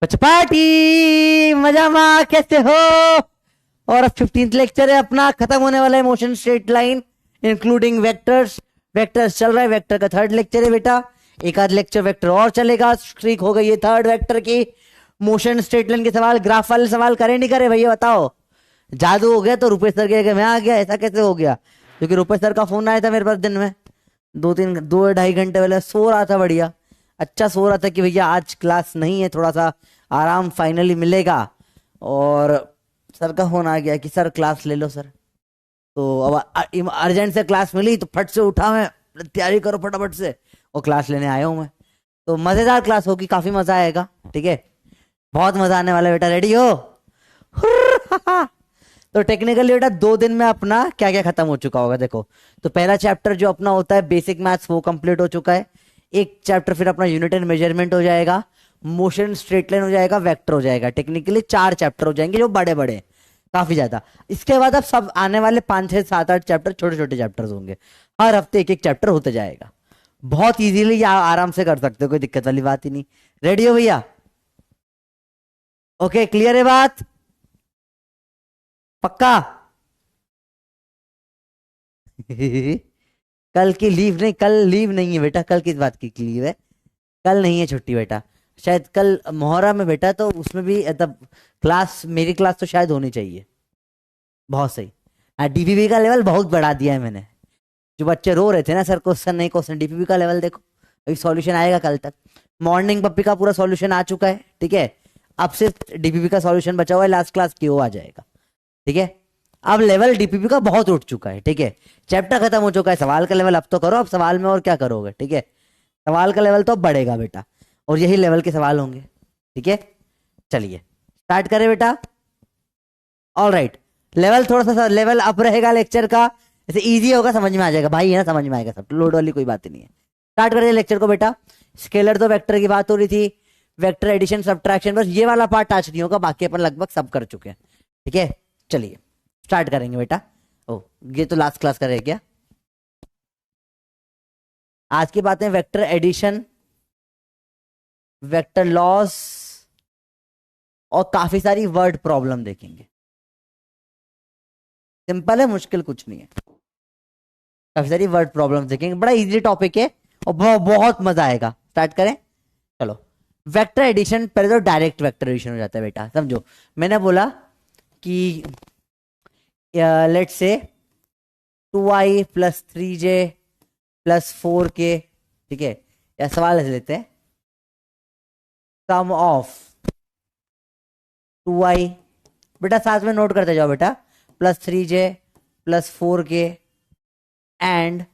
पचपाटी मजा मा कैसे हो। और अब 15th लेक्चर है अपना, खत्म होने वाला है motion straight line including vectors. Vectors चल रहा है, वेक्टर का थर्ड लेक्चर है बेटा। एक आध लेक्चर वेक्टर और चलेगा, स्ट्रीक हो गई है थर्ड वेक्टर की। मोशन स्ट्रेट लाइन के सवाल, ग्राफ वाले सवाल करे नहीं करे भैया बताओ। जादू हो गया तो रुपेश सर के मैं आ गया, ऐसा कैसे हो गया? क्योंकि रुपेश सर का फोन आया था मेरे पास दिन में, 2-2.5 घंटे पहले सो रहा था बढ़िया। अच्छा सो रहा था कि भैया आज क्लास नहीं है, थोड़ा सा आराम फाइनली मिलेगा। और सर का फोन आ गया कि सर क्लास ले लो सर। तो अब अर्जेंट से क्लास मिली तो फट से उठा, मैं तैयारी करो फटाफट से और क्लास लेने आया हूं मैं। तो मजेदार क्लास होगी, काफी मजा आएगा। ठीक है, बहुत मजा आने वाला है बेटा, रेडी हो? तो टेक्निकली बेटा 2 दिन में अपना क्या क्या खत्म हो चुका होगा देखो। तो पहला चैप्टर जो अपना होता है बेसिक मैथ्स वो कंप्लीट हो चुका है। एक चैप्टर फिर अपना यूनिट एंड मेजरमेंट हो जाएगा, मोशन स्ट्रेट लाइन हो जाएगा, वेक्टर हो जाएगा। टेक्निकली 4 चैप्टर हो जाएंगे जो बड़े बड़े काफी ज्यादा। इसके बाद अब सब आने वाले 5 6 7 8 चैप्टर छोटे छोटे चैप्टर्स होंगे। हर हफ्ते एक एक चैप्टर होते जाएगा। बहुत इजीली या आराम से कर सकते हो, कोई दिक्कत वाली बात ही नहीं। रेडी हो भैया? ओके, क्लियर है बात? पक्का? कल की लीव नहीं, कल लीव नहीं है बेटा। कल किस बात की लीव है? कल नहीं है छुट्टी बेटा। शायद कल मोहर्रम में बेटा, तो उसमें भी तब क्लास, मेरी क्लास तो शायद होनी चाहिए। बहुत सही। डीपीपी का लेवल बहुत बढ़ा दिया है मैंने। जो बच्चे रो रहे थे ना सर क्वेश्चन नहीं क्वेश्चन, डीपीपी का लेवल देखो, अभी सॉल्यूशन आएगा कल तक। मॉर्निंग पप्पी का पूरा सॉल्यूशन आ चुका है। ठीक है, अब सिर्फ डीपीपी का सॉल्यूशन बचा हुआ है, लास्ट क्लास की वो आ जाएगा। ठीक है, अब लेवल डीपीपी का बहुत उठ चुका है। ठीक है, चैप्टर खत्म हो चुका है, सवाल का लेवल अब तो करो। अब सवाल में और क्या करोगे? ठीक है, सवाल का लेवल तो अब बढ़ेगा बेटा, और यही लेवल के सवाल होंगे। ठीक है, चलिए स्टार्ट करें बेटा। ऑल राइट, लेवल थोड़ा सा लेवल अप रहेगा लेक्चर का, जैसे इजी होगा, समझ में आ जाएगा भाई, है ना? समझ में आएगा सब, लोड वाली कोई बात नहीं है। स्टार्ट करें लेक्चर को बेटा। स्केलर तो वेक्टर की बात हो रही थी, वेक्टर एडिशन सब्ट्रैक्शन, बस ये वाला पार्ट आज नहीं होगा, बाकी अपन लगभग सब कर चुके हैं। ठीक है, चलिए स्टार्ट करेंगे बेटा। ओ, ये तो लास्ट क्लास का रह गया। आज की बातें वेक्टर एडिशन, वेक्टर लॉस और काफी सारी वर्ड प्रॉब्लम देखेंगे। सिंपल है, मुश्किल कुछ नहीं है। काफी सारी वर्ड प्रॉब्लम देखेंगे, बड़ा इजी टॉपिक है और बहुत मजा आएगा। स्टार्ट करें, चलो। वेक्टर एडिशन, पहले तो डायरेक्ट वेक्टर एडिशन हो जाता है बेटा, समझो। मैंने बोला कि let's say 2i + 3j + 4k, ठीक है, या सवाल ऐसे लेते हैं, सम ऑफ 2i, बेटा साथ में नोट करते जाओ बेटा, +3j + 4k एंड,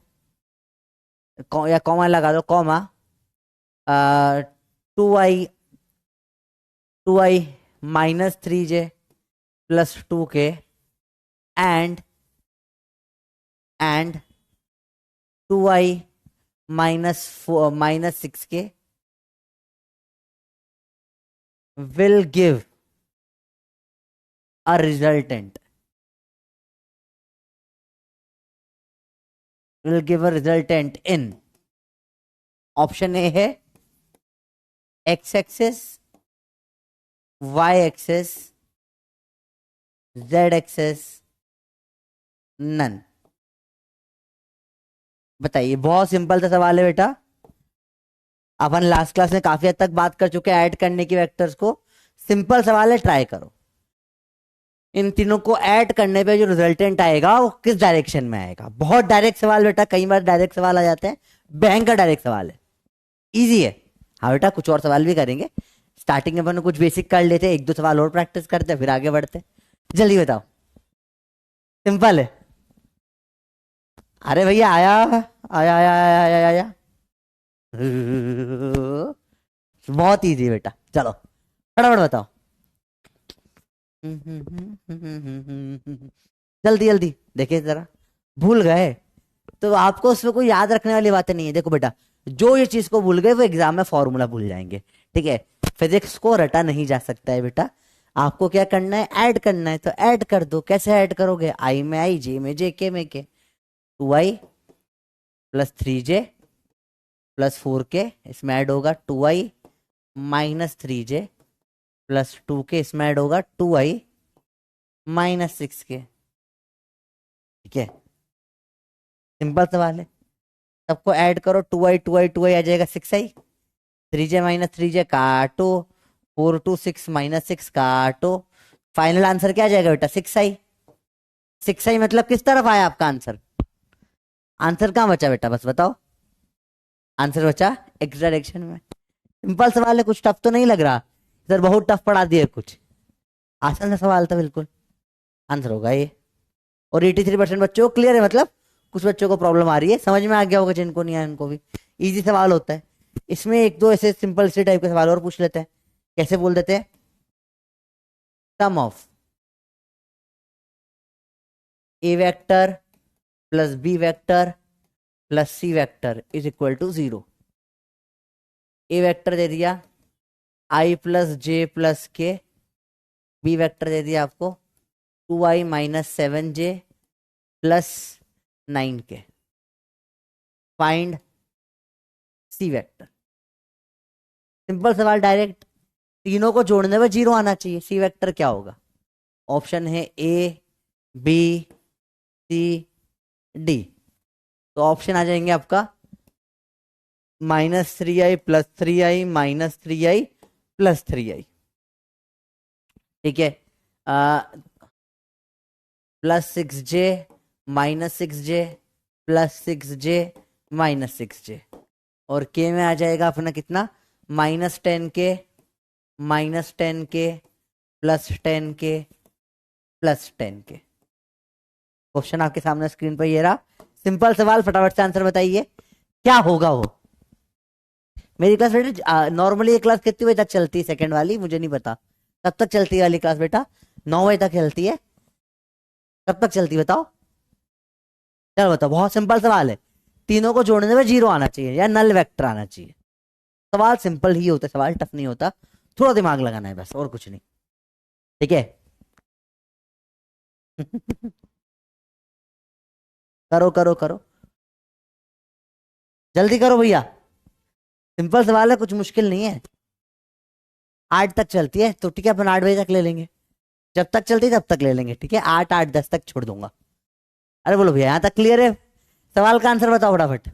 या कॉमा लगा दो, comma 2i - 3j + 2k and 2i - 6k will give a resultant, in option A है x axis, y axis, z axis, none. बताइए, बहुत सिंपल सा सवाल है बेटा। अपन लास्ट क्लास में काफी हद तक बात कर चुके हैं ऐड करने की वेक्टर्स को। सिंपल सवाल है, ट्राई करो। इन तीनों को ऐड करने पे जो रिजल्टेंट आएगा वो किस डायरेक्शन में आएगा। बहुत डायरेक्ट सवाल बेटा, कई बार डायरेक्ट सवाल आ जाते हैं, भयंकर डायरेक्ट सवाल है, इजी है। हाँ बेटा, कुछ और सवाल भी करेंगे। स्टार्टिंग में अपन कुछ बेसिक कर लेते, 1-2 सवाल और प्रैक्टिस करते, फिर आगे बढ़ते। जल्दी बताओ, सिंपल है। अरे भैया आया आया आया आया आया, आया। बहुत इजी बेटा, चलो फटाफट बताओ। जल्दी जल्दी, देखिए जरा, भूल गए तो आपको उसमें कोई याद रखने वाली बातें नहीं है। देखो बेटा, जो ये चीज को भूल गए वो एग्जाम में फॉर्मूला भूल जाएंगे। ठीक है, फिजिक्स को रटा नहीं जा सकता है बेटा। आपको क्या करना है, ऐड करना है, तो ऐड कर दो। कैसे ऐड करोगे? आई में आई, जे में जे, के में के। 2i + 3j + 4k, इसमें ऐड होगा 2i - 3j प्लस 2 के, इसमें ऐड होगा 2i माइनस 6 के। ठीक है, सिंपल सवाल है। सबको ऐड करो, 2i आ जाएगा 6i, 3j माइनस 3j काटो, 4 2 6 माइनस 6 काटो, फाइनल आंसर क्या आ जाएगा बेटा? 6i। 6i मतलब किस तरफ आया आपका आंसर? आंसर कहाँ बचा बेटा, बस बताओ। आंसर बचा एक्स डायरेक्शन में। सिंपल सवाल है, कुछ टफ तो नहीं लग रहा सर? बहुत टफ पढ़ा दिए कुछ? आसान सा सवाल था बिल्कुल, आंसर होगा ये। और 83% बच्चों को क्लियर है, मतलब कुछ बच्चों को प्रॉब्लम आ रही है, समझ में आ गया होगा, जिनको नहीं आया उनको भी। इजी सवाल होता है। इसमें एक दो ऐसे सिंपल से टाइप के सवाल और पूछ लेते हैं। कैसे बोल देते हैं? Sum of A vector plus B vector plus C vector is equal to 0। A vector दे दिया I plus J plus K, B vector दे दिया आपको 2i minus 7j plus 9 K. Find C vector. Simple सवाल, direct. तीनों को जोड़ने में 0 आना चाहिए। सी वेक्टर क्या होगा? ऑप्शन है ए बी सी डी। तो ऑप्शन आ जाएंगे आपका -3i plus 3i minus 3i plus 3i। ठीक है, +6j minus 6j plus 6j minus 6j। और के में आ जाएगा अपना कितना? -10k minus 10k plus 10k plus 10k। Question आपके सामने स्क्रीन पर ये रहा। सिंपल सवाल, फटाफट से आंसर बताइए क्या होगा वो। मेरी क्लास बेटा नॉर्मली ये क्लास कितने बजे तक चलती है? सेकंड वाली मुझे नहीं पता कब तक चलती है वाली क्लास बेटा। 9 बजे तक चलती है। कब तक चलती बताओ? चलो बताओ, बहुत सिंपल सवाल है। तीनों को जोड़ने में 0 आना चाहिए या नल वेक्टर आना चाहिए। सवाल सिंपल ही होता है, सवाल टफ नहीं होता, थोड़ा दिमाग लगाना है बस, और कुछ नहीं। ठीक है करो करो करो, जल्दी करो भैया। सिंपल सवाल है, कुछ मुश्किल नहीं है। 8 तक चलती है तो ठीक है, अपन 8 बजे तक ले लेंगे। जब तक चलती है तब तक ले लेंगे, ठीक है। 8 8 10 तक छोड़ दूंगा। अरे बोलो भैया, यहाँ तक क्लियर है? सवाल का आंसर बताओ फटाफट।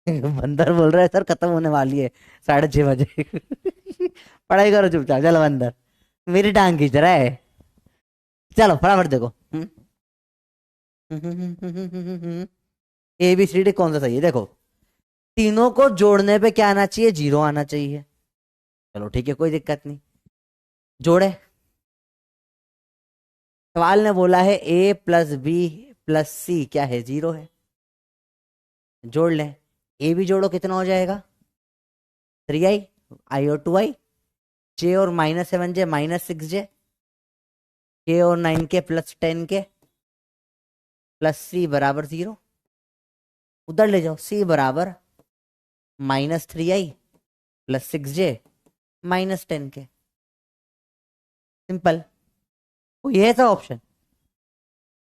बंदर बोल रहा है सर खत्म होने वाली है 6:30 बजे। पढ़ाई करो चुपचाप, चलो बंदर मेरी टांग खींच रहा है। चलो फटाफट देखो। ABCD कौन सा सही है? देखो, तीनों को जोड़ने पे क्या आना चाहिए? 0 आना चाहिए। चलो ठीक है, कोई दिक्कत नहीं, जोड़े। सवाल ने बोला है A प्लस बी प्लस सी क्या है? 0 है। जोड़ लें। ए भी जोड़ो, कितना हो जाएगा? 3i, आई और 2i, जे और -7j माइनस 6j, के और 9k प्लस 10k प्लस सी बराबर 0। उधर ले जाओ, सी बराबर -3i plus 6j minus 10k। Simple. ये है सब option,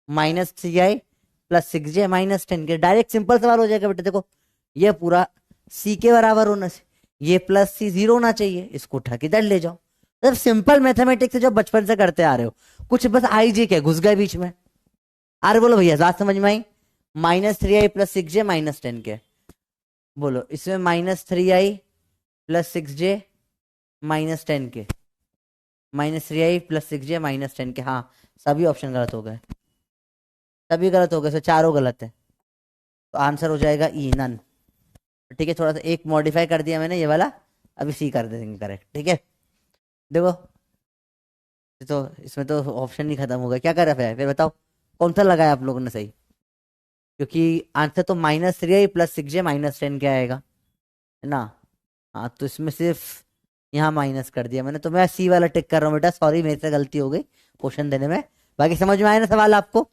-3i plus 6j minus 10k। Direct simple सवाल हो जाएगा बेटा। देखो, ये पूरा सी के बराबर होना चाहिए, ये प्लस सी 0 होना चाहिए, इसको उठा के इधर ले जाओ। मतलब सिंपल मैथमेटिक्स जो बचपन से करते आ रहे हो, कुछ बस आई जी के घुस गए बीच में। अरे बोलो भैया, बात समझ में आई? -3i plus 6j minus 10k। बोलो, इसमें -3i plus 6j minus 10k, -3i plus 6j minus 10k। हाँ, सभी ऑप्शन गलत हो गए, सभी गलत हो गए, चारों गलत है। तो आंसर हो जाएगा ई, नन। ठीक है, थोड़ा सा एक मॉडिफाई कर दिया मैंने, ये वाला अभी सी कर देंगे करेक्ट। ठीक है, देखो तो इसमें तो ऑप्शन नहीं खत्म हो गया, क्या कर रहा है फिर बताओ, कौन सा लगाया आप लोगों ने सही? क्योंकि आंसर तो -3i प्लस 6j माइनस 10 क्या आएगा, है ना। हाँ, तो इसमें सिर्फ यहाँ माइनस कर दिया मैंने, तो मैं सी वाला टिक कर रहा हूँ बेटा। सॉरी, मेरे से गलती हो गई क्वेश्चन देने में। बाकी समझ में आया ना सवाल आपको?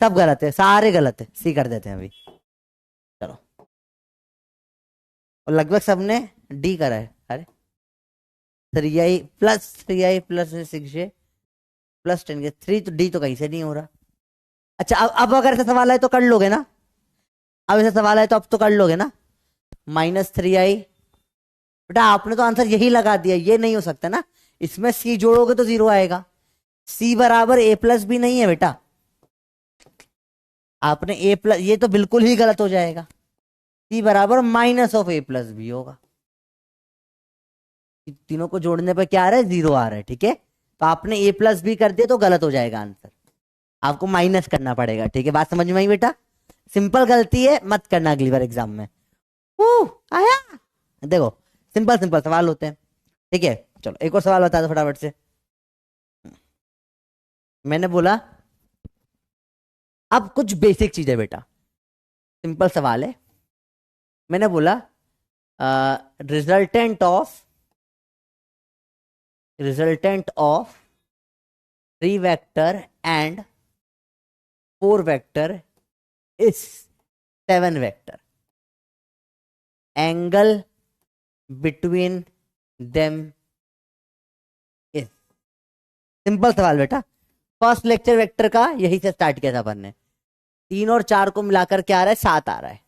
सब गलत है, सारे गलत है, सी कर देते हैं अभी। चलो, और लगभग सबने डी करा है। अरे 3i plus 6j plus 10k, 3 तो डी तो कहीं से नहीं हो रहा। अच्छा, अब अगर ऐसा सवाल है तो कर लोगे ना? अब ऐसा सवाल है तो अब तो कर लोगे ना? -3i बेटा आपने तो आंसर यही लगा दिया, ये नहीं हो सकता ना, इसमें सी जोड़ोगे तो 0 आएगा। सी बराबर ए प्लस बी नहीं है बेटा, आपने ए प्लस, ये तो बिल्कुल ही गलत हो जाएगा। सी बराबर minus of A plus B होगा। तीनों को जोड़ने पर क्या आ रहा है, 0 आ रहा है, ठीक है। तो आपने ए प्लस बी कर दिया तो गलत हो जाएगा आंसर, आपको माइनस करना पड़ेगा, ठीक है। बात समझ में आई बेटा, सिंपल गलती है, मत करना अगली बार एग्जाम में। आया, देखो सिंपल सिंपल सवाल होते हैं, ठीक है। चलो एक और सवाल बता दो फटाफट से। मैंने बोला अब कुछ बेसिक चीज है बेटा, सिंपल सवाल है। मैंने बोला resultant of 3 vector and 4 vector is 7 vector, angle between them is. Simple सवाल बेटा, फर्स्ट लेक्चर वेक्टर का यही से स्टार्ट किया था अपन ने। 3 और 4 को मिलाकर क्या आ रहा है, 7 आ रहा है,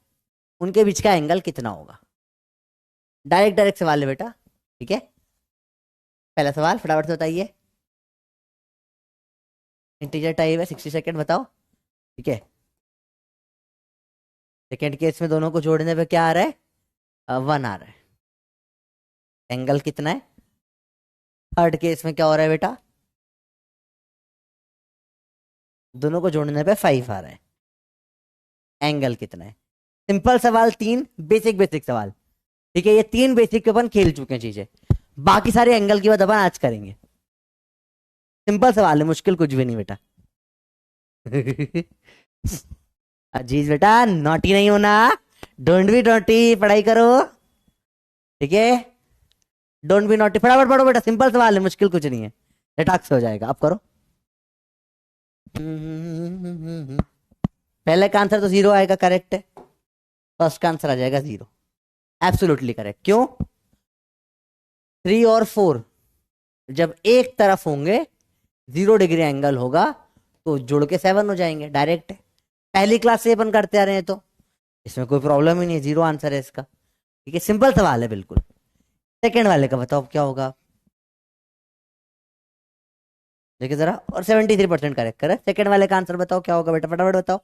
उनके बीच का एंगल कितना होगा। डायरेक्ट सवाल है बेटा, ठीक है। पहला सवाल फटाफट से बताइए, इंटीजर टाइप है, 60 सेकेंड बताओ, ठीक है। सेकेंड केस में दोनों को जोड़ने पे क्या आ रहा है, 1 आ रहा है, एंगल कितना है। थर्ड केस में क्या हो रहा है बेटा, दोनों को जोड़ने पे 5 आ रहा है, एंगल कितना है। सिंपल सवाल, 3 बेसिक सवाल, ठीक है। ये 3 बेसिक पे अपन खेल चुके हैं चीजें, बाकी सारे एंगल की बात अपन आज करेंगे। सिंपल सवाल है, मुश्किल कुछ भी नहीं बेटा। अजीज बेटा नोटी नहीं होना, डोंट बी नोटी, पढ़ाई करो, ठीक है। डोंट बी नोटी, फटाफट पढ़ो बेटा, सिंपल सवाल है, मुश्किल कुछ नहीं है, झटाक से हो जाएगा। आप करो। पहले का आंसर तो 0 आएगा, करेक्ट है। फर्स्ट का आंसर आ जाएगा 0, एब्सोल्युटली करेक्ट। क्यों, 3 और 4 जब एक तरफ होंगे 0 डिग्री एंगल होगा तो जुड़ के 7 हो जाएंगे, डायरेक्ट है। पहली क्लास से अपन करते आ रहे हैं तो इसमें कोई प्रॉब्लम ही नहीं है, 0 आंसर है इसका, ठीक है। सिंपल सवाल है बिल्कुल। सेकेंड वाले का बताओ क्या होगा, देखिए जरा, और 73% करेक्ट करे। सेकेंड वाले का आंसर बताओ क्या होगा बेटा, फटाफट बताओ।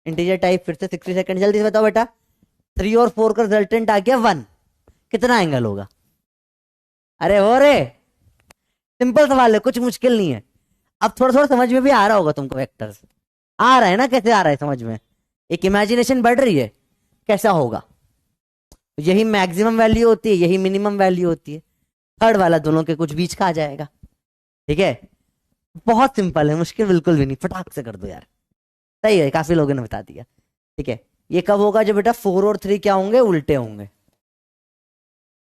इंटीजर टाइप फिर से 60 सेकेंड, जल्दी से बताओ बेटा। 3 और 4 का रिजल्टेंट आ गया 1, कितना एंगल होगा। अरे हो रे, सिंपल सवाल है, कुछ मुश्किल नहीं है। अब थोड़ा थोड़ा समझ में भी आ रहा होगा तुमको, वेक्टर्स आ रहा है ना, कैसे आ रहा है समझ में, एक इमेजिनेशन बढ़ रही है कैसा होगा। यही मैक्सिमम वैल्यू होती है, यही मिनिमम वैल्यू होती है। थर्ड वाला दोनों के कुछ बीच का आ जाएगा, ठीक है। बहुत सिंपल है, मुश्किल बिल्कुल भी नहीं, फटाक से कर दो यार। सही है, काफी लोगों ने बता दिया, ठीक है। ये कब होगा, जब बेटा 4 और 3 क्या होंगे, उल्टे होंगे,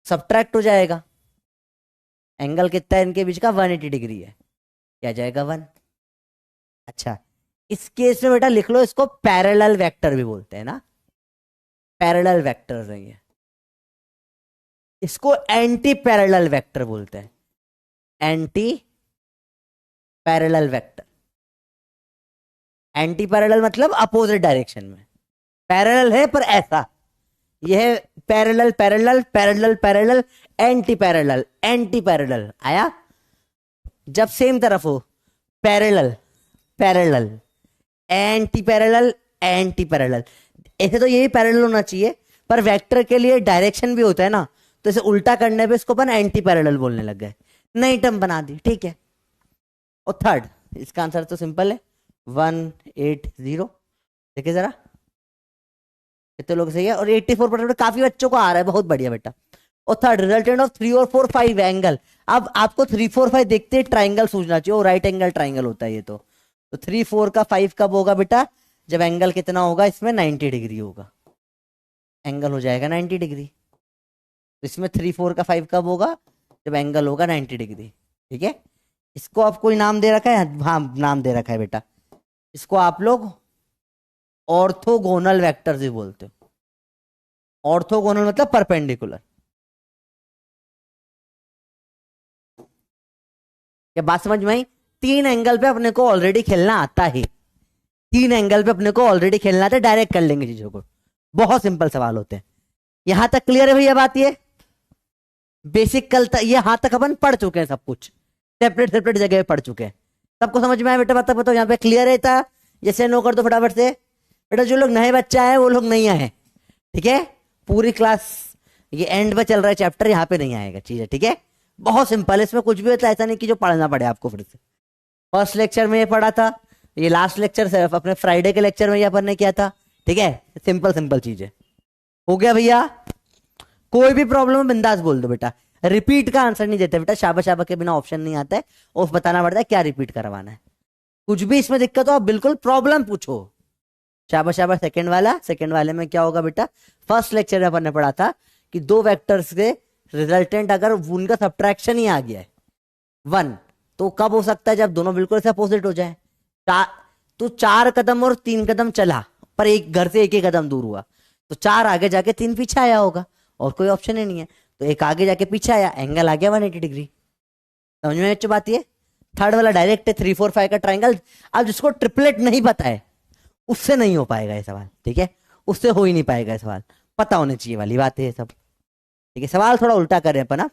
सब्ट्रैक्ट हो जाएगा। एंगल कितना है इनके बीच का, 180 डिग्री है, क्या जाएगा 1। अच्छा, इस केस में बेटा लिख लो, इसको पैरेलल वेक्टर भी बोलते हैं ना, पैरेलल वेक्टर्स है ये। इसको एंटी पैरेलल वेक्टर बोलते हैं, anti parallel vector. Anti parallel मतलब अपोजिट डायरेक्शन में, पैरेलल है पर ऐसा, यह है parallel parallel parallel parallel, anti parallel anti parallel. आया, जब सेम तरफ हो, parallel parallel, anti parallel anti parallel. ऐसे तो यही पैरेलल होना चाहिए, पर वेक्टर के लिए डायरेक्शन भी होता है ना, तो इसे उल्टा करने पे इसको अपन एंटी पैरेलल बोलने लग गए, नई टर्म बना दी, ठीक है। और थर्ड, इसका आंसर तो सिंपल है, 180। देखिए जरा कितने लोग सही है, और 84% काफी बच्चों को आ रहा है, बहुत बढ़िया बेटा। और थर्ड, रिजल्टेंट ऑफ 3 और 4 5 एंगल। अब आपको 3 4 5 देखते ही ट्राइंगल सोचना चाहिए, और राइट एंगल ट्राइंगल होता है ये तो 3 4 का 5 कब होगा बेटा, जब एंगल कितना होगा इसमें, 90 डिग्री होगा, एंगल हो जाएगा 90 डिग्री। तो इसमें 3 4 का 5 कब होगा, जब एंगल होगा 90 डिग्री, ठीक है। इसको आप कोई नाम दे रखा है, हाँ नाम दे रखा है बेटा, इसको आप लोग ऑर्थोगोनल वेक्टर्स भी बोलते हो। ऑर्थोगोनल मतलब परपेंडिकुलर। क्या बात समझ में आई, 3 एंगल पे अपने को ऑलरेडी खेलना आता है, 3 एंगल पे अपने को ऑलरेडी खेलना आता है, डायरेक्ट कर लेंगे चीजों को, बहुत सिंपल सवाल होते हैं। यहां तक क्लियर है भैया बात ये, बेसिक कल तक ये हाथ तक अपन पढ़ चुके हैं सब कुछ, सेपरेट सेपरेट जगह पढ़ चुके हैं। सबको समझ में आया बेटा? बता बताओ यहाँ पे क्लियर है था? जैसे नो कर दो फटाफट से बेटा। जो लोग नए बच्चा है वो लोग नहीं आए, ठीक है? पूरी क्लास ये एंड पे चल रहा है चैप्टर, यहाँ पे नहीं आएगा चीज है, ठीक है? बहुत सिंपल है, इसमें कुछ भी होता है, ऐसा नहीं कि जो पढ़ना पड़े आपको फिर से। फर्स्ट लेक्चर में ये पढ़ा था, ये लास्ट लेक्चर से अपने फ्राइडे के लेक्चर में ये अपन ने किया था, ठीक है? सिंपल सिंपल चीज है। हो गया भैया? कोई भी प्रॉब्लम बिंदास बोल दो बेटा। रिपीट का आंसर नहीं देते बेटा, शाबा शाबा के बिना ऑप्शन नहीं आता है, और बताना पड़ता है क्या रिपीट करवाना है। कुछ भी इसमें दिक्कत हो आप बिल्कुल प्रॉब्लम पूछो। शाबा शाबा सेकंड वाला, सेकंड वाले में क्या होगा बेटा? फर्स्ट लेक्चर में अपन ने पढ़ा था कि दो वेक्टर्स के रिजल्टेंट अगर उनका सब्ट्रैक्शन ही आ गया है 1, तो कब हो सकता है? जब दोनों बिल्कुल से अपोजिट हो जाए। तो 4 कदम और 3 कदम चला, पर एक घर से एक ही कदम दूर हुआ, तो 4 आगे जाके 3 पीछे आया होगा, और कोई ऑप्शन ही नहीं है। तो एक आगे जाके पीछे आया, एंगल आ गया 180 डिग्री। समझ में अच्छी बात? ये थर्ड वाला डायरेक्ट है, 3 4 5 का ट्राइंगल। अब जिसको ट्रिपलेट नहीं पता है उससे नहीं हो पाएगा ये सवाल, ठीक है? उससे हो ही नहीं पाएगा ये सवाल, पता होने चाहिए वाली बात है ये सब, ठीक है? सवाल थोड़ा उल्टा करें अपन।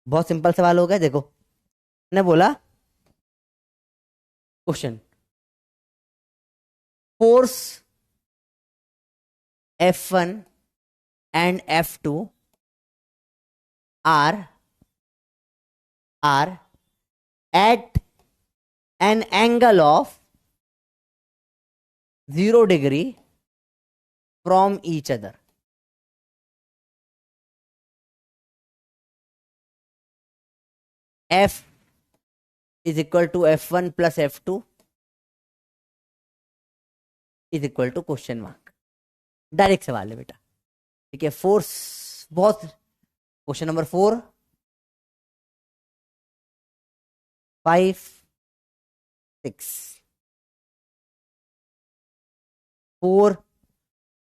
बहुत सिंपल सवाल हो गया। देखो ने बोला question, force F1 and F2 are at an angle of 0 degree from each other. F is equal to F1 plus F2 is equal to question mark. Direct सवाल है बेटा, ठीक है? फोर्स बहुत, क्वेश्चन नंबर 4 5 6 4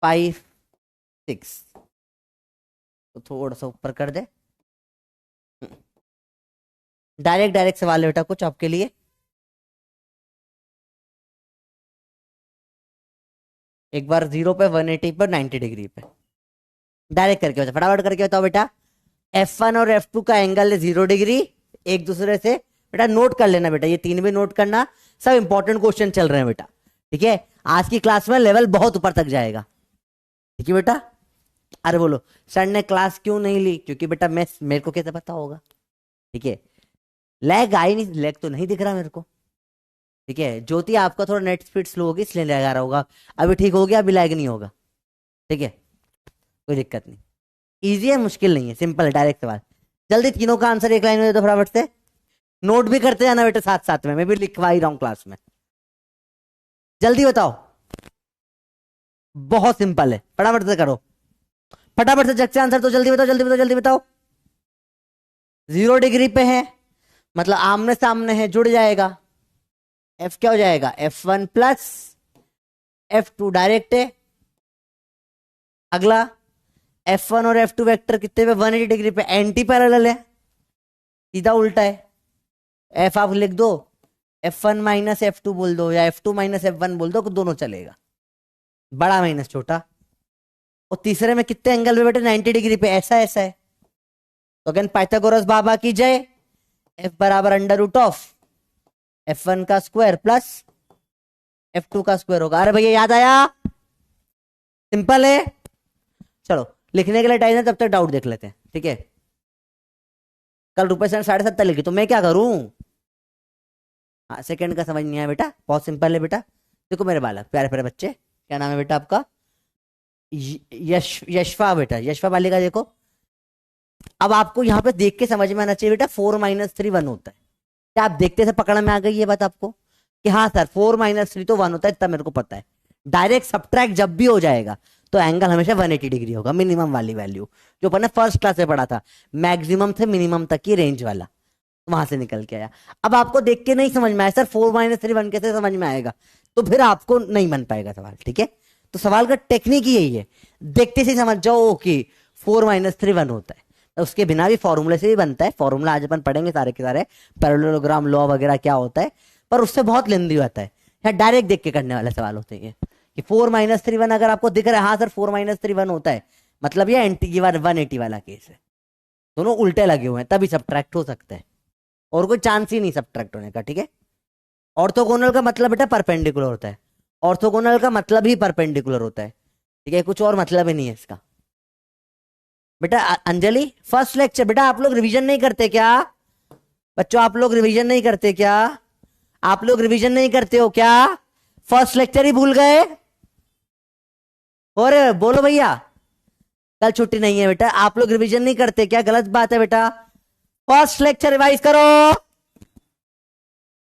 5 6, तो थोड़ा सा ऊपर कर दे। डायरेक्ट डायरेक्ट सवाल है बेटा कुछ आपके लिए। एक बार 0 पे, 180 पर, 90 डिग्री पे डायरेक्ट करके बताओ, फटाफट करके बताओ बेटा। F1 और F2 का एंगल है 0 डिग्री एक दूसरे से। बेटा नोट कर लेना बेटा, ये 3 भी नोट करना, सब इंपॉर्टेंट क्वेश्चन चल रहे हैं बेटा, ठीक है? आज की क्लास में लेवल बहुत ऊपर तक जाएगा, ठीक है बेटा? अरे बोलो सर ने क्लास क्यों नहीं ली? क्योंकि बेटा मैं, मेरे को कैसे पता होगा, ठीक है? लैग आई नहीं, लैग तो नहीं दिख रहा मेरे को, ठीक है? ज्योति आपका थोड़ा नेट स्पीड स्लो होगी इसलिए लैग आ रहा होगा, अभी ठीक हो गया, अभी लैग नहीं होगा, ठीक है? कोई दिक्कत नहीं, इजी है, मुश्किल नहीं है, सिंपल है, डायरेक्ट सवाल। जल्दी तीनों का आंसर एक लाइन में दे दो फटाफट से। नोट भी करते जाना बेटा साथ साथ में, मैं भी लिखवा ही रहा हूं क्लास में। जल्दी बताओ, बहुत सिंपल है, फटाफट से करो, फटाफट से जग से आंसर तो जल्दी बताओ, जल्दी बताओ, जल्दी बताओ। 0 डिग्री पे है मतलब आमने सामने है, जुड़ जाएगा। F क्या हो जाएगा? F1 प्लस F2 डायरेक्ट है। अगला F1 और F2 वेक्टर कितने पे? 180 डिग्री पे, एंटी पैरेलल है, सीधा उल्टा है। F आप लिख दो, F1 माइनस F2 बोल दो, या F2 माइनस F1 बोल दो, दोनों चलेगा, बड़ा माइनस छोटा। और तीसरे में कितने एंगल पे बेटे? 90 डिग्री पे, ऐसा ऐसा है। तो अगेन पाइथागोरस बाबा की जय। F बराबर अंडर रूट ऑफ F1 का स्क्वायर प्लस F2 का स्क्वायर होगा। अरे भैया याद आया? सिंपल है। चलो लिखने के लिए टाइम है, तब तक डाउट देख लेते हैं, ठीक है? कल रुपए से 7.5 लिखी तो मैं क्या करूं? हाँ सेकंड का समझ नहीं आया बेटा, बहुत सिंपल है बेटा। देखो मेरे बालक प्यारे प्यारे बच्चे, क्या नाम है बेटा आपका? यशफा बेटा, यशफा बालिका। देखो अब आपको यहाँ पे देख के समझ में आना चाहिए बेटा, 4 - 3 1 होता है। क्या आप देखते से पकड़ में आ गई ये बात आपको कि हाँ सर 4 - 3 तो 1 होता है, इतना मेरे को पता है। डायरेक्ट सब्ट्रैक्ट जब भी हो जाएगा तो एंगल हमेशा 180 डिग्री होगा, मिनिमम वाली वैल्यू जो अपन ने फर्स्ट क्लास में पढ़ा था, मैक्सिमम से मिनिमम तक की रेंज वाला, वहां से निकल के आया। अब आपको देख के नहीं समझ में आया सर 4 - 3 1 कैसे समझ में आएगा, तो फिर आपको नहीं बन पाएगा सवाल, ठीक है? तो सवाल का टेक्निक ही यही है, देखते से समझ जाओ कि 4 - 3 1 होता है। तो उसके बिना भी फॉर्मूले से भी बनता है, फॉर्मूला आज अपन पढ़ेंगे सारे के सारे, पैरेललोग्राम लॉ वगैरह क्या होता है, पर उससे बहुत लेंदी होता है। यहाँ डायरेक्ट देख के करने वाले सवाल होते हैं कि 4 - 3 1 अगर आपको दिख रहा है, हाँ सर 4 - 3 1 होता है, मतलब ये एंटी 180 वाला केस है। दोनों उल्टे लगे हुए हैं तभी सब्ट्रैक्ट हो सकता है, और कोई चांस ही नहीं सब्ट्रैक्ट होने का, ठीक है। ऑर्थोगोनल का मतलब बेटा परपेंडिकुलर होता है, ऑर्थोगोनल का मतलब ही परपेंडिकुलर होता है, ठीक है, कुछ और मतलब ही नहीं है इसका। बेटा अंजलि फर्स्ट लेक्चर, बेटा आप लोग रिवीजन नहीं करते क्या बच्चों? आप लोग रिवीजन नहीं करते क्या? आप लोग रिवीजन नहीं करते हो क्या? फर्स्ट लेक्चर ही भूल गए? और बोलो भैया, कल छुट्टी नहीं है बेटा, आप लोग रिवीजन नहीं करते क्या? गलत बात है बेटा, फर्स्ट लेक्चर रिवाइज करो।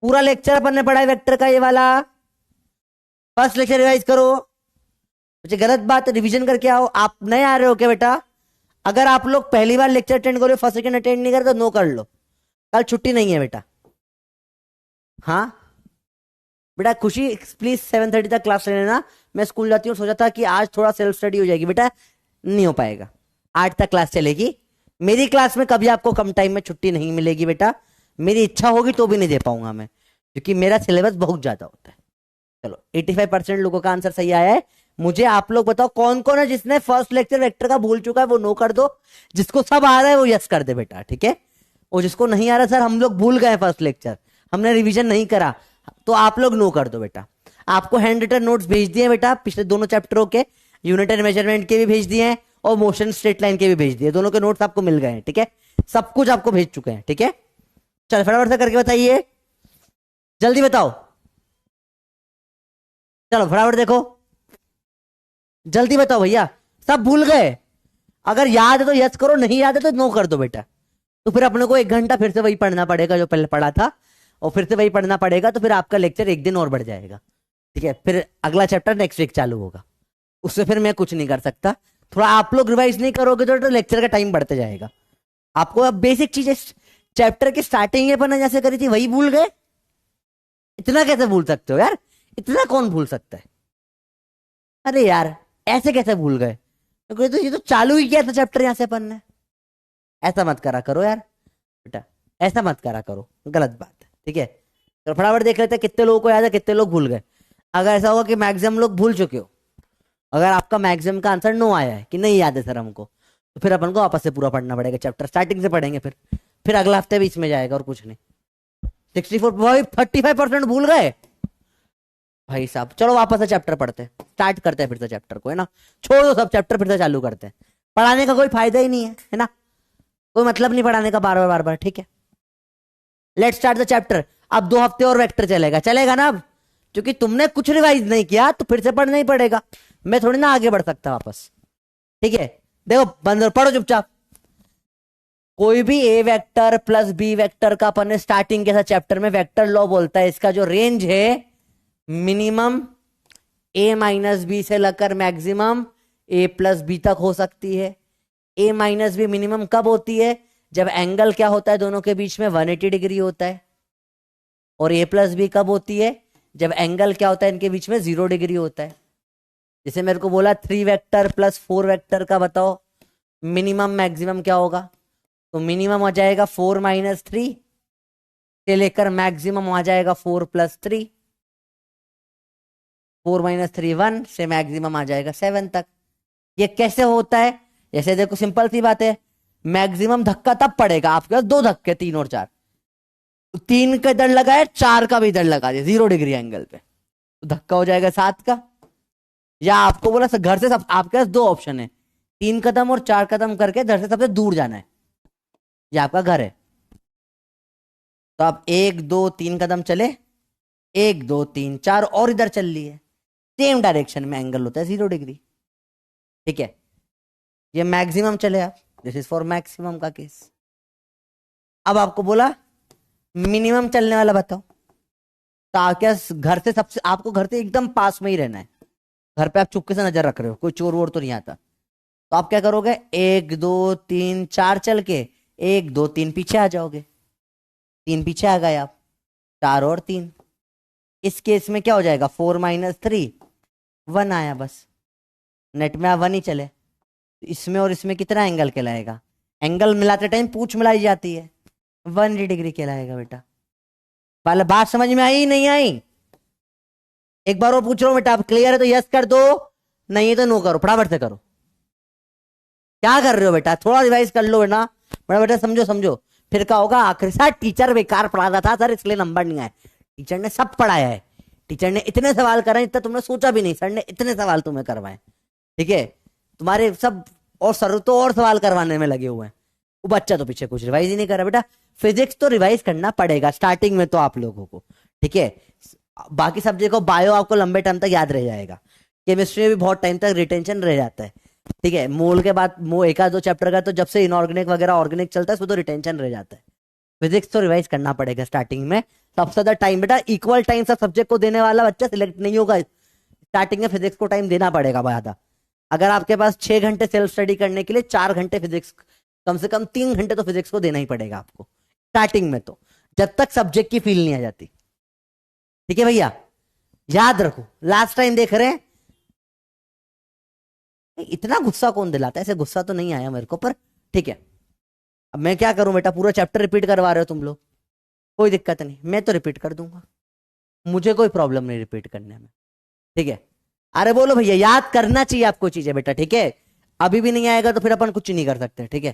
पूरा लेक्चर अपन ने पढ़ा है वेक्टर का ये वाला, फर्स्ट लेक्चर रिवाइज करो। मुझे गलत बात है, रिवीजन करके आओ। आप नए आ रहे हो क्या बेटा? अगर आप लोग पहली बार लेक्चर अटेंड करो, फर्स्ट सेकंड अटेंड नहीं करे तो नो कर लो, कल छुट्टी नहीं है बेटा। हाँ बेटा खुशी प्लीज 7:30 तक क्लास ले लेना, मैं स्कूल जाती हूँ, सोचा था कि आज थोड़ा सेल्फ स्टडी हो जाएगी, बेटा नहीं हो पाएगा, 8 तक क्लास चलेगी। मेरी क्लास में कभी आपको कम टाइम में छुट्टी नहीं मिलेगी बेटा, मेरी इच्छा होगी तो भी नहीं दे पाऊंगा मैं, क्योंकि मेरा सिलेबस बहुत ज्यादा होता है। चलो 85% लोगों का आंसर सही आया है। मुझे आप लोग बताओ कौन कौन है जिसने फर्स्ट लेक्चर वेक्टर का भूल चुका है, वो नो कर दो, जिसको सब आ रहा है वो यस कर दे बेटा, ठीक है। और जिसको नहीं आ रहा सर हम लोग भूल गए फर्स्ट लेक्चर, हमने रिवीजन नहीं करा, तो आप लोग नो कर दो बेटा। आपको हैंड रिटन नोट्स भेज दिए बेटा, पिछले दोनों चैप्टरों के, यूनिट एंड मेजरमेंट के भी भेज दिए हैं और मोशन स्ट्रेट लाइन के भी भेज दिए, दोनों के नोट्स आपको मिल गए हैं, ठीक है, सब कुछ आपको भेज चुके हैं, ठीक है। चल फटाफट से करके बताइए, जल्दी बताओ, चलो फटाफट देखो, जल्दी बताओ भैया, सब भूल गए? अगर याद है तो यस करो, नहीं याद है तो नो कर दो बेटा। तो फिर अपने को 1 घंटा फिर से वही पढ़ना पड़ेगा जो पहले पढ़ा था, और फिर से वही पढ़ना पड़ेगा, तो फिर आपका लेक्चर 1 दिन और बढ़ जाएगा, ठीक है। फिर अगला चैप्टर नेक्स्ट वीक चालू होगा, उससे फिर मैं कुछ नहीं कर सकता। थोड़ा आप लोग रिवाइज नहीं करोगे तो लेक्चर का टाइम बढ़ते जाएगा। आपको अब बेसिक चीजें चैप्टर की स्टार्टिंग में पढ़ना जैसे करी थी वही भूल गए? इतना कैसे भूल सकते हो यार, इतना कौन भूल सकता है? अरे यार ऐसे कैसे भूल गए? तो ये तो चालू ही किया था चैप्टर यहाँ से अपन ने। ऐसा मत करा करो यार बेटा, ऐसा मत करा करो, गलत बात है, ठीक है। तो फटाफट देख लेते हैं कितने लोगों को याद है, कितने लोग भूल गए। अगर ऐसा होगा कि मैक्सिमम लोग भूल चुके हो, अगर आपका मैक्सिमम का आंसर नो आया है कि नहीं याद है सर हमको, तो फिर अपन को वापस से पूरा पढ़ना पड़ेगा, चैप्टर स्टार्टिंग से पढ़ेंगे, फिर अगला हफ्ते भी इसमें जाएगा और कुछ नहीं। 64 भाई 35% भूल गए भाई साहब। चलो वापस से चैप्टर पढ़ते हैं, स्टार्ट करते हैं फिर से चैप्टर को, है ना। छोड़ दो सब चैप्टर, फिर से चालू करते हैं। पढ़ाने का कोई फायदा ही नहीं है ना, कोई मतलब नहीं पढ़ाने का बार बार बार बार, ठीक है। Let start the chapter. अब 2 हफ्ते और वेक्टर चलेगा, चलेगा ना अब, क्योंकि तुमने कुछ रिवाइज नहीं किया तो फिर से पढ़ना ही पड़ेगा, मैं थोड़ी ना आगे बढ़ सकता वापस, ठीक है। देखो बंदर पढ़ो चुपचाप। कोई भी ए वेक्टर प्लस बी वेक्टर का अपन ने स्टार्टिंग के साथ चैप्टर में वेक्टर लॉ बोलता है, इसका जो रेंज है मिनिमम ए माइनस बी से लेकर मैक्सिमम ए प्लस बी तक हो सकती है। ए माइनस बी मिनिमम कब होती है? जब एंगल क्या होता है दोनों के बीच में 180 डिग्री होता है। और ए प्लस बी कब होती है? जब एंगल क्या होता है इनके बीच में 0 डिग्री होता है। जैसे मेरे को बोला 3 वेक्टर प्लस 4 वेक्टर का बताओ मिनिमम मैक्सिमम क्या होगा, तो मिनिमम आ जाएगा 4 माइनस 3 से लेकर मैक्सिमम आ जाएगा 4 प्लस 3, 4 माइनस 3 1 से मैक्सिमम आ जाएगा 7 तक। ये कैसे होता है? जैसे देखो सिंपल सी बात है, मैक्सिमम धक्का तब पड़ेगा आपके पास 2 धक्के 3 और 4, 3 का इधर लगा है 4 का भी इधर लगा दिया 0 डिग्री एंगल पे, तो धक्का हो जाएगा 7 का। या आपको बोला घर से सब आपके पास 2 ऑप्शन है, 3 कदम और 4 कदम करके घर से सबसे दूर जाना है, ये आपका घर है, तो आप 1 2 3 कदम चले, 1 2 3 4 और इधर चल लिए, सेम डायरेक्शन में एंगल होता है 0 डिग्री, ठीक है। ये मैक्सिमम चले आप, दिस इज फॉर मैक्सिमम का केस। अब आपको बोला मिनिमम चलने वाला बताओ, तो क्या घर से सबसे आपको घर से एकदम पास में ही रहना है, घर पे आप चुपके से नजर रख रहे हो, कोई चोर वोर तो नहीं आता, तो आप क्या करोगे 1 2 3 4 चल के 1 2 3 पीछे आ जाओगे, 3 पीछे आ गए आप, 4 और 3। इस केस में क्या हो जाएगा 4 माइनस 3 1 आया, बस नेट में आप 1 ही चले, इसमें और इसमें कितना एंगल कहलाएगा? एंगल मिलाते टाइम पूछ मिलाई जाती है, 180 डिग्री कहलाएगा बेटा। पहले बात समझ में आई नहीं आई? एक बार और पूछ रहा हूं बेटा, आप क्लियर है तो यस कर दो, नहीं है तो नो करो, फटाफट से करो। क्या कर रहे हो बेटा, थोड़ा रिवाइज कर लो ना, बड़ा बेटा समझो समझो। फिर क्या होगा आखिर सर टीचर बेकार पढ़ाता था सर इसलिए नंबर नहीं आए। टीचर ने सब पढ़ाया है, टीचर ने इतने सवाल कराए इतना तुमने सोचा भी नहीं, सर ने इतने सवाल तुम्हें करवाए, ठीक है तुम्हारे सब, और सर तो और सवाल करवाने में लगे हुए हैं, वो बच्चा तो पीछे कुछ रिवाइज ही नहीं कर रहा। बेटा फिजिक्स तो रिवाइज करना पड़ेगा स्टार्टिंग में तो आप लोगों को, ठीक है। बाकी सब्जेक्ट को बायो आपको लंबे टाइम तक याद रह जाएगा, केमिस्ट्री में भी बहुत टाइम तक रिटेंशन रह जाता है, ठीक है। मोल के बाद एक आध दो चैप्टर का तो जब से इनऑर्गेनिक वगैरह ऑर्गेनिक चलता है उसमें तो रिटेंशन रह जाता है। फिजिक्स तो रिवाइज करना पड़ेगा स्टार्टिंग में, सबसे ज्यादा टाइम बेटा इक्वल टाइम सब सब्जेक्ट को देने वाला बच्चा सिलेक्ट नहीं होगा, स्टार्टिंग में फिजिक्स को टाइम देना पड़ेगा ज्यादा। अगर आपके पास 6 घंटे सेल्फ स्टडी करने के लिए 4 घंटे फिजिक्स, कम से कम 3 घंटे तो फिजिक्स को देना ही पड़ेगा आपको स्टार्टिंग में, तो जब तक सब्जेक्ट की फील नहीं आ जाती, ठीक है भैया याद रखो। लास्ट टाइम देख रहे हैं, इतना गुस्सा कौन दिलाता है, ऐसे गुस्सा तो नहीं आया मेरे को, पर ठीक है। अब मैं क्या करूं बेटा, पूरा चैप्टर रिपीट करवा रहे हो तुम लोग, कोई दिक्कत नहीं, मैं तो रिपीट कर दूंगा, मुझे कोई प्रॉब्लम नहीं रिपीट करने में, ठीक है। अरे बोलो भैया याद करना चाहिए आपको चीजें बेटा, ठीक है। अभी भी नहीं आएगा तो फिर अपन कुछ नहीं कर सकते, ठीक है।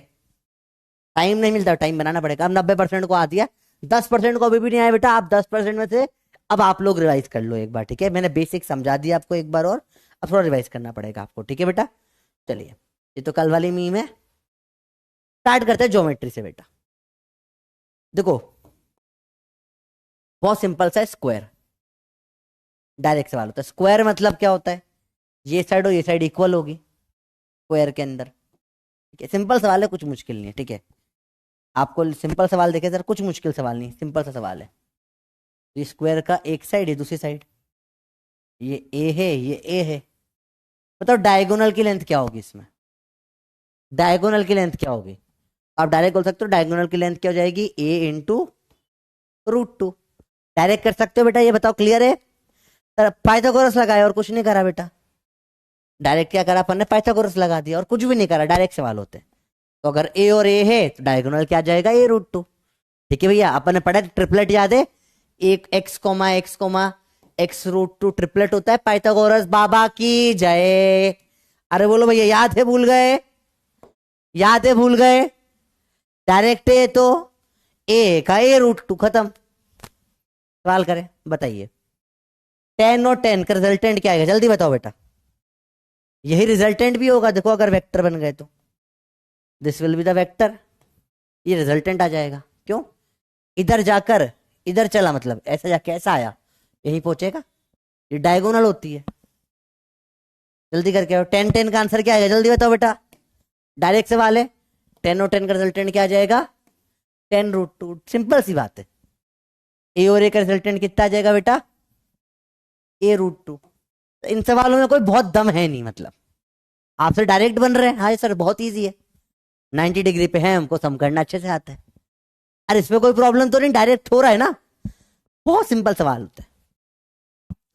टाइम नहीं मिलता, टाइम बनाना पड़ेगा। अब 90% को आ दिया, 10% को अभी भी नहीं आया बेटा, आप 10% में से अब आप लोग रिवाइज कर लो एक बार, ठीक है। मैंने बेसिक समझा दिया आपको एक बार और, अब थोड़ा रिवाइज करना पड़ेगा आपको, ठीक है बेटा। चलिए ये तो कल वाली मीम है, स्टार्ट करते हैं ज्योमेट्री से बेटा। देखो बहुत सिंपल सा है, स्क्वायर डायरेक्ट सवाल होता है। स्क्वायर मतलब क्या होता है, ये साइड और ये साइड इक्वल होगी स्क्वायर के अंदर, ठीक है। सिंपल सवाल है, कुछ मुश्किल नहीं है, ठीक है। आपको सिंपल सवाल देखे सर, कुछ मुश्किल सवाल नहीं, सिंपल सा सवाल है। ये स्क्वायर का एक साइड है, दूसरी साइड ये ए है, ये ए है, बताओ डायगोनल की लेंथ क्या होगी इसमें, डायगोनल की लेंथ क्या होगी। आप डायरेक्ट बोल सकते हो डायगोनल की लेंथ क्या हो जाएगी, ए इंटू √2, डायरेक्ट कर सकते हो बेटा, ये बताओ क्लियर है। पाइथागोरस लगाया और कुछ नहीं करा बेटा, डायरेक्ट क्या करा अपन ने, पाइथागोरस लगा दिया और कुछ भी नहीं करा, डायरेक्ट सवाल होते हैं। तो अगर ए और ए है तो डायगोनल क्या आ जाएगा, a√2, ठीक है भैया। अपन ने पढ़ा ट्रिपलेट याद है, एक x(x)(x√2) ट्रिपलेट होता है, पाइथागोरस बाबा की जय। अरे बोलो भैया याद है भूल गए, याद है भूल गए, डायरेक्ट है तो ए का a√2 खत्म। सवाल करें बताइए, 10 और 10 का रिजल्टेंट क्या आएगा, जल्दी बताओ बेटा। यही रिजल्टेंट भी होगा, देखो अगर वेक्टर बन गए तो this will be the vector, ये रिजल्टेंट आ जाएगा। क्यों, इधर जाकर इधर चला, मतलब ऐसा जाके ऐसा आया, यही पहुंचेगा, ये डायगोनल होती है। जल्दी करके आओ, 10 10 का आंसर क्या आएगा, जल्दी बताओ बेटा, डायरेक्ट सवाल है। 10 और 10 का रिजल्टेंट क्या आ जाएगा, 10√2, सिंपल सी बात है। ए और ए का रिजल्टेंट कितना आ जाएगा बेटा, a√2। इन सवालों में कोई बहुत दम है नहीं, मतलब आपसे डायरेक्ट बन रहे हैं, हाँ सर बहुत इजी है, 90 डिग्री पे है, हमको सम करना अच्छे से आता है। अरे इसमें कोई प्रॉब्लम तो नहीं, डायरेक्ट हो रहा है ना, बहुत सिंपल सवाल होता है।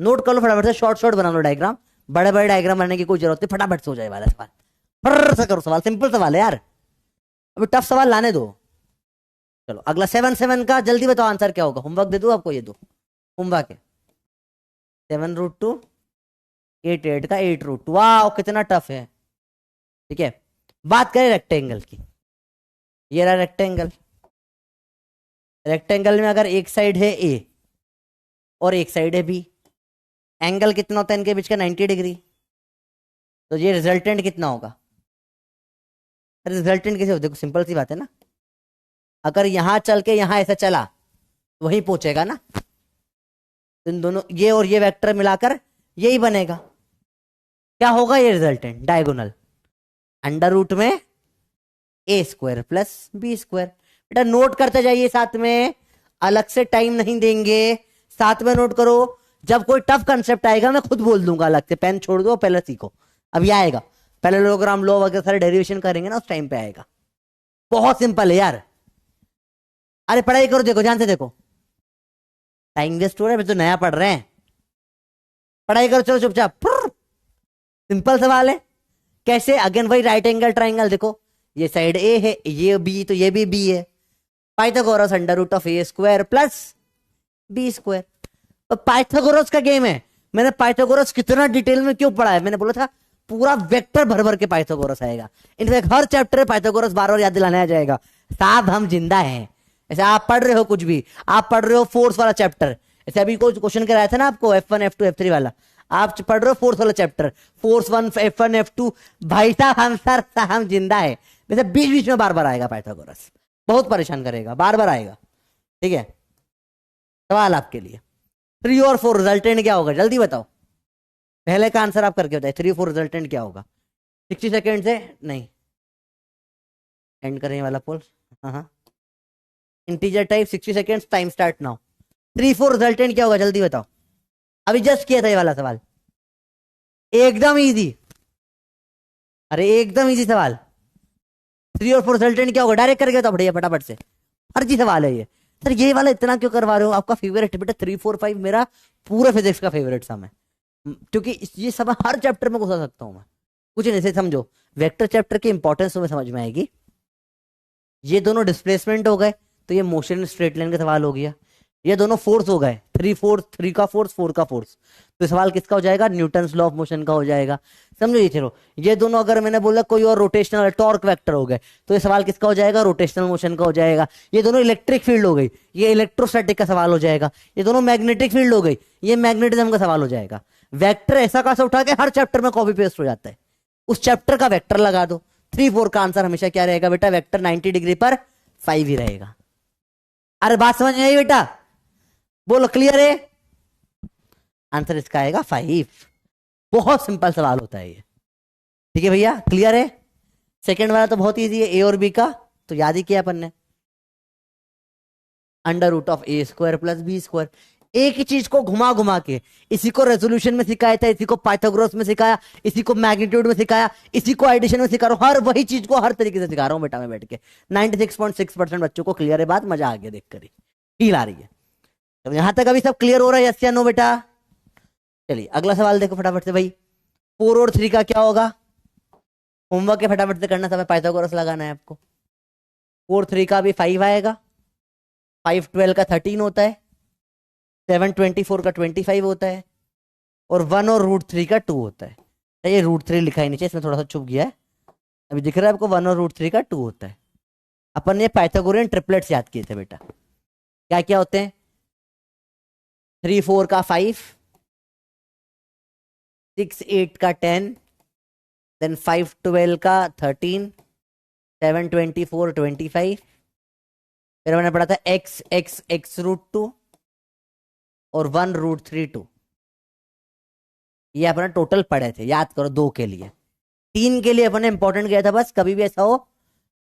नोट कर लो फटाफट से, शॉर्ट शॉर्ट बना लो डायग्राम, बड़े बड़े डायग्राम बनाने की कोई जरूरत नहीं, फटाफट से हो जाए वाला सवाल, फर्र से करो सवाल, सिंपल सवाल है यार, अभी टफ सवाल लाने दो। चलो अगला 7 का जल्दी बताओ आंसर क्या होगा, होमवर्क दे दो आपको, ये दो होमवर्क है। 7√2, 8 का 8√2, वाह कितना टफ है, ठीक है। बात करें रेक्टेंगल की, ये रहा रेक्टेंगल। रेक्टेंगल में अगर एक साइड है ए और एक साइड है बी, एंगल कितना होता है इनके बीच का, 90 डिग्री, तो ये रिजल्टेंट कितना होगा। रिजल्टेंट कैसे होता है, सिंपल सी बात है ना, अगर यहां चल के यहां ऐसा चला तो वहीं पहुंचेगा ना, इन दोनों ये और ये वेक्टर मिलाकर यही बनेगा, क्या होगा ये रिजल्टेंट, डायगोनल, अंडर रूट में a² + b²। बेटा नोट करते जाइए साथ में, अलग से टाइम नहीं देंगे, साथ में नोट करो। जब कोई टफ कंसेप्ट आएगा मैं खुद बोल दूंगा अलग से, पेन छोड़ दो पहले सीखो, अभी आएगा, पहले लोग्राम लॉ वगैरह सारे डेरिवेशन करेंगे ना, उस टाइम पे आएगा। बहुत सिंपल है यार, अरे पढ़ाई करो, देखो ध्यान से देखो, टाइम वेस्ट हो रहा है, तो नया पढ़ रहे हैं, पढ़ाई करो चलो चुपचाप। सिंपल सवाल है, कैसे, अगेन वही राइट एंगल ट्राइंगल, देखो ये साइड ए है, ये बी, तो ये भी बी है, Pythagoras under root of a² + b²। तो पाइथागोरस का गेम है, मैंने पाइथागोरस कितना डिटेल में क्यों पढ़ा है, मैंने बोला था पूरा वेक्टर भर भर के पाइथागोरस आएगा, इनफैक्ट हर चैप्टर में पाइथागोरस बार बार याद दिलाने आ जाएगा, साहब हम जिंदा हैं। ऐसे आप पढ़ रहे हो कुछ भी, आप पढ़ रहे हो फोर्स वाला चैप्टर, ऐसे अभी कोई क्वेश्चन कराया था ना आपको F1 F2 F3 वाला, आप पढ़ रहे हो फोर्स वाला चैप्टर, फोर्स 1 F1 F2। भाई साहब हम सर हम जिंदा है, वैसे बीच बीच में बार बार आएगा पाइथागोरस, बहुत परेशान करेगा, बार बार आएगा। ठीक है, सवाल आपके लिए 3 और 4 रिजल्टेंट क्या होगा, जल्दी बताओ, पहले का आंसर आप करके बताइए, 3 4 रिजल्टेंट क्या होगा। 60 सेकेंड से नहीं एंड करने वाला पोल। हाँ हाँ, integer type 60 seconds, time start now. 3 4 resultant क्या होगा जल्दी बताओ, अभी जस्ट किया था ये वाला सवाल, एकदम इजी, अरे एकदम इजी सवाल। 3 और 4 रिजल्टेंट क्या होगा, डायरेक्ट करके बताओ बढ़िया फटाफट से, फर्जी सवाल है ये। सर ये वाला इतना क्यों करवा रहे हो, आपका फेवरेट बेटा 3 4 5 मेरा पूरा फिजिक्स का फेवरेट सम है, क्योंकि ये सब हर चैप्टर में घुसा सकता हूं मैं, कुछ नहीं से समझो। वेक्टर चैप्टर की इंपॉर्टेंस तुम्हें समझ में आएगी। ये दोनों डिस्प्लेसमेंट हो गए, तो ये मोशन स्ट्रेट लाइन का सवाल हो गया। ये दोनों फोर्स हो गए, 3 का फोर्स 4 का फोर्स, तो सवाल किसका हो जाएगा, न्यूटन्स लॉ ऑफ मोशन का हो जाएगा। समझो ये, चलो ये दोनों अगर मैंने बोला कोई और रोटेशनल टॉर्क वेक्टर हो गए, तो ये सवाल किसका हो जाएगा, रोटेशनल मोशन का हो जाएगा। ये दोनों इलेक्ट्रिक फील्ड हो गई, ये इलेक्ट्रोस्टैटिक का सवाल हो जाएगा। ये दोनों मैग्नेटिक फील्ड हो गई, ये मैग्नेटिज्म का सवाल हो जाएगा। वेक्टर ऐसा खासा उठा के हर चैप्टर में कॉपी पेस्ट हो जाता है, उस चैप्टर का वेक्टर लगा दो। 3 4 का आंसर हमेशा क्या रहेगा बेटा, वेक्टर 90 डिग्री पर 5 ही रहेगा। अरे बात समझ में आई बेटा, बोलो क्लियर है, आंसर इसका आएगा 5। बहुत सिंपल सवाल होता है ये, ठीक है भैया, क्लियर है। सेकंड वाला तो बहुत इजी है, ए और बी का तो याद ही किया अपन ने, under root of A square plus B square. एक ही चीज को घुमा घुमा के, इसी को रेजोल्यूशन में सिखाया था, इसी को पाइथागोरस में सिखाया, इसी को मैग्नीट्यूड में सिखाया, इसी को एडिशन में सिखा रहा हूं, हर वही चीज को हर तरीके से सिखा रहा हूं बेटा मैं बैठ के। 96.6% बच्चों को क्लियर है, बात मजा आ गया देख कर, फील आ रही है। तो यहां तक अभी सब क्लियर हो रहा है, यस या नो बेटा। चलिए अगला सवाल देखो फटाफट से भाई, 4 और 3 का क्या होगा, होमवर्क के फटाफट से करना, समय पाइथागोरस लगाना है आपको। 4 3 का भी 5 आएगा, 5 12 का 13 होता है, 7 24 का 25 होता है, और 1 और √3 का 2 होता है। ये √3 लिखा ही नीचे, इसमें थोड़ा सा छुप गया है, अभी दिख रहा है आपको, 1 और √3 का 2 होता है। अपन ने पाइथागोरियन ट्रिपलेट्स याद किए थे बेटा, क्या क्या होते हैं, 3 4 का 5, 6 8 का 10, देन 5 12 का 13, 7 24 25, फिर मैंने पढ़ा था x x x √2 और 1 √3 2। ये अपने टोटल पढ़े थे, याद करो। 2 के लिए, 3 के लिए अपने इंपॉर्टेंट गया था, बस कभी भी ऐसा हो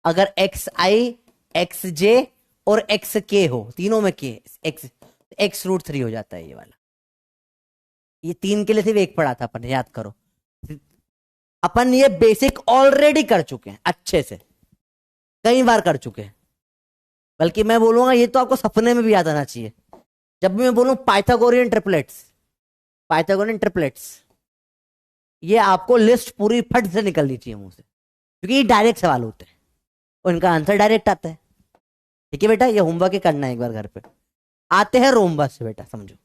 अगर xi xj और xk हो, तीनों में k x √3 हो जाता है ये वाला। ये 3 के लिए सिर्फ एक पढ़ा था अपन, याद करो। अपन ये बेसिक ऑलरेडी कर चुके हैं, अच्छे से कई बार कर चुके हैं, बल्कि मैं बोलूंगा ये तो आपको सपने में भी याद आना चाहिए। जब भी मैं बोलूं पाइथागोरियन ट्रिपलेट्स, पाइथागोरियन ट्रिपलेट्स, ये आपको लिस्ट पूरी फट से निकलनी चाहिए मुंह से, क्योंकि ये डायरेक्ट सवाल होते हैं और इनका आंसर डायरेक्ट आता है। ठीक है बेटा, ये होमवर्क ही करना है एक बार घर पे। आते हैं रोम्बस से बेटा, समझो,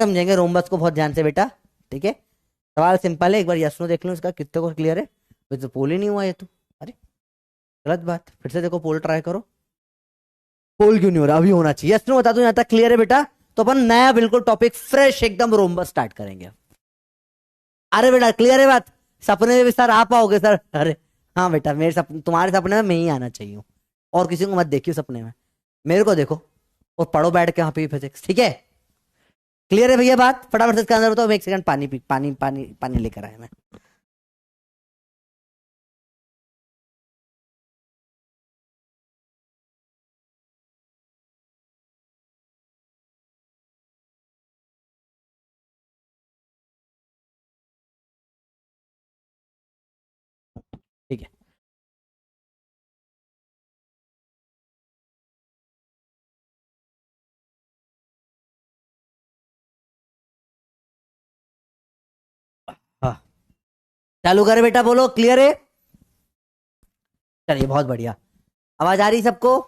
समझेंगे रोम्बस को बहुत ध्यान से बेटा। ठीक है, सवाल सिंपल है, एक बार यस नो देख लो इसका कितने को क्लियर है। तो पोल ही नहीं हुआ ये तो, अरे गलत बात, फिर से देखो पोल ट्राई करो। पोल क्यों नहीं हो रहा, अभी होना चाहिए। यस नो बता दो, यहां तक क्लियर है बेटा, तो अपन नया बिल्कुल टॉपिक फ्रेश एकदम रोम्बस स्टार्ट करेंगे। अरे बेटा क्लियर है बात, सपने में भी सर आप आओगे सर, अरे हाँ बेटा, मेरे सपने, तुम्हारे सपने में मैं ही आना चाहिए, और किसी को मत देखियो सपने में, मेरे को देखो और पढ़ो बैठ के वहां पे फिजिक्स। ठीक है, क्लियर है भैया बात, फटाफट से इसका आंसर बताओ। एक सेकंड, पानी पानी पानी पानी लेकर आया मैं। ठीक है, हाँ चालू करे बेटा, बोलो क्लियर है। चलिए बहुत बढ़िया, आवाज आ रही सबको।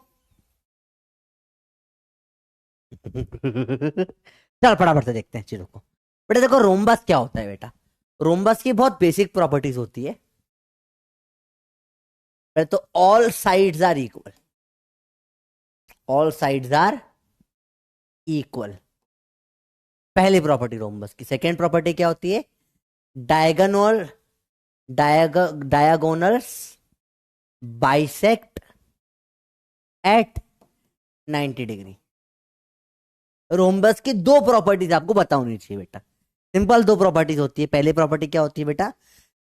चल फटाफट से देखते हैं चीजों को। बेटा देखो रोम्बस क्या होता है बेटा, रोम्बस की बहुत बेसिक प्रॉपर्टीज होती है। पहले तो all sides are equal, all sides are equal, पहली प्रॉपर्टी रोम्बस की। सेकेंड प्रॉपर्टी क्या होती है? Diagonal, diagonals bisect at 90 degree. Rhombus की दो प्रॉपर्टीज आपको पता होनी चाहिए बेटा। सिंपल दो प्रॉपर्टीज होती है। पहली प्रॉपर्टी क्या होती है बेटा?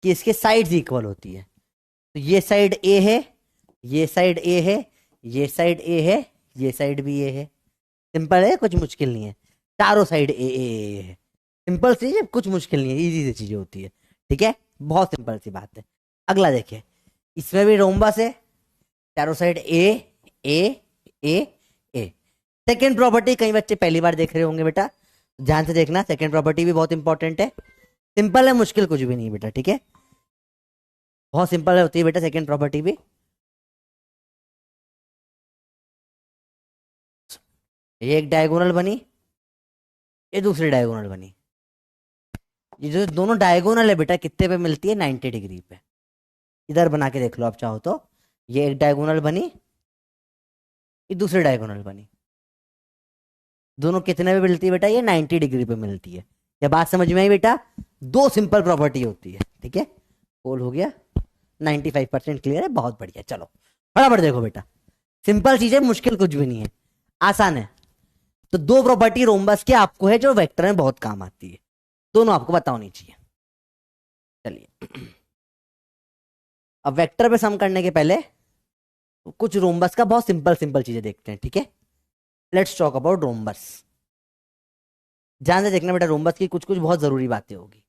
कि इसके साइड्स इक्वल होती है। तो ये साइड ए है, ये साइड ए है, ये साइड ए है, ये साइड भी ए है। सिंपल है, कुछ मुश्किल नहीं है। चारों साइड ए है। सिंपल सी है, कुछ मुश्किल नहीं है, इजी सी चीजें होती है। ठीक है, बहुत सिंपल सी बात है। अगला देखिए, इसमें भी रोम्बस है, चारों साइड ए ए ए ए। सेकेंड प्रॉपर्टी कई बच्चे पहली बार देख रहे होंगे बेटा, ध्यान से देखना। सेकेंड प्रॉपर्टी भी बहुत इंपॉर्टेंट है। सिंपल है, मुश्किल कुछ भी नहीं बेटा। ठीक है, बहुत सिंपल होती है बेटा सेकेंड प्रॉपर्टी भी। ये एक डायगोनल बनी, ये दूसरी डायगोनल बनी। ये जो दोनों डायगोनल है बेटा कितने पे मिलती है? 90 डिग्री पे। इधर बना के देख लो आप चाहो तो। ये एक डायगोनल बनी, ये दूसरी डायगोनल बनी। दोनों कितने पे मिलती है बेटा? ये 90 डिग्री पे मिलती है। ये बात समझ में आई बेटा? दो सिंपल प्रॉपर्टी होती है। ठीक है, पोल हो गया। 95% क्लियर है, बहुत बढ़िया। चलो बराबर देखो बेटा, सिंपल चीज है, मुश्किल कुछ भी नहीं है, आसान है। तो दो प्रॉपर्टी रोम्बस की आपको है जो वेक्टर में बहुत काम आती है, दोनों आपको पता होनी चाहिए। चलिए, अब वेक्टर पे सम करने के पहले कुछ रोम्बस का बहुत सिंपल सिंपल चीजें देखते हैं। ठीक है, लेट्स टॉक अबाउट रोम्बस। ध्यान से देखना बेटा, रोम्बस की कुछ कुछ बहुत जरूरी बातें होगी,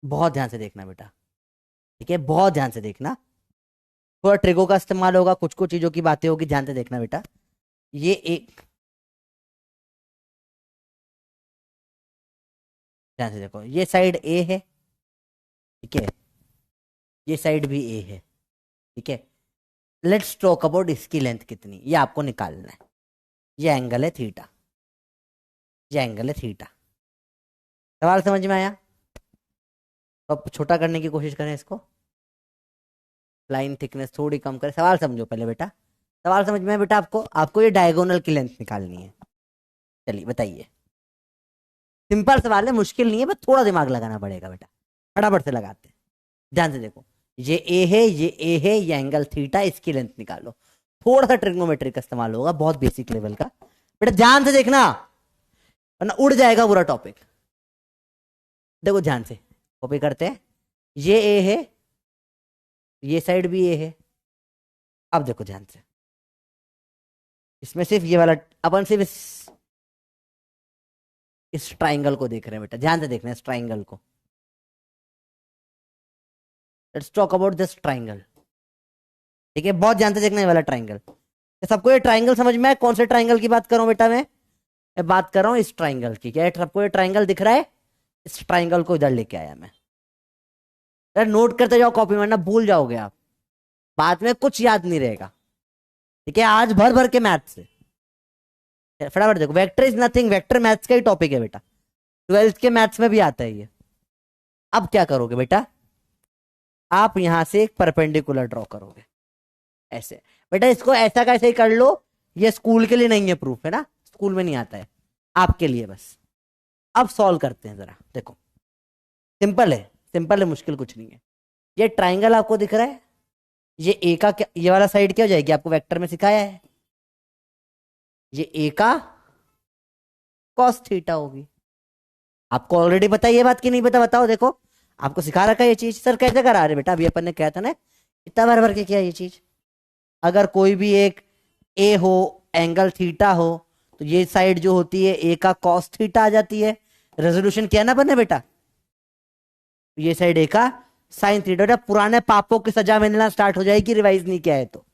बहुत ध्यान से देखना बेटा। ठीक है, बहुत ध्यान से देखना। थोड़ा ट्रिगो का इस्तेमाल होगा, कुछ कुछ चीजों की बातें होगी, ध्यान से देखना बेटा। ये एक, ध्यान से देखो, ये साइड ए है, ठीक है, ये साइड भी ए है। ठीक है, लेट्स टॉक अबाउट इसकी लेंथ कितनी, ये आपको निकालना है। ये एंगल है थीटा, ये एंगल है थीटा। सवाल समझ में आया? तो अब छोटा करने की कोशिश करें इसको, लाइन थिकनेस थोड़ी कम करें। सवाल समझो पहले बेटा, सवाल समझ में है बेटा आपको? आपको ये डायगोनल की लेंथ निकालनी है। चलिए बताइए, सिंपल सवाल है, मुश्किल नहीं है, बस थोड़ा दिमाग लगाना पड़ेगा बेटा। फटाफट से लगाते हैं, ध्यान से देखो। ये ए है, ये ए है, ये एंगल थीटा, इसकी लेंथ निकालो। थोड़ा सा ट्रिग्नोमेट्री का इस्तेमाल होगा, बहुत बेसिक लेवल का बेटा, ध्यान से देखना वरना उड़ जाएगा पूरा टॉपिक। देखो ध्यान से कॉपी करते हैं। ये ए है, ये साइड भी ए है। अब देखो ध्यान से, इसमें सिर्फ ये वाला, अपन सिर्फ इस ट्राइंगल को देख रहे हैं बेटा, ध्यान से देखना इस ट्राइंगल को। Let's talk about this triangle. ठीक है, बहुत ध्यान से देखना ये वाला ट्राइंगल। सबको ये ट्राइंगल समझ में है? कौन से ट्राइंगल की बात कर रहा हूं बेटा मैं बात कर रहा हूं इस ट्राइंगल की। क्या सबको ये ट्राइंगल दिख रहा है? इस ट्राइंगल को इधर लेके आया मैं। अरे नोट करते जाओ कॉपी, वरना भूल जाओगे आप, बाद में कुछ याद नहीं रहेगा। ठीक है, आज भर भर के मैथ से फटाफट देखो। Vector is nothing, vector maths का ही टॉपिक है बेटा, 12th के मैथ्स में भी आता है ये। अब क्या करोगे बेटा? आप यहां से एक परपेंडिकुलर ड्रॉ करोगे ऐसे। बेटा इसको ऐसा कैसे ही कर लो, ये स्कूल के लिए नहीं है प्रूफ, है ना, स्कूल में नहीं आता है, आपके लिए बस। अब सॉल्व करते हैं जरा, देखो सिंपल है, सिंपल है, मुश्किल कुछ नहीं है। ये ट्राइंगल आपको दिख रहा है, ये ए का क्या, ये वाला साइड क्या हो जाएगी? आपको वेक्टर में सिखाया है, ये ए का कॉस थीटा होगी। आपको ऑलरेडी पता है ये बात की नहीं पता? बताओ, देखो आपको सिखा रखा है ये चीज। सर कैसे करा रहे बेटा? अभी अपन ने कहा था ना, इतना भर भर के किया ये चीज। अगर कोई भी एक ए हो, एंगल थीटा हो, तो ये साइड जो होती है ए का कॉस थीटा आ जाती है। रेजोल्यूशन किया ना अपन ने बेटा? ये साइड ए का साइन थीटा। पुराने पापों की सजा मिलना स्टार्ट हो जाएगी, रिवाइज नहीं किया है तो।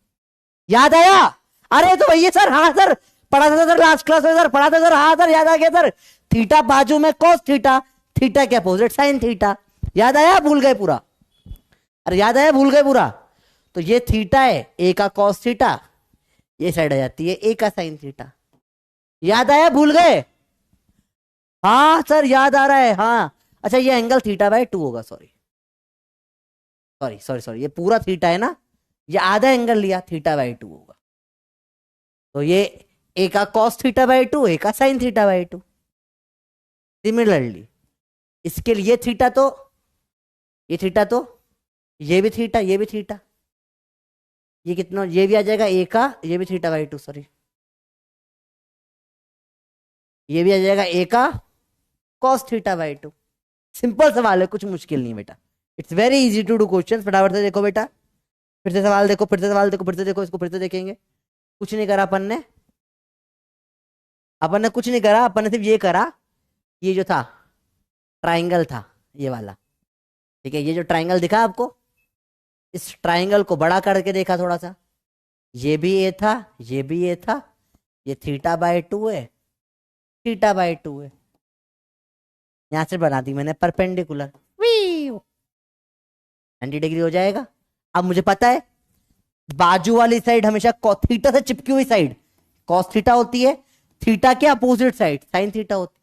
याद आया? अरे तो भैया सर, हाँ सर पढ़ा था सर, लास्ट क्लास में सर पढ़ा था सर, हाँ सर याद आ गया सर। थीटा बाजू में कॉस थीटा, थीटा के अपोजिट साइन थीटा। याद आया? भूल गए पूरा? अरे याद आया? भूल गए पूरा? तो ये थीटा है, ए का कॉस थीटा, ये साइड आ जाती है ए का साइन थीटा। याद आया? भूल गए? हाँ सर याद आ रहा है, हाँ। अच्छा ये एंगल थीटा बाय 2 होगा, सॉरी सॉरी सॉरी सॉरी, ये पूरा थीटा है ना, ये आधा एंगल लिया, थीटा बाई टू होगा। तो ये ए का कॉस थीटा बाई टू, ए का sine theta by to. Similarly इसके लिए थीटा तो ये थीटा तो ये भी थीटा, ये भी थीटा, ये कितना, ये भी आ जाएगा ए का, ये भी थीटा बाई टू, सॉरी ये भी आ जाएगा ए का cos theta by two. Simple सवाल है, कुछ मुश्किल नहीं बेटा, it's very easy to do question. फटाफट से देखो बेटा, फिर से सवाल देखो, फिर से सवाल देखो, फिर से देखो, इसको फिर से देखेंगे। कुछ नहीं करा अपन ने कुछ नहीं करा, अपन ने सिर्फ ये करा, ये जो था ट्राइंगल था ये वाला, ठीक है, ये जो ट्राइंगल दिखा आपको, इस ट्राइंगल को बड़ा करके देखा थोड़ा सा, ये भी ए था, ये भी ए था, ये थीटा बाई टू है, थीटा बाई टू है, यहां से बना दी मैंने परपेंडिकुलर, 90 डिग्री हो जाएगा। अब मुझे पता है बाजू वाली साइड हमेशा थीटा से चिपकी हुई साइड कॉस थीटा होती है, थीटा के अपोजिट साइड साइन थीटा होती है,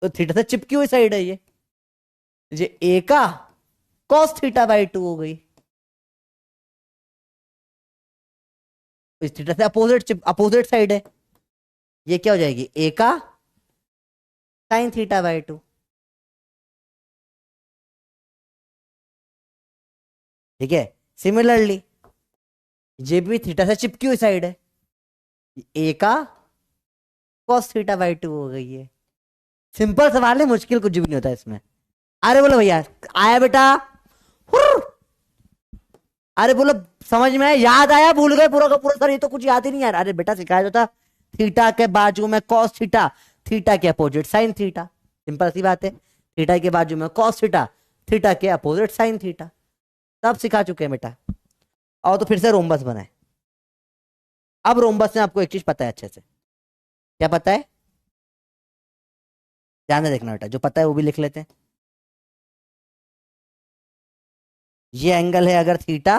तो थीटा से चिपकी हुई साइड है ये ए का कॉस थीटा बाई टू हो गई, इस थीटा से अपोजिट साइड है, ये क्या हो जाएगी ए का साइन थीटा बाई टू। ठीक है, सिमिलरली ये भी थीटा से चिपकी हुई साइड है, ए का कॉस थीटा बाई टू हो गई है। सिंपल सवाल है, मुश्किल कुछ भी नहीं होता इसमें। अरे बोलो भैया आया बेटा, अरे बोलो समझ में आया, याद आया, भूल गए पूरा का पूरा, सर ये तो कुछ याद ही नहीं यार। अरे बेटा सिखाया जो था, थीटा के बाजू में कॉस थीटा, थीटा के अपोजिट साइन थीटा, सिंपल सी बात है, थीटा के बाजू में कॉस थीटा, थीटा के अपोजिट साइन थीटा, सब सिखा चुके हैं बेटा। और तो फिर से रोम्बस बनाए। अब रोम्बस में आपको एक चीज पता है अच्छे से, क्या पता है, ध्यान से देखना बेटा, जो पता है वो भी लिख लेते हैं। ये एंगल है अगर थीटा,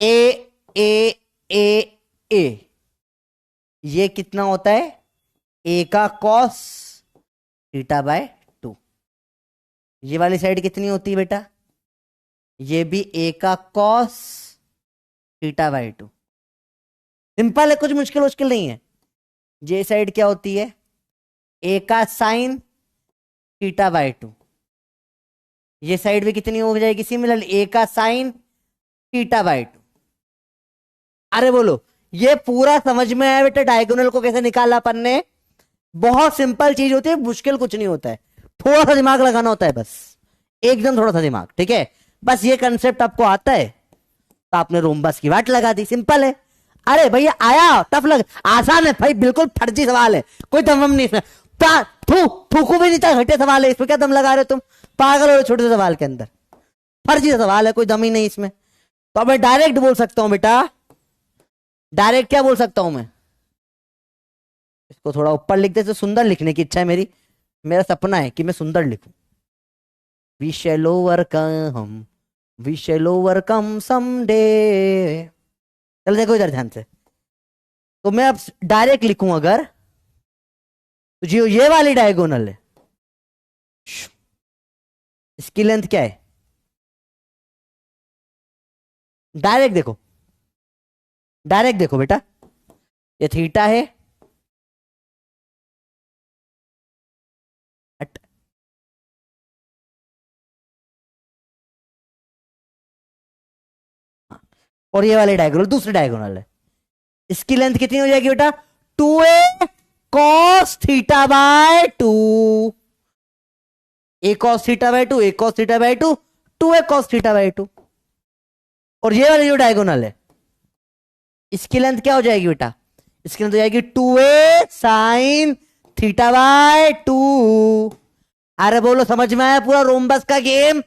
ए ए ए ए, ये कितना होता है ए का कॉस थीटा बाय टू। ये वाली साइड कितनी होती है बेटा, ये भी ए का cos theta by two. Simple है, कुछ मुश्किल नहीं है। ये साइड क्या होती है, ए का साइन थीटा बाय टू, ये साइड भी कितनी हो जाएगी सिमिलर, ए का साइन थीटा बाय टू। अरे बोलो ये पूरा समझ में आया बेटा, डायगोनल को कैसे निकाला अपन ने, बहुत सिंपल चीज होती है, मुश्किल कुछ नहीं होता है, थोड़ा सा दिमाग लगाना होता है बस, एकदम थोड़ा सा दिमाग, ठीक है। बस ये कंसेप्ट आपको आता है तो आपने रोम्बस की वाट लगा दी, सिंपल है। अरे भैया आया, टफ लग, आसान है भाई, बिल्कुल फर्जी सवाल है, कोई दम नहीं इसमें, थूकू भी नहीं था, घटे सवाल है, इसमें क्या दम लगा रहे हो तुम, पागल हो छोटे से सवाल के अंदर, फर्जी सवाल है, कोई दम ही नहीं इसमें। तो अब मैं डायरेक्ट बोल सकता हूं बेटा, डायरेक्ट क्या बोल सकता हूं मैं, इसको थोड़ा ऊपर लिख दे, तो सुंदर लिखने की इच्छा है मेरी, मेरा सपना है कि मैं सुंदर लिखूं। We shall overcome, we shall overcome someday. चल देखो इधर ध्यान से, तो मैं अब डायरेक्ट लिखूं अगर, तो जो ये वाली डायगोनल है, इसकी लेंथ क्या है, डायरेक्ट देखो, डायरेक्ट देखो बेटा, ये थीटा है, और ये वाली डायगोनल दूसरी डायगोनल है, इसकी लेंथ कितनी हो जाएगी बेटा, 2a cos theta by two, a cos theta by two, a cos theta by two, 2a cos theta by two. और ये वाली जो डायगोनल है, इसकी लेंथ क्या हो जाएगी बेटा, इसकी लेंथ हो जाएगी 2a sin theta by two. अरे बोलो समझ में आया पूरा रोम्बस का गेम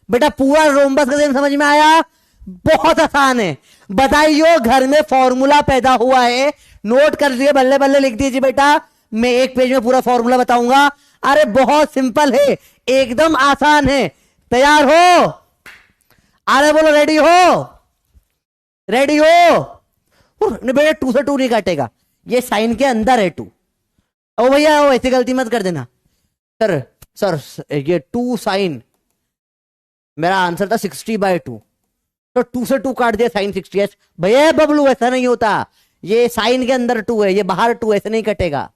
बेटा, पूरा रोम्बस का गेम समझ में आया, बहुत आसान है। बताइयो घर में फॉर्मूला पैदा हुआ है, नोट कर लिए, बल्ले बल्ले लिख दीजिए बेटा, मैं एक पेज में पूरा फॉर्मूला बताऊंगा। अरे बहुत सिंपल है, एकदम आसान है, तैयार हो, अरे बोलो रेडी हो, रेडी हो। बेटा 2 से 2 नहीं काटेगा, ये साइन के अंदर है 2। ओ भैया ओ ऐसी गलती मत कर देना, सर सर ये 2 साइन, मेरा आंसर था 60/2, तो 2 से 2 काट दिया, साइन 60। भैया बबलू ऐसा नहीं होता, ये साइन के अंदर 2 है, ये बाहर 2, ऐसे नहीं कटेगा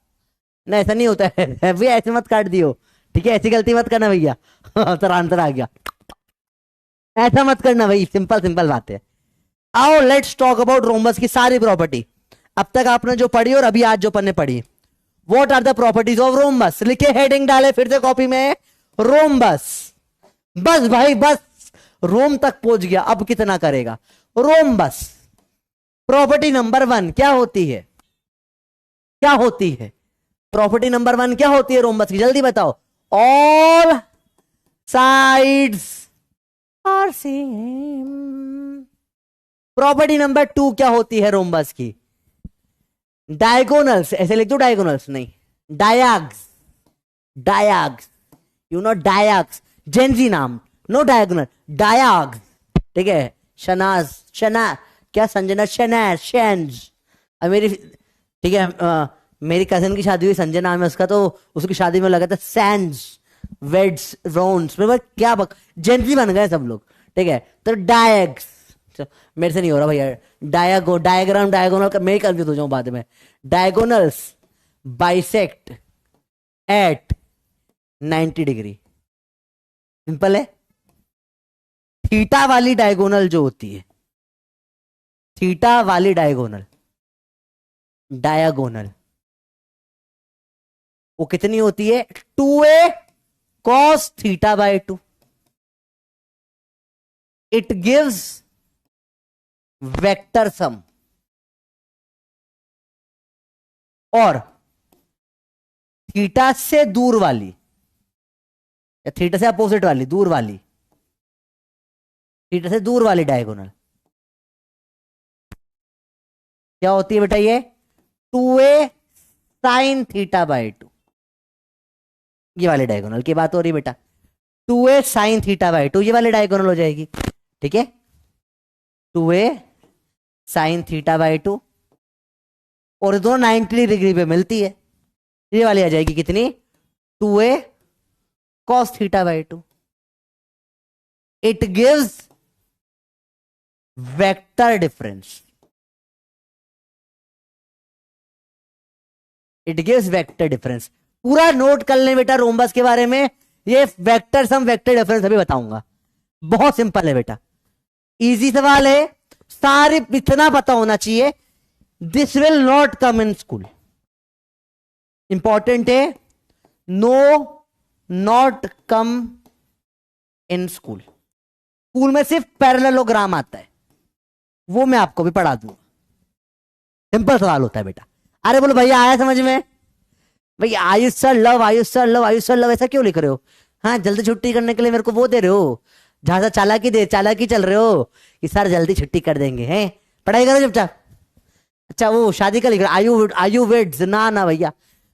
ना, ऐसा नहीं होता है भैया, ऐसे मत काट दियो, ठीक है, ऐसी गलती मत करना भैया सर आंसर आ गया, ऐसा मत करना भाई, सिंपल सिंपल बात है। आओ लेट्स टॉक अबाउट रोम्बस की सारी प्रॉपर्टी, अब तक आपने जो पढ़ी और अभी आज जो पढ़ने पढ़ी। What are the properties of rhombus, लिखे, हेडिंग डाले फिर से कॉपी में, रोम्बस। बस भाई बस, रोम तक पहुंच गया, अब कितना करेगा। रोम्बस प्रॉपर्टी नंबर 1 क्या होती है, क्या होती है प्रॉपर्टी नंबर 1 क्या होती है रोम्बस की, जल्दी बताओ। All sides are same. Property number 2 क्या होती है रोम्बस की, डायगोनल्स, ऐसे लिख दो, डायगोनल्स नहीं, डायग्स, डायग्स, यू नो डायग्स, जेंजी नाम, नो डायगोनल, डायग्स, ठीक है। शनाज, शना, क्या संजना, शनाज, शेंज, मेरी, ठीक है, मेरी कजन की शादी हुई, संजय नाम है उसका, तो उसकी शादी में लगा था सैंड्स, वेड्स, रोन्स, में क्या जेंजी बन गए सब लोग, ठीक है। तो डायग्स, मेरे से नहीं हो रहा भैया, डायग्राम डायगोनल का मैं कंफ्यूज हो जाऊं बाद में। Diagonals bisect at 90 degree, simple है। थीटा वाली डायगोनल जो होती है, थीटा वाली डायगोनल, डायगोनल, वो कितनी होती है, 2a cos θ/2, it gives vector sum. और थीटा से दूर वाली, या थीटा से अपोजिट वाली, दूर वाली, थीटा से दूर वाली डायगोनल क्या होती है बेटा, ये 2a sin θ/2, ये वाली डायगोनल की बात हो रही है बेटा, 2a sin θ/2 ये वाली डायगोनल हो जाएगी, ठीक है। 2a sin θ/2, और ये दोनों 90 डिग्री पे मिलती है, ये वाली आ जाएगी कितनी, 2a cos θ/2, it gives vector difference, it gives vector difference. पूरा नोट कर लें बेटा रोम्बस के बारे में, ये वेक्टर सम वेक्टर डिफरेंस अभी बताऊंगा, बहुत सिंपल है बेटा, इजी सवाल है, सारे इतना पता होना चाहिए, this will not come in school, important है, no not come in school, school में सिर्फ पैरेललोग्राम आता है, वो मैं आपको भी पढ़ा दूंगा, सिंपल सवाल होता है बेटा। अरे बोलो भैया आया समझ में, भाई Ayush sir love, Ayush sir love, Ayush sir love, ऐसा क्यों लिख रहे हो, हाँ जल्दी छुट्टी करने के लिए मेरे को वो दे रहे हो, जहां से चालाकी चल रहे हो कि सर जल्दी छुट्टी कर देंगे, हैं पढ़ाई करो चुपचाप। अच्छा वो शादी का लिख रहा, आयु, आयु वेड्स, ना ना भैया,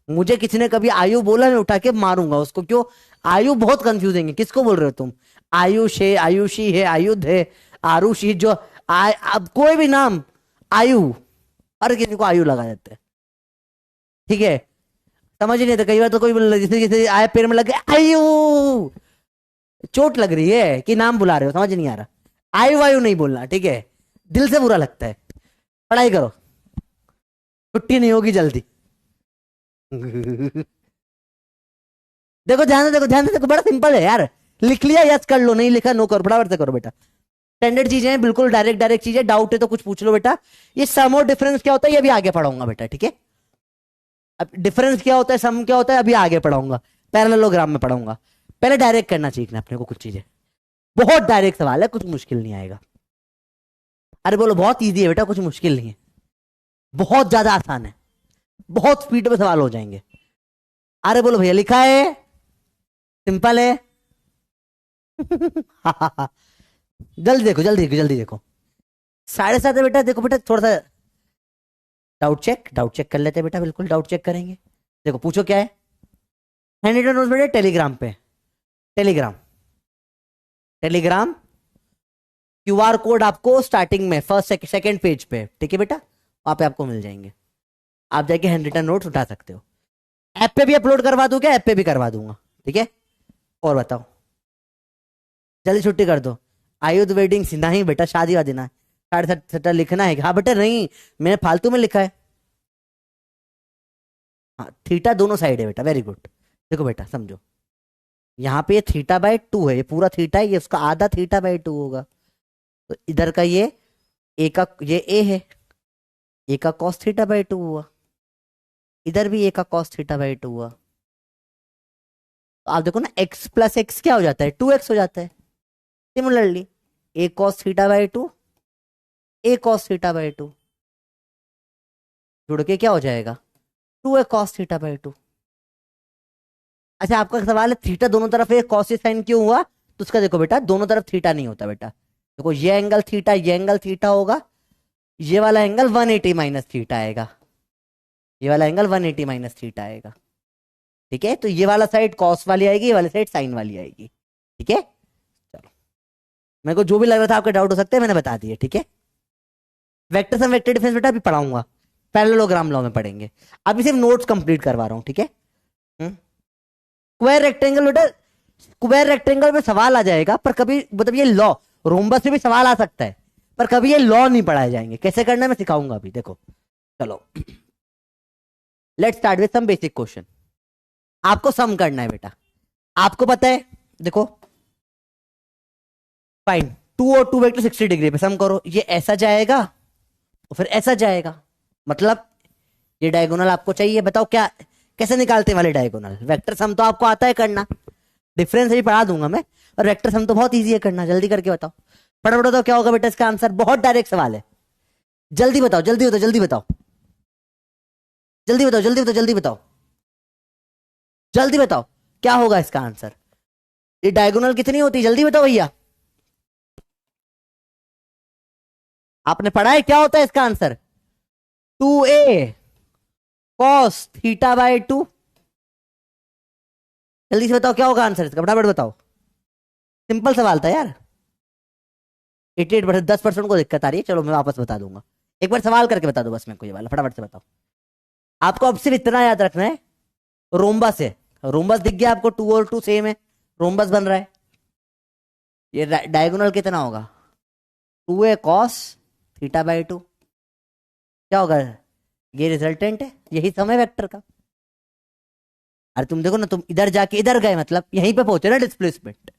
मुझे किसी ने कभी आयु बोला, मैं उठा के मारूंगा उसको, क्यों, आयु बहुत कंफ्यूजिंग है, किसको बोल रहे हो तुम, आयुष है, आयुषी है, आयुध है, आरुषि, जो अब कोई भी नाम आयु, हर किसी को आयु लगा देते हैं, ठीक है, समझ ही नहीं आता, कई बार तो कोई जैसे जैसे आए पैर में लग गया आयु, चोट लग रही है कि नाम बुला रहे हो, समझ नहीं आ रहा, आयु वायु नहीं बोलना, ठीक है, दिल से बुरा लगता है। पढ़ाई करो, छुट्टी नहीं होगी जल्दी देखो ध्यान से, देखो ध्यान से, देखो बड़ा सिंपल है यार, लिख लिया यस कर लो, नहीं लिखा नो करो, फटाफट से करो बेटा, स्टैंडर्ड चीजें हैं, बिल्कुल डायरेक्ट डायरेक्ट चीजें, डाउट है तो कुछ पूछ लो बेटा। ये सम और डिफरेंस क्या होता है ये भी आगे पढ़ाऊंगा बेटा, ठीक है, अब डिफरेंस क्या होता है, सम क्या होता है अभी आगे पढ़ाऊंगा, पैरेललोग्राम में पढ़ाऊंगा, पहले डायरेक्ट करना सीखना अपने को कुछ चीजें, बहुत डायरेक्ट सवाल है, कुछ मुश्किल नहीं आएगा। अरे बोलो बहुत इजी है बेटा, कुछ मुश्किल नहीं है, बहुत ज्यादा आसान है, बहुत स्पीड में सवाल हो जाएंगे। अरे बोलो भैया लिखा है, सिंपल है जल्दी देखो, जल्दी देखो, जल्दी देखो, 7:30 है बेटा, देखो बेटा थोड़ा सा डाउट चेक कर लेते हैं बेटा, बिल्कुल डाउट चेक करेंगे। देखो पूछो क्या है, हैंड रिटन नोट्स बेटा टेलीग्राम पे, टेलीग्राम, टेलीग्राम क्यूआर कोड आपको स्टार्टिंग में फर्स्ट सेकंड पेज पे, ठीक है बेटा, वहां पे आपको मिल जाएंगे, आप जाके हैंड रिटन नोट्स उठा सकते हो। ऐप पे भी अपलोड करवा दूं क्या, ऐप पे भी करवा दूंगा, ठीक है। और बताओ जल्दी छुट्टी कर दो। आयुध वेडिंग नहीं बेटा, शादी वादी ना। 67 लिखना है? हाँ बेटा नहीं, मैंने फालतू में लिखा है। हाँ थीटा दोनों साइड है बेटा, वेरी गुड। देखो बेटा समझो, यहाँ पे ये थीटा/2 है, ये पूरा थीटा है, ये उसका आधा थीटा/2 होगा। तो इधर का ये ए का, ये ए है, ए का कॉस थीटा/2 हुआ, इधर भी ए का कॉस थीटा/2 हुआ। तो आप देखो ना, एक्स प्लस एक्स क्या हो जाता है, 2x हो जाता है। सिमिलरली ए कॉस थीटा/2, ए कॉस थीटा/2 जुड़ के क्या हो जाएगा, 2a कॉस थीटा/2। अच्छा आपका सवाल है थीटा दोनों तरफ है, कॉस साइन क्यों हुआ? तो उसका देखो बेटा, दोनों तरफ थीटा नहीं होता बेटा। देखो ये एंगल थीटा, ये एंगल थीटा होगा, ये वाला एंगल 180 माइनस थीटा आएगा, ये वाला एंगल 180 माइनस थीटा आएगा। ठीक है, तो ये वाला साइड कॉस वाली आएगी, ये वाली साइड साइन वाली आएगी। ठीक है, चलो मेरे को जो भी लग रहा था आपके डाउट हो सकते हैं मैंने बता दिए। ठीक है, वेक्टर सम वेक्टर डिफरेंस बेटा अभी पढ़ाऊंगा, पैरेललोग्राम लॉ में पढ़ेंगे, अभी सिर्फ नोट्स कंप्लीट करवा रहा हूँ। ठीक है, स्क्वायर रेक्टेंगल बेटा, स्क्वायर रेक्टेंगल में सवाल आ जाएगा, पर कभी मतलब ये लॉ, रोम्बस से भी सवाल आ सकता है, पर कभी ये लॉ नहीं पढ़ाए जाएंगे। कैसे करना है मैं सिखाऊंगा अभी, देखो चलो let's start with some basic question. आपको सम करना है बेटा, आपको पता है, देखो फाइन 2 और 2 वेक्टर 60 डिग्री पे सम करो, ये ऐसा जाएगा और फिर ऐसा जाएगा, मतलब ये डायगोनल आपको चाहिए। बताओ क्या, कैसे निकालते हैं वाले डायगोनल? वेक्टर सम तो आपको आता है करना, डिफरेंस भी पढ़ा दूंगा मैं, और वेक्टर सम तो बहुत इजी है करना। जल्दी करके बताओ, फटाफट बताओ क्या होगा बेटा इसका आंसर। बहुत डायरेक्ट सवाल है, जल्दी बताओ जल्दी बताओ जल्दी बताओ जल्दी बताओ जल्दी बताओ जल्दी बताओ जल्दी बताओ क्या होगा इसका आंसर। ये डायगोनल कितनी होती है, जल्दी बताओ भैया, आपने पढ़ा है क्या होता है इसका आंसर? 2a cos थीटा/2। जल्दी से बताओ क्या होगा आंसर इसका, फटाफट बताओ, सिंपल सवाल था यार। 88%, 10% को दिक्कत आ रही है, चलो मैं वापस बता दूंगा, एक बार सवाल करके बता दो बस मेरे को ये वाला, फटाफट से बताओ। आपको अब सिर्फ इतना याद रखना है, रोम्बस है, रोम्बस दिख गया आपको, 2 और 2 सेम है, रोम्बस बन रहा है। ये डायगोनल कितना होगा, 2a कॉस थीटा/2। क्या होगा, ये रिजल्टेंट है, यही समय वेक्टर का। अरे तुम देखो ना, तुम इधर जाके इधर गए, मतलब यहीं पे पहुंचे ना डिस्प्लेसमेंट।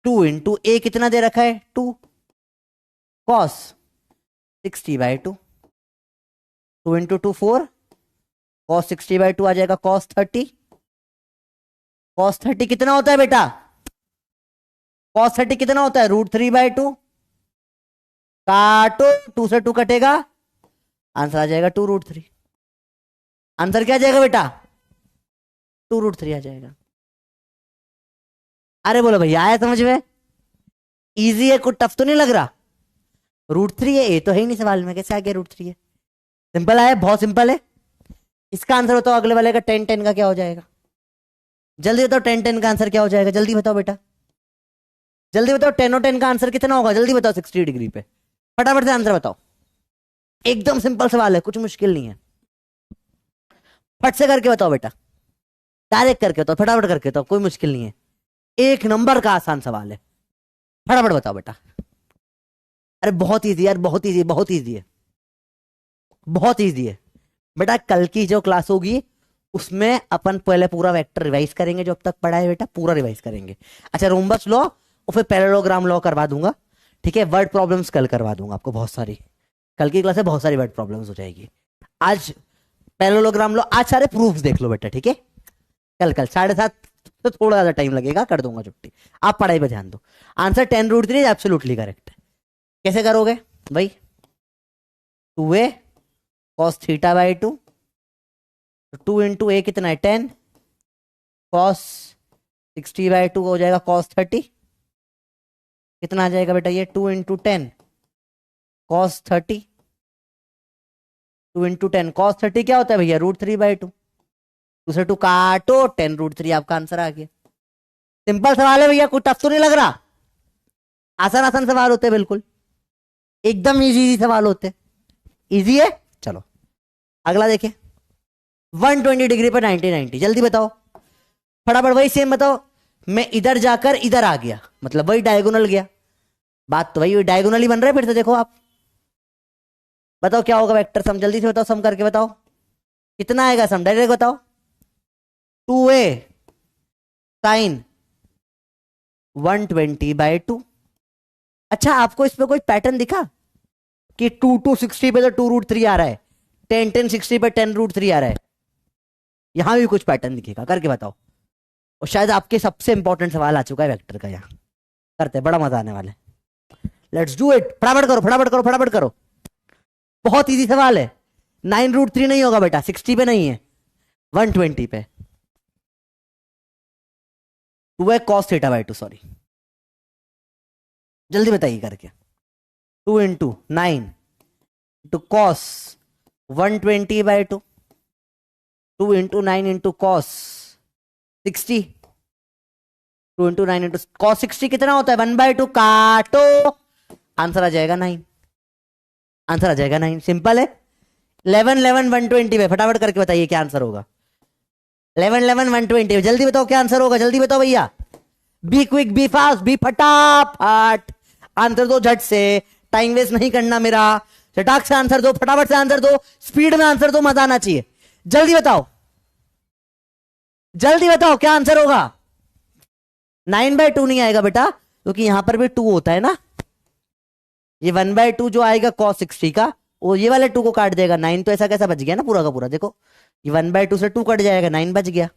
2 इंटू ए कितना दे रखा है, 2 कॉस 60/2, 2 इंटू 2 4, कॉस 60/2 आ जाएगा कॉस 30। कॉस 30 कितना होता है बेटा, कॉस 30 कितना होता है, √3/2। काटो, 2 से 2 कटेगा, आंसर आ जाएगा 2√3। आंसर क्या आ जाएगा बेटा, 2√3 आ जाएगा। अरे बोलो भैया आया समझ में, इजी है, कुछ टफ तो नहीं लग रहा। √3 है, ए तो है ही नहीं सवाल में, कैसे आ गया √3 है, सिंपल है, बहुत सिंपल है। इसका आंसर बताओ अगले वाले का, 10 का क्या हो जाएगा, जल्दी बताओ 10 का आंसर क्या हो जाएगा, जल्दी बताओ बेटा, जल्दी बताओ 10 और 10 का आंसर कितना होगा, जल्दी बताओ 60 डिग्री पे, फटाफट से आंसर बताओ। एकदम सिंपल सवाल है, कुछ मुश्किल नहीं है, फट से करके बताओ बेटा, डायरेक्ट करके बताओ, फटाफट करके बताओ, कोई मुश्किल नहीं है, एक नंबर का आसान सवाल है, फटाफट बताओ बेटा। अरे बहुत इजी यार, बहुत इजी, बहुत इजी है, बहुत इजी है बेटा। कल की जो क्लास होगी उसमें अपन पहले पूरा वेक्टर रिवाइज करेंगे, जो अब तक पढ़ा है बेटा पूरा रिवाइज करेंगे। अच्छा रोम्बस लॉ और फिर पैरेललोग्राम लॉ करवा दूंगा। ठीक है, वर्ड प्रॉब्लम्स कल करवा दूंगा आपको बहुत सारी, कल की क्लास में बहुत सारी वर्ड प्रॉब्लम्स हो जाएगी। आज पैरेललोग्राम लॉ, आज सारे प्रूफ्स देख लो बेटा। ठीक है, कल 7:30 तो थोड़ा ज्यादा टाइम लगेगा, कर दूंगा छुट्टी, आप पढ़ाई पे ध्यान दो। आंसर 10√3 एब्सोल्युटली करेक्ट है। कैसे करोगे भाई, 2a cos थीटा/2, 2 इंटू ए कितना है 10, cos 60/2 हो जाएगा cos 30, कितना आ जाएगा बेटा ये 2 इंटू 10 cos 30, 2 इंटू 10 cos 30 क्या होता है भैया, √3/2, 2 से 2 काटो, 10√3 आपका आंसर आ गया। सिंपल सवाल है भैया, कुछ टफ तो नहीं लग रहा, आसान आसान सवाल होते हैं बिल्कुल, एकदम इजी इजी सवाल होते, इजी है। चलो अगला देखिए, 120 डिग्री पर 90 90, जल्दी बताओ फटाफट, वही सेम बताओ, मैं इधर जाकर इधर आ गया, मतलब वही डायगोनल गया। बात तो वही डायगोनल ही बन रहा है फिर से। देखो आप बताओ क्या होगा वेक्टर सम, जल्दी से बताओ, सम करके बताओ कितना आएगा सम, डायरेक्ट बताओ। 2a sign 120/2। अच्छा आपको इसमें कोई पैटर्न दिखा कि 2 2 60 पे तो 2√3 आ रहा है, 10 10 60 पे 10√3 आ रहा है? यहां भी कुछ पैटर्न दिखेगा, करके बताओ। और शायद आपके सबसे इंपॉर्टेंट सवाल आ चुका है वेक्टर का, यहाँ करते हैं, बड़ा मजा आने वाला है। लेट्स डू इट, फटाफट करो फटाफट करो फटाफट करो। बहुत इजी सवाल है। 9√3 नहीं होगा बेटा, 60 पे नहीं है, 120 पे। 2 cos θ/2, सॉरी, जल्दी बताइए करके। 2 × 9 × cos 120/2, 2 × 9 × cos 60, 2 × 9 × cos 60 कितना होता है? 1/2, काटो, आंसर आ जाएगा 9। आंसर आ जाएगा 9, सिंपल है। 11 11 120 पे फटाफट करके बताइए क्या आंसर होगा। 11 11 120, जल्दी बताओ क्या आंसर होगा, जल्दी बताओ भैया। Be quick, be fast, be फटाफट आंसर दो झट से, टाइम वेस्ट नहीं करना मेरा। चटाक से आंसर दो, फटाफट से आंसर दो, स्पीड में आंसर दो, मजा आना चाहिए। जल्दी बताओ, जल्दी बताओ क्या आंसर होगा। 9/2 नहीं आएगा बेटा, क्योंकि यहां पर भी 2 होता है ना। ये 1/2 जो आएगा cos 60 का, वो ये वाले 2 को काट देगा। 9 तो ऐसा कैसा बच गया ना पूरा का पूरा, देखो ये 1/2 से 2 कट जाएगा, 9 बच गया।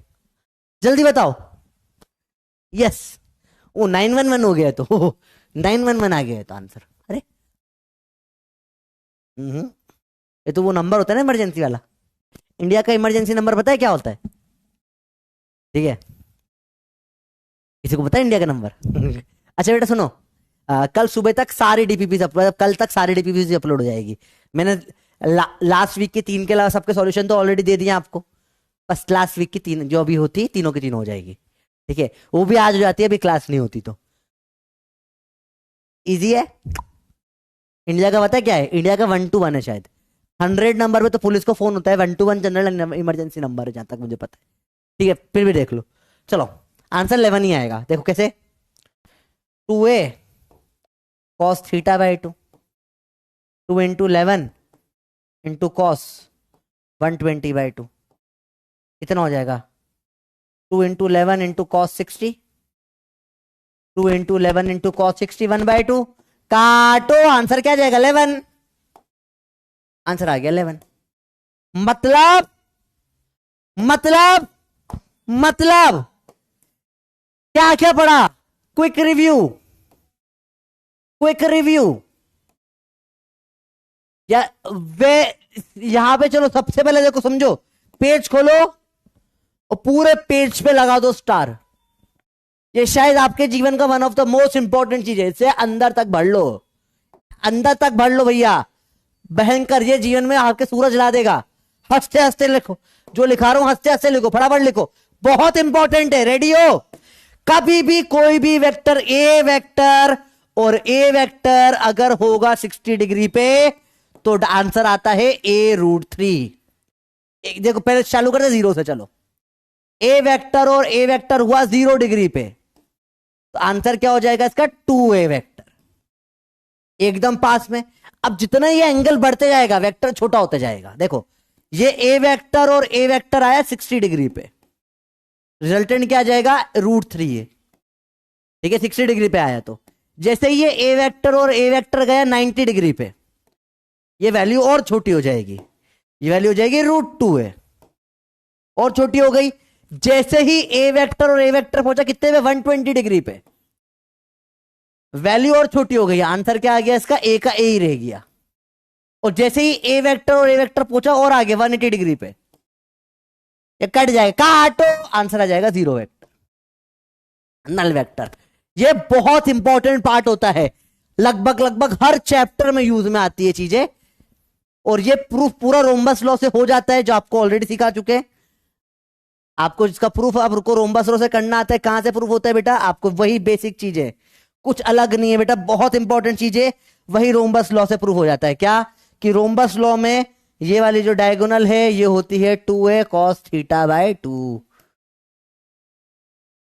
जल्दी बताओ। यस, वो 911 हो गया, तो 911 आ गया है तो आंसर। अरे ये तो वो नंबर होता है ना इमरजेंसी वाला। इंडिया का इमरजेंसी नंबर पता है क्या होता है? ठीक है, किसी को पता है इंडिया का नंबर? अच्छा बेटा सुनो, कल सुबह तक सारी डीपीपी कल तक सारी डीपीपी अपलोड हो जाएगी। मैंने लास्ट वीक के 3 के अलावा सबके सॉल्यूशन तो ऑलरेडी दे दिए आपको। बस लास्ट वीक की 3 जो अभी होती, तीनों की तीनों हो जाएगी। ठीक है, वो भी आज हो जाती है, अभी क्लास नहीं होती तो। इजी है। इंडिया का पता है क्या है? इंडिया का 121 है शायद। 100 नंबर पे तो पुलिस को फोन होता है, 121 जनरल इमरजेंसी नंबर है जहां तक मुझे पता है। ठीक है, फिर भी देख लो। चलो आंसर 11 ही आएगा, देखो कैसे। 2a cos θ/2, 2 × 11 × cos 120/2 कितना हो जाएगा? 2 × 11 × cos 60, 2 × 11 × cos 60, 1/2, काटो, आंसर क्या जाएगा? 11। आंसर आ गया 11। मतलब मतलब मतलब क्या क्या पढ़ा? Quick review, quick review. या वे यहां पे चलो सबसे पहले देखो, समझो, पेज खोलो और पूरे पेज पे लगा दो स्टार। ये शायद आपके जीवन का one of the most important चीज है, इसे अंदर तक भर लो, अंदर तक भर लो भैया। भयंकर, ये जीवन में आपके सूरज ला देगा। हंसते हंसते लिखो, जो लिखा रहा हूं हंसते हंसते लिखो, फटाफट लिखो, बहुत इंपॉर्टेंट है। रेडी हो? कभी भी कोई भी वेक्टर ए वेक्टर और ए वेक्टर अगर होगा 60 डिग्री पे तो आंसर आता है a√3। देखो पहले चालू करते 0 से, चलो। ए वेक्टर और ए वेक्टर हुआ 0 डिग्री पे, तो आंसर क्या हो जाएगा इसका? 2a वेक्टर, एकदम पास में। अब जितना ये एंगल बढ़ते जाएगा वेक्टर छोटा होता जाएगा। देखो ये ए वेक्टर और ए वेक्टर आया 60 डिग्री पे, रिजल्टेंट क्या आ जाएगा? √3 है। ठीक है, 60 डिग्री पे आया, तो जैसे ये ए वेक्टर और ए वेक्टर गया 90 डिग्री पे, ये वैल्यू और छोटी हो जाएगी, ये वैल्यू हो जाएगी √2 है, और छोटी हो गई। जैसे ही ए वेक्टर और ए वेक्टर पहुंचा कितने पे? 120 डिग्री पे, वैल्यू और छोटी हो गई। आंसर क्या आ गया इसका? ए का ए ही रह गया। और जैसे ही ए वेक्टर और ए वेक्टर पहुंचा और आगे 180 डिग्री पे, ये कट जाएगा, काटो, आंसर आ जाएगा 0 वेक्टर, नल वेक्टर। ये बहुत इंपॉर्टेंट पार्ट होता है, लगभग लगभग हर चैप्टर में यूज में आती है चीजें। और ये प्रूफ पूरा रोम्बस लॉ से हो जाता है, जो आपको ऑलरेडी सिखा चुके हैं। आपको जिसका प्रूफ आपको रोम्बस लॉ से करना आता है, कहां से प्रूफ होता है बेटा? आपको वही बेसिक चीज है, कुछ अलग नहीं है बेटा, बहुत इंपॉर्टेंट चीज है। वही रोम्बस लॉ से प्रूफ हो जाता है। क्या? कि रोम्बस लॉ में ये वाली जो डायगोनल है ये होती है 2a cos θ/2।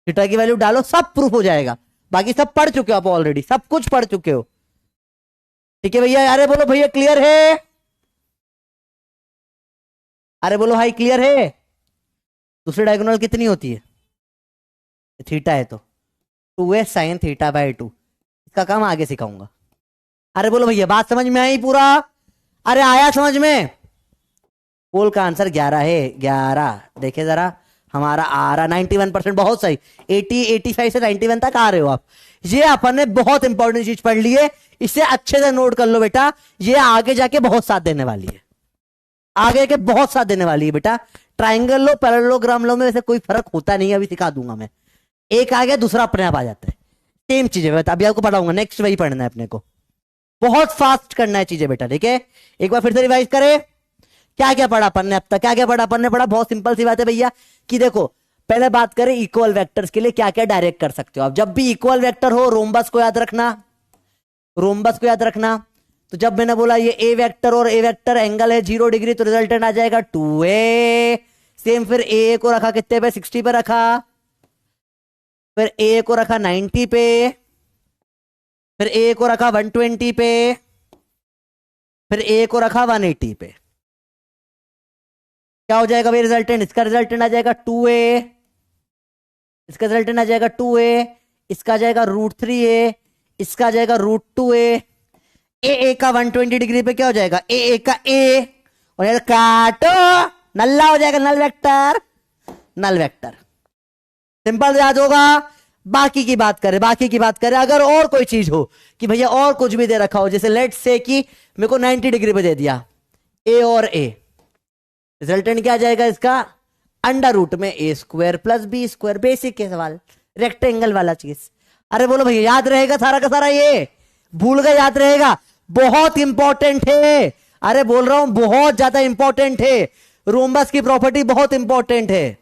थीटा की वैल्यू डालो, सब प्रूफ हो जाएगा। बाकी सब पढ़ चुके हो आप ऑलरेडी, सब कुछ पढ़ चुके हो। ठीक है भैया, अरे बोलो भैया क्लियर है, अरे बोलो भाई क्लियर है। दूसरी डायगोनल कितनी होती है, थीटा है तो 2a साइन थीटा बाई 2। इसका काम आगे सिखाऊंगा। अरे बोलो भैया बात समझ में आई पूरा, अरे आया समझ में। पोल का आंसर 11 है, 11 देखे जरा, हमारा आ रहा 91%, बहुत सही। 80 85 से 91 तक आ रहे हो आप। ये अपन ने बहुत इंपॉर्टेंट चीज पढ़ ली है, इसे अच्छे से नोट कर लो बेटा, ये आगे जाके बहुत साथ देने वाली है, आगे के बहुत साथ देने वाली है बेटा। ट्राइंगल लो पैरेललोग्राम लो में वैसे कोई फर्क होता नहीं है, अभी सिखा दूंगा मैं। एक आ गया दूसरा अपने आप आ जाता है, सेम चीजें बेटा अभी आपको पढ़ाऊंगा, नेक्स्ट वही पढ़ना है अपने को, बहुत फास्ट करना है चीजें बेटा। ठीक है, एक बार फिर से रिवाइज करें, क्या क्या पढ़ा अपन ने अब तक, क्या क्या पढ़ा अपन ने। पढ़ा बहुत सिंपल सी बात है भैया कि देखो, पहले बात करें इक्वल वेक्टर्स के लिए क्या क्या डायरेक्ट कर सकते हो आप। जब भी इक्वल वेक्टर हो रोम्बस को याद रखना, रोम्बस को याद रखना। तो जब मैंने बोला ये ए वेक्टर और ए वेक्टर एंगल है 0 डिग्री, तो रिजल्टेंट आ जाएगा 2a। सेम फिर ए को रखा कितने पे, 60 पे रखा, फिर ए को रखा 90 पे, फिर ए को रखा 120 पे, फिर ए को रखा 180 पे। क्या हो जाएगा भाई रिजल्टेंट, इसका रिजल्टेंट आ जाएगा 2a, इसका रिजल्टेंट आ जाएगा 2a, इसका आ जाएगा √3a, इसका आ जाएगा √2a। ए का 120 डिग्री पे क्या हो जाएगा, ए का ए, और यार काटो नल्ला हो जाएगा, null vector, null vector. Simple याद होगा। बाकी की बात करें, बाकी की बात करें, अगर और कोई चीज हो कि भैया और कुछ भी दे रखा हो, जैसे लेट्स से कि मेरे को 90 डिग्री पे दे दिया ए और ए, रिजल्टेंट क्या आ जाएगा इसका, अंडर रूट में a² + b²। बेसिक के सवाल, रेक्टेंगल वाला चीज। अरे बोलो भैया याद रहेगा सारा का सारा, ये भूल गए याद रहेगा, बहुत इंपॉर्टेंट है। अरे बोल रहा हूं बहुत ज्यादा इंपॉर्टेंट है, रोम्बस की प्रॉपर्टी बहुत इंपॉर्टेंट है,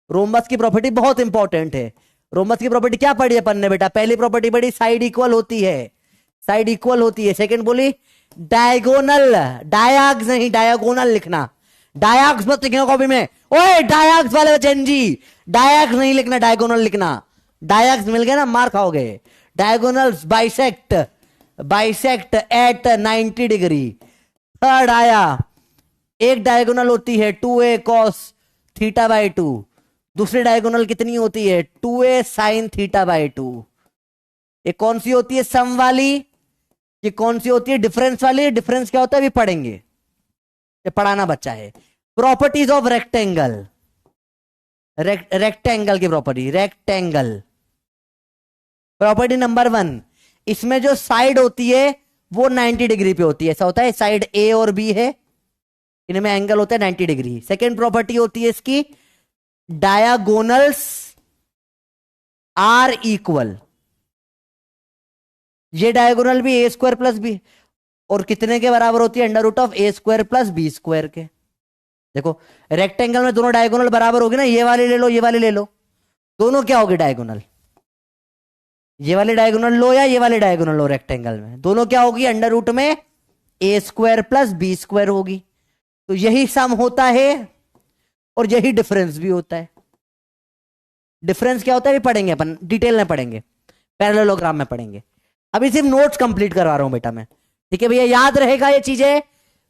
रोम्बस की प्रॉपर्टी बहुत इंपॉर्टेंट है। रोम्बस की प्रॉपर्टी क्या पढ़ी अपन ने बेटा, पहली प्रॉपर्टी पढ़ी साइड इक्वल होती है, साइड इक्वल होती है। सेकंड बोली डायगोनल, डायग्स नहीं डायगोनल लिखना, डायग्स मत लिखना कॉपी में, ओए डायग्स वाले बच्चन जी, डायग्स नहीं लिखना डायगोनल लिखना, डायग्स मिल गया ना मार खाओगे। Diagonals bisect, bisect at 90 degree. Third आया, एक डायगोनल होती है 2a cos थीटा बाई 2, दूसरी डायगोनल कितनी होती है 2a sin थीटा बाई 2। ये कौन सी होती है सम वाली, ये कौन सी होती है डिफरेंस वाली। डिफरेंस क्या होता है अभी पढ़ेंगे, ये पढ़ाना बच्चा है। प्रॉपर्टीज ऑफ रेक्टेंगल, रेक्टेंगल की प्रॉपर्टी, रेक्टेंगल प्रॉपर्टी नंबर 1, इसमें जो साइड होती है वो 90 डिग्री पे होती है। ऐसा होता है साइड ए और बी है, इनमें एंगल होता है 90 डिग्री। सेकेंड प्रॉपर्टी होती है इसकी डायगोनल्स आर इक्वल, ये डायगोनल भी a² + b, और कितने के बराबर होती है √a² + b² के। देखो रेक्टेंगल में दोनों डायगोनल बराबर होगी ना, ये वाली ले लो ये वाली ले लो, दोनों क्या होगी डायगोनल, ये वाली डायगोनल लो या ये वाली डायगोनल लो, रेक्टेंगल में दोनों क्या होगी √ में a² + b² होगी। तो यही सम होता है और यही डिफरेंस भी होता है। डिफरेंस क्या होता है भी पढ़ेंगे अपन, डिटेल में पढ़ेंगे, पैरेललोग्राम में पढ़ेंगे। अभी सिर्फ नोट्स कंप्लीट करवा रहा हूं बेटा मैं, ठीक है भैया याद रहेगा। ये चीजें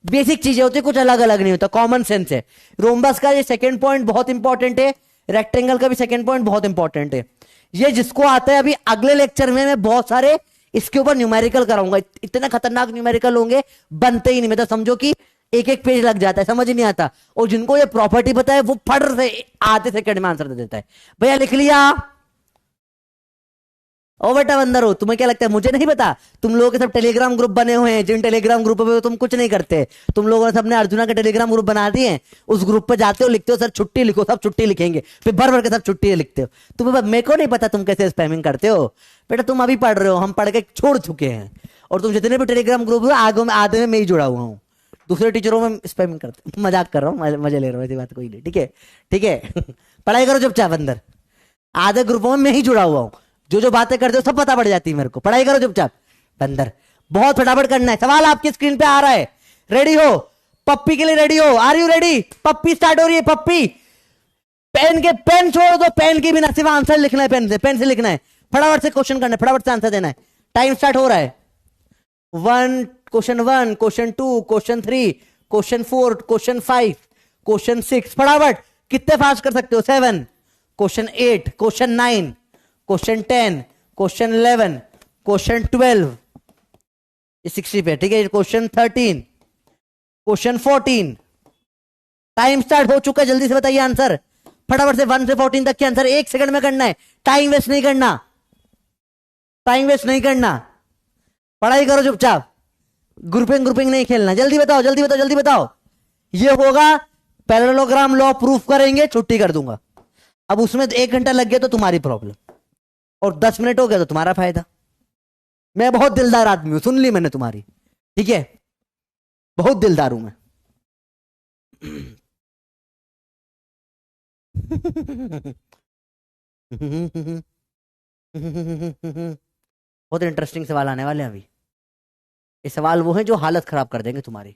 बेसिक चीजें होती है, कुछ अलग अलग नहीं होता, कॉमन सेंस है। रोम्बस का ये सेकंड पॉइंट बहुत इंपॉर्टेंट है, रेक्टेंगल का भी सेकंड पॉइंट बहुत इंपॉर्टेंट है। ये जिसको आता है अभी अगले लेक्चर में मैं बहुत सारे इसके ऊपर न्यूमेरिकल कराऊंगा, इतने खतरनाक न्यूमेरिकल होंगे बनते ही नहीं, मतलब समझो कि एक एक पेज लग जाता है, समझ ही नहीं आता। और जिनको ये प्रॉपर्टी पता है वो फट से आधे सेकंड में आंसर दे देता है। भैया लिख लिया, ओ बेटा बंदर हो, तुम्हें क्या लगता है मुझे नहीं पता। तुम लोगों के सब टेलीग्राम ग्रुप बने हुए हैं, जिन टेलीग्राम ग्रुप पे तुम कुछ नहीं करते, तुम लोगों ने सबने अर्जुना के टेलीग्राम ग्रुप बना दिए, उस ग्रुप पे जाते हो लिखते हो सर छुट्टी लिखो, सब छुट्टी लिखेंगे, फिर भर भर के सब छुट्टी लिखते हो। तुम्हें मेरे को नहीं पता तुम कैसे स्पैमिंग करते हो बेटा, तुम अभी पढ़ रहे हो, हम पढ़ के छोड़ चुके हैं। और तुम जितने भी टेलीग्राम ग्रुप हो आगे में आधे में मैं ही जुड़ा हुआ हूँ, दूसरे टीचरों में स्पैमिंग करते। मजाक कर रहा हूँ, मजे ले रहा हूँ, ऐसी बात कोई नहीं, ठीक है ठीक है। पढ़ाई करो चुपचाप अंदर, आधे ग्रुपों में मैं ही जुड़ा हुआ हूँ, जो जो बातें करते हो सब पता पड़ जाती है मेरे को। पढ़ाई करो चुपचाप बंदर, बहुत फटाफट करना है। सवाल आपकी स्क्रीन पे आ रहा है, रेडी हो, पप्पी के लिए रेडी हो, आर यू रेडी। पप्पी स्टार्ट हो रही है, पप्पी पेन छोड़ दो, पेन के बिना सिर्फ आंसर लिखना है, पेन से लिखना है, फटाफट से क्वेश्चन करना है, फटाफट से आंसर देना है। टाइम स्टार्ट हो रहा है। Question 1, question 2, question 3, question 4, question 5, question 6, फटाफट। कितने फास्ट कर सकते हो? 7, question 8, question 9, question 10, question 11, question 12, 60 पे, ठीक है। Question 13, question 14। टाइम स्टार्ट हो चुका है, जल्दी से बताइए आंसर फटाफट से। 1 से 14 तक के आंसर 1 सेकंड में करना है। टाइम वेस्ट नहीं करना, टाइम वेस्ट नहीं करना, पढ़ाई करो चुपचाप। ग्रुपिंग नहीं खेलना। जल्दी बताओ, जल्दी बताओ, जल्दी बताओ। ये होगा पैरेललोग्राम लॉ प्रूफ करेंगे, छुट्टी कर दूंगा। अब उसमें 1 घंटा लग गया तो तुम्हारी प्रॉब्लम, और 10 मिनट हो गया तो तुम्हारा फायदा। मैं बहुत दिलदार आदमी हूं, सुन ली मैंने तुम्हारी, ठीक है, बहुत दिलदार हूं मैं। बहुत इंटरेस्टिंग सवाल आने वाले हैं अभी। ये सवाल वो हैं जो हालत खराब कर देंगे तुम्हारी।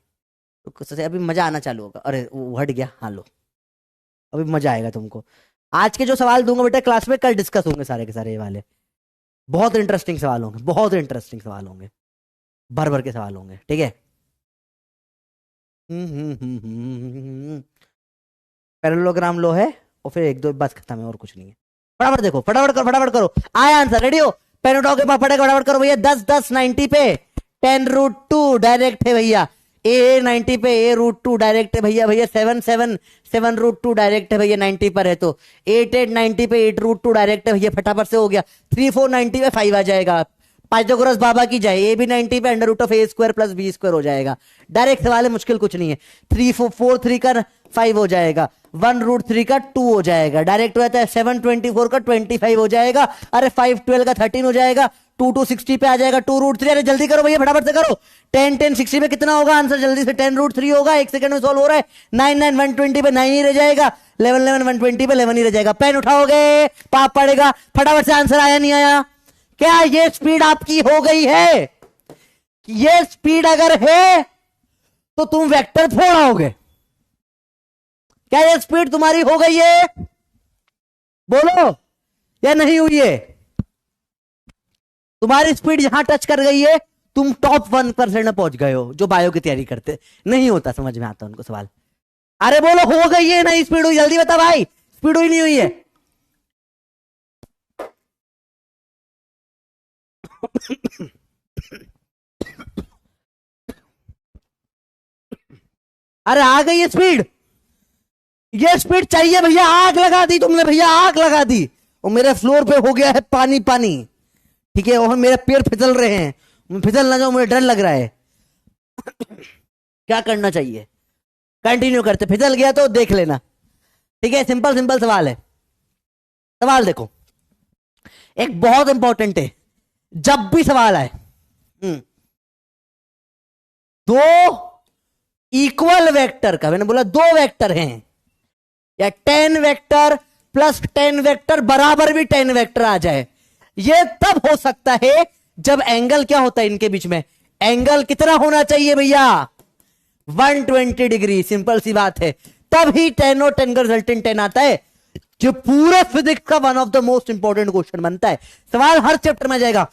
तो अभी मजा आना चालू होगा। अरे वो हट गया, हाँ लो, अभी मजा आएगा तुमको। आज के जो सवाल दूंगा बेटा क्लास में, कल डिस्कस होंगे सारे के सारे ये वाले। बहुत इंटरेस्टिंग सवाल होंगे, बहुत इंटरेस्टिंग सवाल होंगे, भर भर के सवाल होंगे, ठीक है। पैरेललोग्राम लो है, और फिर 1-2 बस खत्म है, और कुछ नहीं है। फटाफट देखो, फटाफट करो, फटाफट करो। आया आंसर, रेडी हो? पेन उठाओ के पास, फटाफट फटाफट करो भैया। 10 10 90 पे, 10√2 डायरेक्ट है भैया। ए 90 पे, A√2 डायरेक्ट है भैया। भैया 7 7 7√2 डायरेक्ट है भैया, 90 पर है तो। 8 8 90 पे, 8√2 डायरेक्ट है भैया, फटाफट से हो गया। 3 4 90 पे 5 आ जाएगा। पाइथागोरस बाबा की जाए, ए भी 90 पे √(a² + b² हो जाएगा। डायरेक्ट सवाल है, मुश्किल कुछ नहीं है। 3 4 3 का 5 हो जाएगा, 1√3 का 2 हो जाएगा। डायरेक्ट हो जाता है। 7 24 का 25 हो जाएगा। अरे 5 12 का 13 हो जाएगा। 2 2 60 पे आ जाएगा, 2√3। अरे जल्दी करो भैया, फटाफट से करो। 10 10 60 पे कितना होगा आंसर? जल्दी से। 10√3 होगा, 1 सेकंड में सोल्व हो रहा है। 9 9 120 पे 9 ही रह जाएगा। 11 11 120 पे 11 ही रह जाएगा। पेन उठाओगे, पाप पड़ेगा। फटाफट से आंसर आया नहीं आया? क्या ये स्पीड आपकी हो गई है? ये स्पीड अगर है तो तुम वेक्टर फोड़ आओगे। क्या ये स्पीड तुम्हारी हो गई है? बोलो, या नहीं हुई है? तुम्हारी स्पीड यहां टच कर गई है, तुम टॉप 1% में पहुंच गए हो जो बायो की तैयारी करते। नहीं होता, समझ में आता उनको सवाल। अरे बोलो, हो गई है नहीं स्पीड हुई? जल्दी बता भाई, स्पीड हुई नहीं हुई है? अरे आ गई है स्पीड। ये स्पीड चाहिए भैया। आग लगा दी तुमने भैया, आग लगा दी। और मेरे फ्लोर पे हो गया है पानी पानी, ठीक है। और मेरे पैर फिसल रहे हैं, मैं फिसल ना जाऊं, मुझे डर लग रहा है। क्या करना चाहिए? कंटिन्यू करते, फिसल गया तो देख लेना, ठीक है। सिंपल सिंपल सवाल है। सवाल देखो, एक बहुत इंपॉर्टेंट है। जब भी सवाल आए, दो इक्वल वेक्टर का, मैंने बोला 2 वेक्टर हैं, या 10 वेक्टर प्लस 10 वेक्टर बराबर भी 10 वेक्टर आ जाए, ये तब हो सकता है जब एंगल क्या होता है इनके बीच में? एंगल कितना होना चाहिए भैया? 120 डिग्री। सिंपल सी बात है। तब ही 10 और 10 का रिजल्टेंट 10 आता है, जो पूरे फिजिक्स का one of the most important question बनता है। सवाल हर चैप्टर में जाएगा।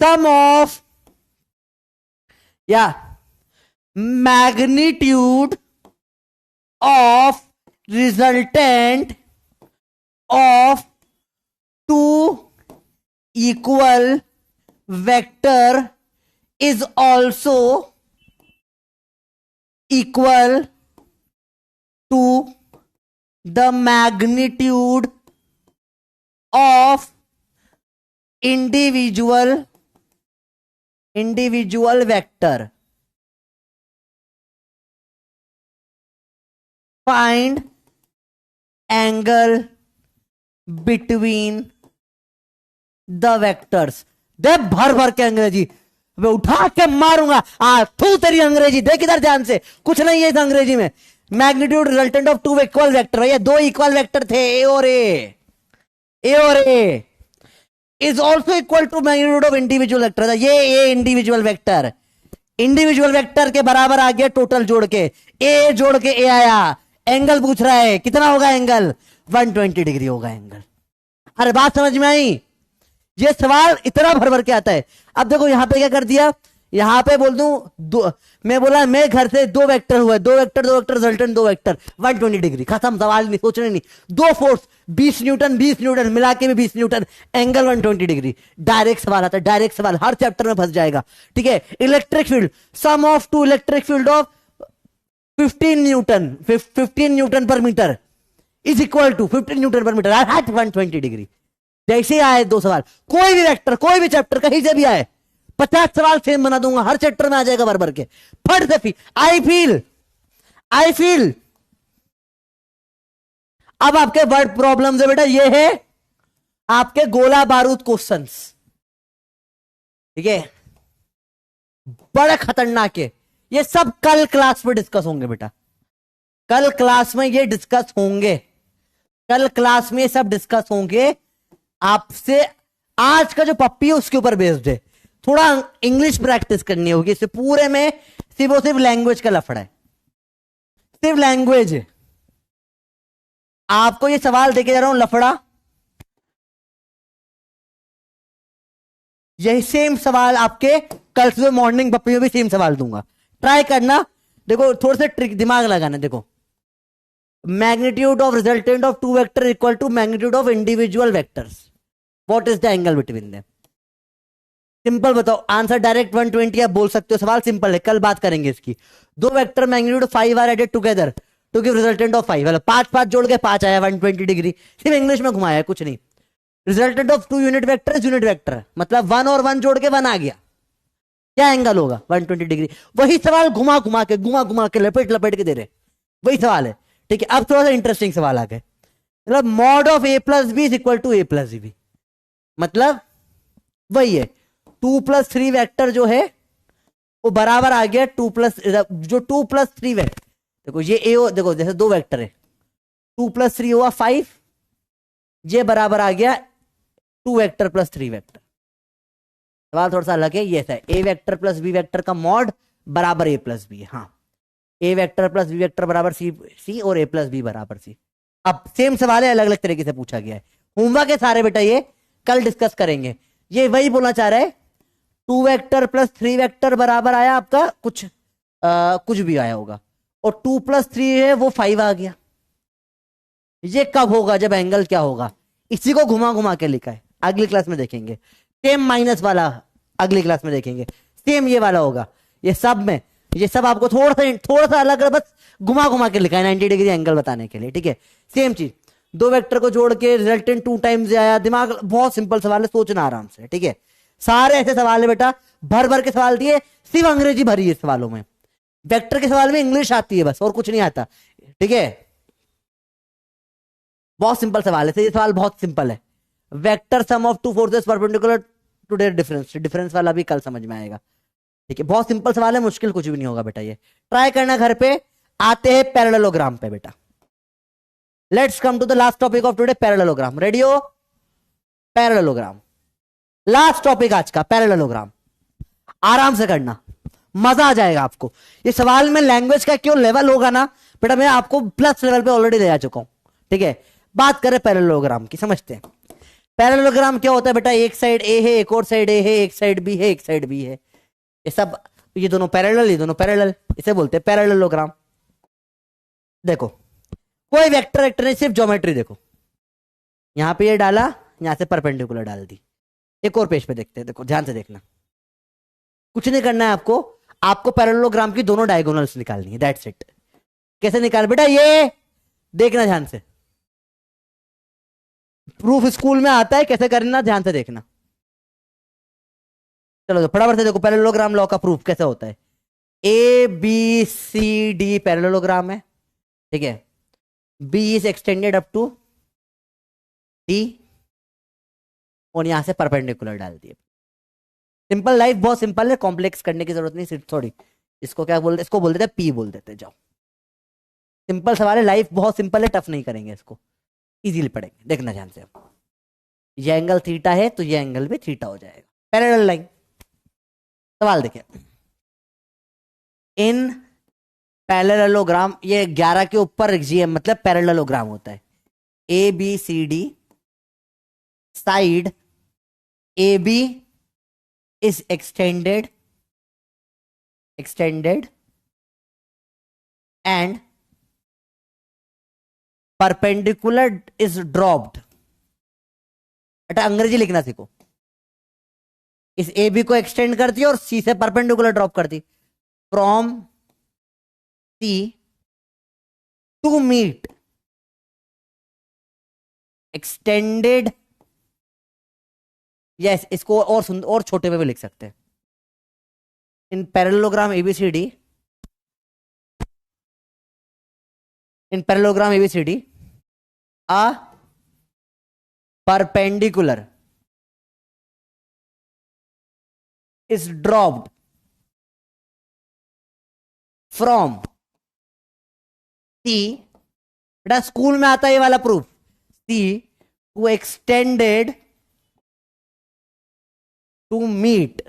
सम ऑफ या magnitude of resultant of 2 equal vector is also equal to the magnitude of individual vector. Find angle between the vectors. दे भर भर के अंग्रेजी मैं उठा के मारूंगा। तू तेरी अंग्रेजी देख इधर ध्यान से, कुछ नहीं है इस अंग्रेजी में। Magnitude resultant of 2 equal vector, ये 2 इक्वल वेक्टर थे, ए और A is also equal to magnitude of individual vector. ये ए इंडिविजुअल वेक्टर के बराबर आ गया टोटल जोड़ के। ए जोड़ के ए आया। एंगल पूछ रहा है, कितना होगा एंगल? 120 डिग्री होगा एंगल। अरे बात समझ में आई? ये सवाल इतना भर भर के आता है। अब देखो यहां पे क्या कर दिया, यहां पे बोल दूं दो, मैं बोला मैं घर से दो वेक्टर हुआ, दो वेक्टर रिजल्टेंट दो वेक्टर, 120 डिग्री, खत्म, सवाल नहीं, सोचने नहीं। दो फोर्स 20 न्यूटन मिला के भी 20 न्यूटन, एंगल 120 डिग्री। डायरेक्ट सवाल आता है, डायरेक्ट सवाल हर चैप्टर में फंस जाएगा। ठीक है, electric field, sum of two electric field of 15 newton per metre is equal to 15 newton per metre at 120 degree. जैसे ही आए दो सवाल, कोई भी वेक्टर, कोई भी चैप्टर, कहीं से भी आए, 50 सवाल सेम बना दूंगा, हर चैप्टर में आ जाएगा भर भर के। फट से आई फील अब आपके वर्ड प्रॉब्लम है बेटा, ये है आपके गोला बारूद क्वेश्चंस। ठीक है, बड़े खतरनाक है ये सब, कल क्लास में डिस्कस होंगे बेटा, कल क्लास में ये डिस्कस होंगे, कल क्लास में सब डिस्कस होंगे आपसे। आज का जो पप्पी है उसके ऊपर बेस्ड है, थोड़ा इंग्लिश प्रैक्टिस करनी होगी, इससे पूरे में सिर्फ लैंग्वेज का लफड़ा है, सिर्फ लैंग्वेज है। आपको ये सवाल देके जा रहा हूं लफड़ा, यही सेम सवाल आपके कल सुबह मॉर्निंग पप्पी में भी सेम सवाल दूंगा, ट्राई करना। देखो थोड़ा सा ट्रिक दिमाग लगाना, देखो magnitude of resultant of two vector equal to magnitude of individual vectors, what is the angle between them. Simple बताओ, आंसर डायरेक्ट 120 आप बोल सकते हो, सवाल सिंपल है, कल बात करेंगे इसकी। दो vector magnitude 5 are added together to give resultant of 5, मतलब 5 जोड़ के 5 आया 120 डिग्री, सिर्फ इंग्लिश में घुमाया है, कुछ नहीं। Resultant of two unit vector मतलब 1 और 1 जोड़ के 1 आ गया, क्या एंगल होगा 120 डिग्री। वही सवाल घुमा घुमा के लपेट के दे रहे, वही सवाल है। ठीक है, अब थोड़ा सा इंटरेस्टिंग सवाल आ गए, मतलब mod of A plus B is equal to A plus B, मतलब वही है 2+3 वेक्टर जो है वो बराबर आ गया 2+3 वेक्टर। देखो ये ए, देखो जैसे दो वेक्टर है, 2+3 हुआ 5, ये बराबर आ गया 2 वेक्टर प्लस 3 वेक्टर। सवाल थोड़ा सा अलग है, ये है ए वेक्टर प्लस बी वेक्टर का मॉड बराबर ए प्लस बी है। हाँ, ए वेक्टर प्लस बी वेक्टर बराबर सी और ए प्लस बी बराबर सी। अब सेम सवाल है, अलग अलग तरीके से पूछा गया है। होमवर्क है सारे बेटा, ये कल डिस्कस करेंगे। ये वही बोलना चाह रहा है, 2 वेक्टर प्लस 3 वेक्टर बराबर आया आपका कुछ भी आया होगा, और 2+3 है वो 5 आ गया। ये कब होगा, जब एंगल क्या होगा, इसी को घुमा घुमा के लिखा है, अगली क्लास में देखेंगे। सेम माइनस वाला अगली क्लास में देखेंगे, सेम ये वाला होगा। ये सब में, ये सब आपको थोड़ा सा अलग बस घुमा घुमा के लिखा है 90 डिग्री एंगल बताने के लिए। ठीक है, सेम चीज, दो वेक्टर को जोड़ के रिजल्टेंट 2 टाइम्स आया। दिमाग बहुत सिंपल सवाल है, सोचना आराम से। ठीक है, सारे ऐसे सवाल है बेटा, भर भर के सवाल दिए, सिर्फ अंग्रेजी भरी है सवालों में। वेक्टर के सवाल में इंग्लिश आती है बस, और कुछ नहीं आता। ठीक है, बहुत सिंपल सवाल है, ये सवाल बहुत सिंपल है। Vector sum of two forces perpendicular to their difference वाला भी कल समझ में आएगा। ठीक है, बहुत सिंपल सवाल है, मुश्किल कुछ भी नहीं होगा बेटा, ये ट्राई करना घर पे। आते हैं पैरेललोग्राम पे बेटा, let's come to the last topic of today, parallelogram. Ready हो? पैरेललोग्राम लास्ट टॉपिक आज का, पैरेललोग्राम। आराम से करना, मजा आ जाएगा आपको। ये सवाल में लैंग्वेज का क्यों लेवल होगा ना बेटा, मैं आपको प्लस लेवल पे ऑलरेडी ले आ चुका हूं। ठीक है, बात करें पैरेललोग्राम की, समझते हैं। पैरेललोग्राम क्या होता है बेटा, एक साइड ए है, एक और साइड ए है, एक साइड बी है, एक साइड बी है, ये सब, ये दोनों पैरेलल, ये दोनों पैरेलल, इसे बोलते हैं पैरेललोग्राम। देखो कोई वेक्टर ने सिर्फ ज्योमेट्री देखो, यहां पे ये डाला, यहां से परपेंडिकुलर डाल दी। एक और पेज पे देखते हैं, देखो ध्यान से देखना, कुछ नहीं करना है आपको पैरेललोग्राम की दोनों डायगोनल्स निकालनी है, दैट्स इट। कैसे निकाल बेटा, ये देखना ध्यान से, प्रूफ स्कूल में आता है, कैसे करना ध्यान से देखना। चलो तो फटाफट से देखो पैरेललोग्राम लॉ का प्रूफ कैसे होता है। A B C D parallelogram है, ठीक है, B is extended up to D, और यहां से परपेंडिकुलर डाल दिए। सिंपल, लाइफ बहुत सिंपल है, कॉम्प्लेक्स करने की जरूरत नहीं, सिर्फ थोड़ी। इसको क्या बोलते, इसको बोल देते हैं पी बोल देते हैं। जाओ, सिंपल सवाल है, लाइफ बहुत सिंपल है, टफ नहीं करेंगे इसको, इजीली पढ़ेंगे। देखना ध्यान से, ये एंगल थीटा है तो ये एंगल भी थीटा हो जाएगा, पैरेलल लाइन। सवाल देखिए, इन पैरेललोग्राम, ये 11 के ऊपर जीएम मतलब पैरेललोग्राम होता है। A B C D, side A B is extended and perpendicular is dropped। बेटा अंग्रेजी लिखना सीखो। इस ए बी को एक्सटेंड कर दी और सी से परपेंडिकुलर ड्रॉप कर दी। From C to meet extended, yes इसको और छोटे में भी लिख सकते हैं। In parallelogram ABCD, in parallelogram ABCD a perpendicular is dropped from C, बेटा स्कूल में आता है ये वाला proof, C to extended to meet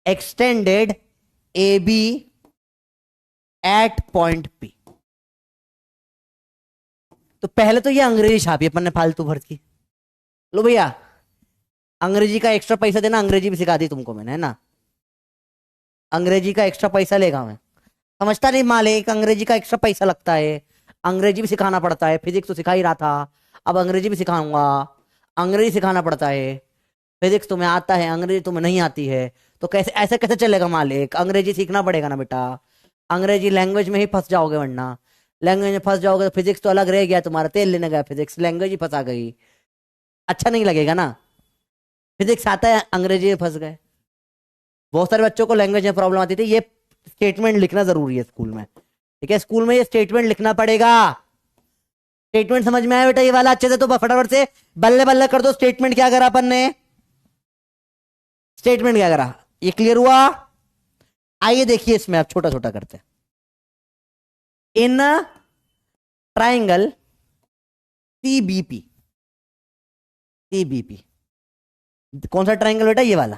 extended AB at point P। तो पहले तो ये अंग्रेजी छापी अपन ने फालतू भर की। लो भैया अंग्रेजी का एक्स्ट्रा पैसा देना, अंग्रेजी भी सिखा दी तुमको मैंने, है ना। अंग्रेजी का एक्स्ट्रा पैसा लेगा मैं, समझता नहीं मालिक, अंग्रेजी का एक्स्ट्रा पैसा लगता है, अंग्रेजी भी सिखाना पड़ता है। फिजिक्स तो सिखा ही रहा था, अब अंग्रेजी भी सिखाऊंगा। अंग्रेजी सिखाना पड़ता है, फिजिक्स तुम्हें आता है, अंग्रेजी तुम्हें नहीं आती है, तो कैसे ऐसे कैसे चलेगा मालिक। अंग्रेजी सीखना पड़ेगा ना बेटा, अंग्रेजी लैंग्वेज में ही फंस जाओगे, वरना लैंग्वेज में फंस जाओगे तो फिजिक्स तो अलग रह गया तुम्हारा, तेल लेने गया फिजिक्स, लैंग्वेज ही फंसा गई, अच्छा नहीं लगेगा ना। फिजिक्स आता है, अंग्रेजी में फंस गए। बहुत सारे बच्चों को लैंग्वेज में प्रॉब्लम आती थी। ये स्टेटमेंट लिखना जरूरी है स्कूल में, ठीक है, स्कूल में ये स्टेटमेंट लिखना पड़ेगा। स्टेटमेंट समझ में आया बेटा ये वाला अच्छे से? तो फटाफट से बल्ले बल्ले कर दो। स्टेटमेंट क्या करा अपन ने, स्टेटमेंट क्या करा, ये क्लियर हुआ? आइए देखिए इसमें आप छोटा छोटा करते हैं। इन ट्राइंगल सीबीपी, सीबीपी कौन सा ट्राइंगल बेटा? ये वाला।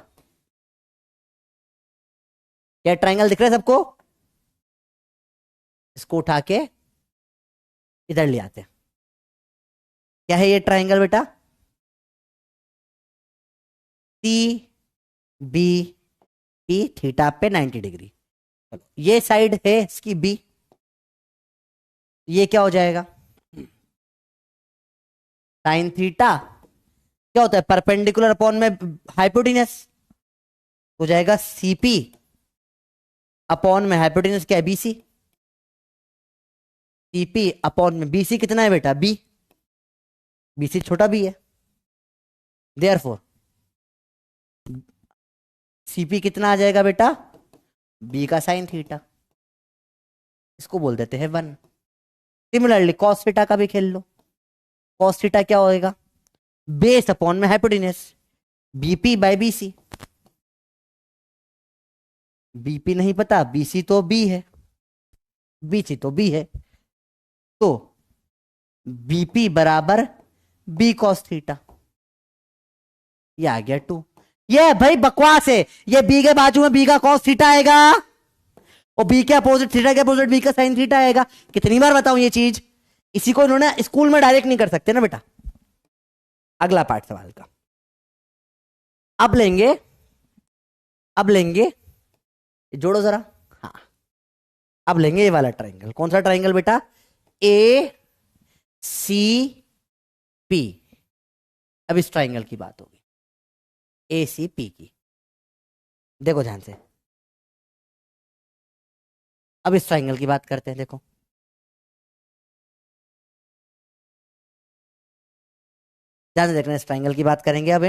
क्या ट्राइंगल दिख रहा है सबको? इसको उठा के इधर ले आते हैं। क्या है ये ट्राइंगल बेटा? सी बी पी, थीटा पे 90 डिग्री। ये साइड है इसकी बी, ये क्या हो जाएगा? साइन थीटा क्या होता है? परपेंडिकुलर अपॉन में हाइपोटेन्यूस हो जाएगा सीपी अपॉन में हाइपोटेन्यूस क्या है? बीसी। सीपी अपॉन में बीसी कितना है बेटा? बी। बीसी छोटा बी है, देयरफॉर सीपी कितना आ जाएगा बेटा? बी का साइन थीटा, इसको बोल देते हैं 1। सिमिलरली कॉस थीटा का भी खेल लो। कॉस थीटा क्या होएगा? बेस अपॉन में hypotenuse, BP by BC. BP नहीं पता, बीसी तो बी है, बीसी तो बी है, तो बीपी बराबर बी कॉस थीटा। ये आ गया 2। ये भाई बकवास है, ये बी के बाजू में बी का कॉस थीटा आएगा और बी के अपोजिट, थीटा के अपोजिट बी का साइन थीटा आएगा। कितनी बार बताऊं ये चीज? इसी को इन्होंने स्कूल में डायरेक्ट नहीं कर सकते ना बेटा। अगला पार्ट सवाल का अब लेंगे, अब लेंगे, जोड़ो जरा, हाँ अब लेंगे ये वाला ट्राइंगल। कौन सा ट्राइंगल बेटा? ए सी पी। अब इस ट्राइंगल की बात होगी, ए सी पी की। देखो ध्यान से, अब इस ट्राइंगल की बात करते हैं। देखो ध्यान से देखना, इस ट्राइंगल की बात करेंगे अब।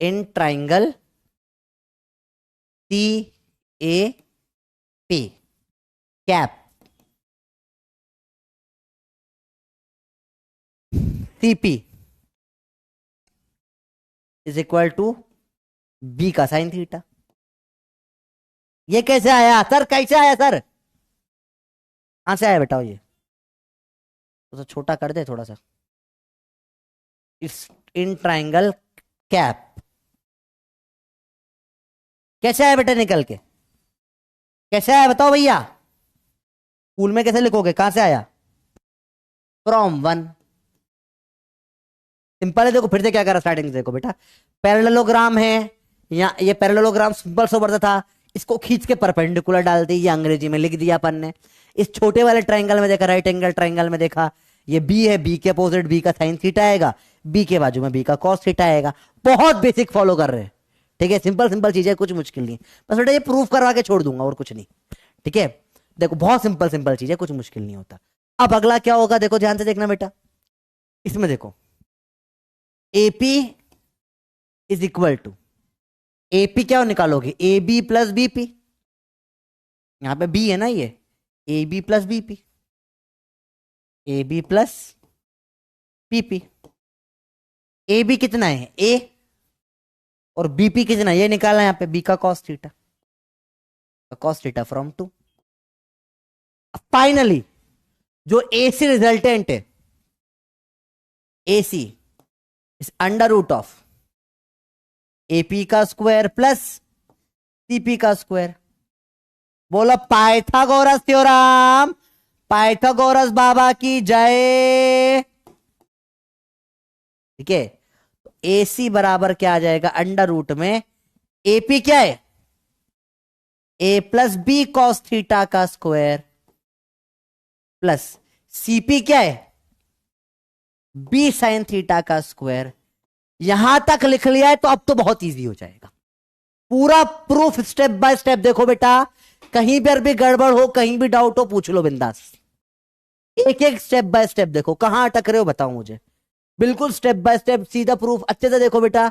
In triangle C A P cap CP is equal to B का साइन थीटा। ये कैसे आया सर? कैसे आया सर? कहां से आया बेटा? ये तो छोटा कर दे थोड़ा सा। इस इन ट्राइंगल कैप कैसे आया बेटा? निकल के कैसे आया बताओ भैया? स्कूल में कैसे लिखोगे, कहां से आया, फ्रॉम वन। सिंपल है। देखो फिर से क्या करा स्टार्टिंग से, देखो बेटा पैरेललोग्राम है, या ये पैरेललोग्राम सिंपल सा बढ़ता था, इसको खींच के परपेंडिकुलर डाल दी, ये अंग्रेजी में लिख दिया अपन ने। इस छोटे वाले ट्रायंगल में देखा, राइट एंगल ट्रायंगल में देखा, ये बी है, बी के अपोजिट बी का साइन थीटा आएगा, बी के बाजू में बी का कॉस थीटा आएगा। बहुत बेसिक फॉलो कर रहे हैं, ठीक है, सिंपल सिंपल चीजें, कुछ मुश्किल नहीं। बस बेटा ये प्रूफ करवा के छोड़ दूंगा और कुछ नहीं, ठीक है। देखो बहुत सिंपल सिंपल चीजें, कुछ मुश्किल नहीं होता। अब अगला क्या होगा, देखो ध्यान से देखना बेटा, इसमें देखो AP is equal to, AP क्या निकालोगे, ए बी प्लस बीपी, यहां पे बी है ना, ये A B plus BP, A B plus BP. A B कितना है ए, और बीपी कितना, ये निकालना है यहाँ पे, बी का cos theta, cos theta from two. Finally जो एसी रिजल्टेंट है, AC is under root of AP का स्क्वायर प्लस सीपी का स्क्वायर। बोलो पाइथागोरस थ्योरम, पाइथागोरस बाबा की जय, ठीक है। तो एसी बराबर क्या आ जाएगा, अंडर रूट में एपी क्या है, ए प्लस बी कॉस थीटा का स्क्वायर, प्लस सीपी क्या है, बी साइन थीटा का स्क्वायर। यहां तक लिख लिया है तो अब तो बहुत इजी हो जाएगा। पूरा प्रूफ स्टेप बाय स्टेप देखो बेटा, कहीं पर भी गड़बड़ हो, कहीं भी डाउट हो, पूछ लो बिंदास। एक एक स्टेप बाय स्टेप देखो, कहां अटक रहे हो बताओ मुझे, बिल्कुल स्टेप बाय स्टेप सीधा प्रूफ अच्छे से देखो बेटा।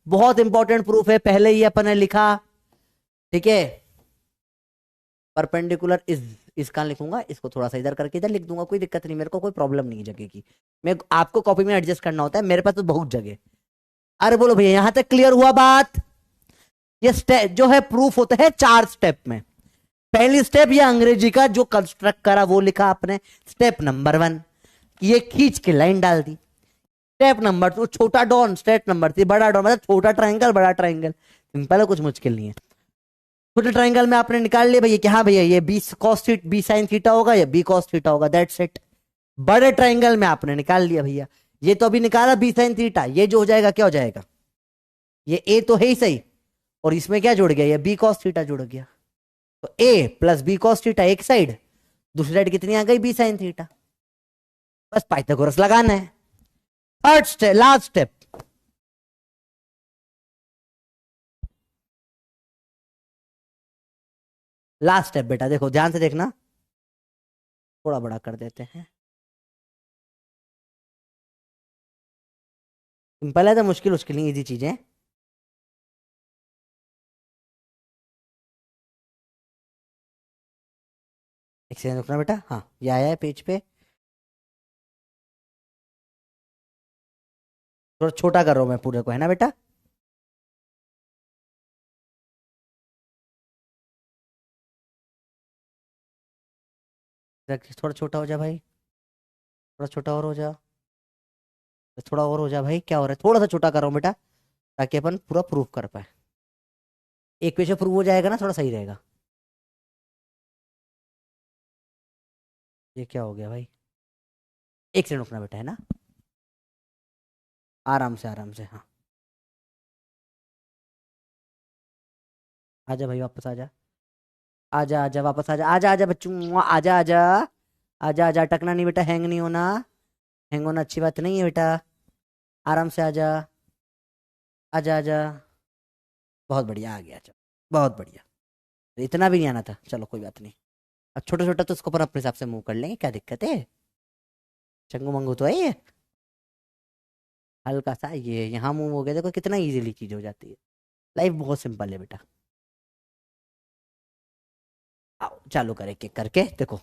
बहुत इंपॉर्टेंट प्रूफ है, पहले ही अपन ने लिखा, ठीक है। परपेंडिकुलर इज, इसका लिखूंगा, इसको थोड़ा सा इधर करके इधर लिख दूंगा, कोई दिक्कत नहीं, मेरे को कोई प्रॉब्लम नहीं है जगह की। मैं आपको कॉपी में एडजस्ट करना होता है, मेरे पास तो बहुत जगह। अरे बोलो भैया यहां तक क्लियर हुआ बात। ये स्टेप जो है प्रूफ होता है 4 स्टेप में। पहली स्टेप ये अंग्रेजी का जो कंस्ट्रक्ट करा वो लिखा आपने, स्टेप नंबर 1 ये खींच के लाइन डाल दी। स्टेप नंबर 2 छोटा डॉन, स्टेप नंबर 3 बड़ा डॉन, मतलब छोटा ट्रायंगल बड़ा ट्रायंगल। सिंपल है, कुछ मुश्किल नहीं है। छोटे ट्रायंगल में आपने निकाल लिया भैया कि हाँ भैया ये B cos theta, B sine theta होगा, या बी कॉस थीटा होगा, दैट्स इट। बड़े ट्रायंगल में आपने निकाल लिया भैया, ये तो अभी निकाला बी साइन थीटा, ये जो हो जाएगा क्या हो जाएगा, ये ए तो है ही सही, और इसमें क्या जुड़ गया, ये बी कॉस थीटा जुड़ गया। तो ए प्लस बी कॉस थीटा एक साइड, दूसरी साइड कितनी आ गई, बी साइन थीटा। बस पाइथागोरस लगाना है। Third step, last step, last step बेटा देखो ध्यान से देखना, थोड़ा बड़ा कर देते हैं। सिंपल है तो मुश्किल मुश्किल नहीं, इजी चीजें। एक सेकंड रुकना बेटा, हाँ ये आया है पेज पे, थोड़ा छोटा कर रहा हूं मैं पूरे को, है ना बेटा। थोड़ा छोटा हो जा भाई, थोड़ा छोटा और हो जा, थोड़ा और हो जा भाई, क्या हो रहा है, थोड़ा सा छोटा कर रहा हूँ बेटा, ताकि अपन पूरा प्रूफ कर पाए। एक पेज पे प्रूफ हो जाएगा ना, थोड़ा सही रहेगा। ये क्या हो गया भाई, एक सेकंड रुकना बेटा, है ना, आराम से हाँ। आजा भाई वापस आजा, आजा आजा वापस आजा, आजा आजा बच्चों, आजा आजा, आजा आजा, अटकना नहीं बेटा, हैंग नहीं होना, हैंग होना अच्छी बात नहीं है बेटा, आराम से आजा, आजा आजा। बहुत बढ़िया आ गया, चलो बहुत बढ़िया। इतना भी नहीं आना था, चलो कोई बात नहीं। अब छोटा छोटा तो उसको पर अपने हिसाब से मूव कर लेंगे, क्या दिक्कत है, चंगू मंगू तो है ये। हल्का सा ये यहाँ मूव हो गया, देखो कितना इजीली चीज हो जाती है। लाइफ बहुत सिंपल है बेटा। आओ चालू करें एक एक करके, देखो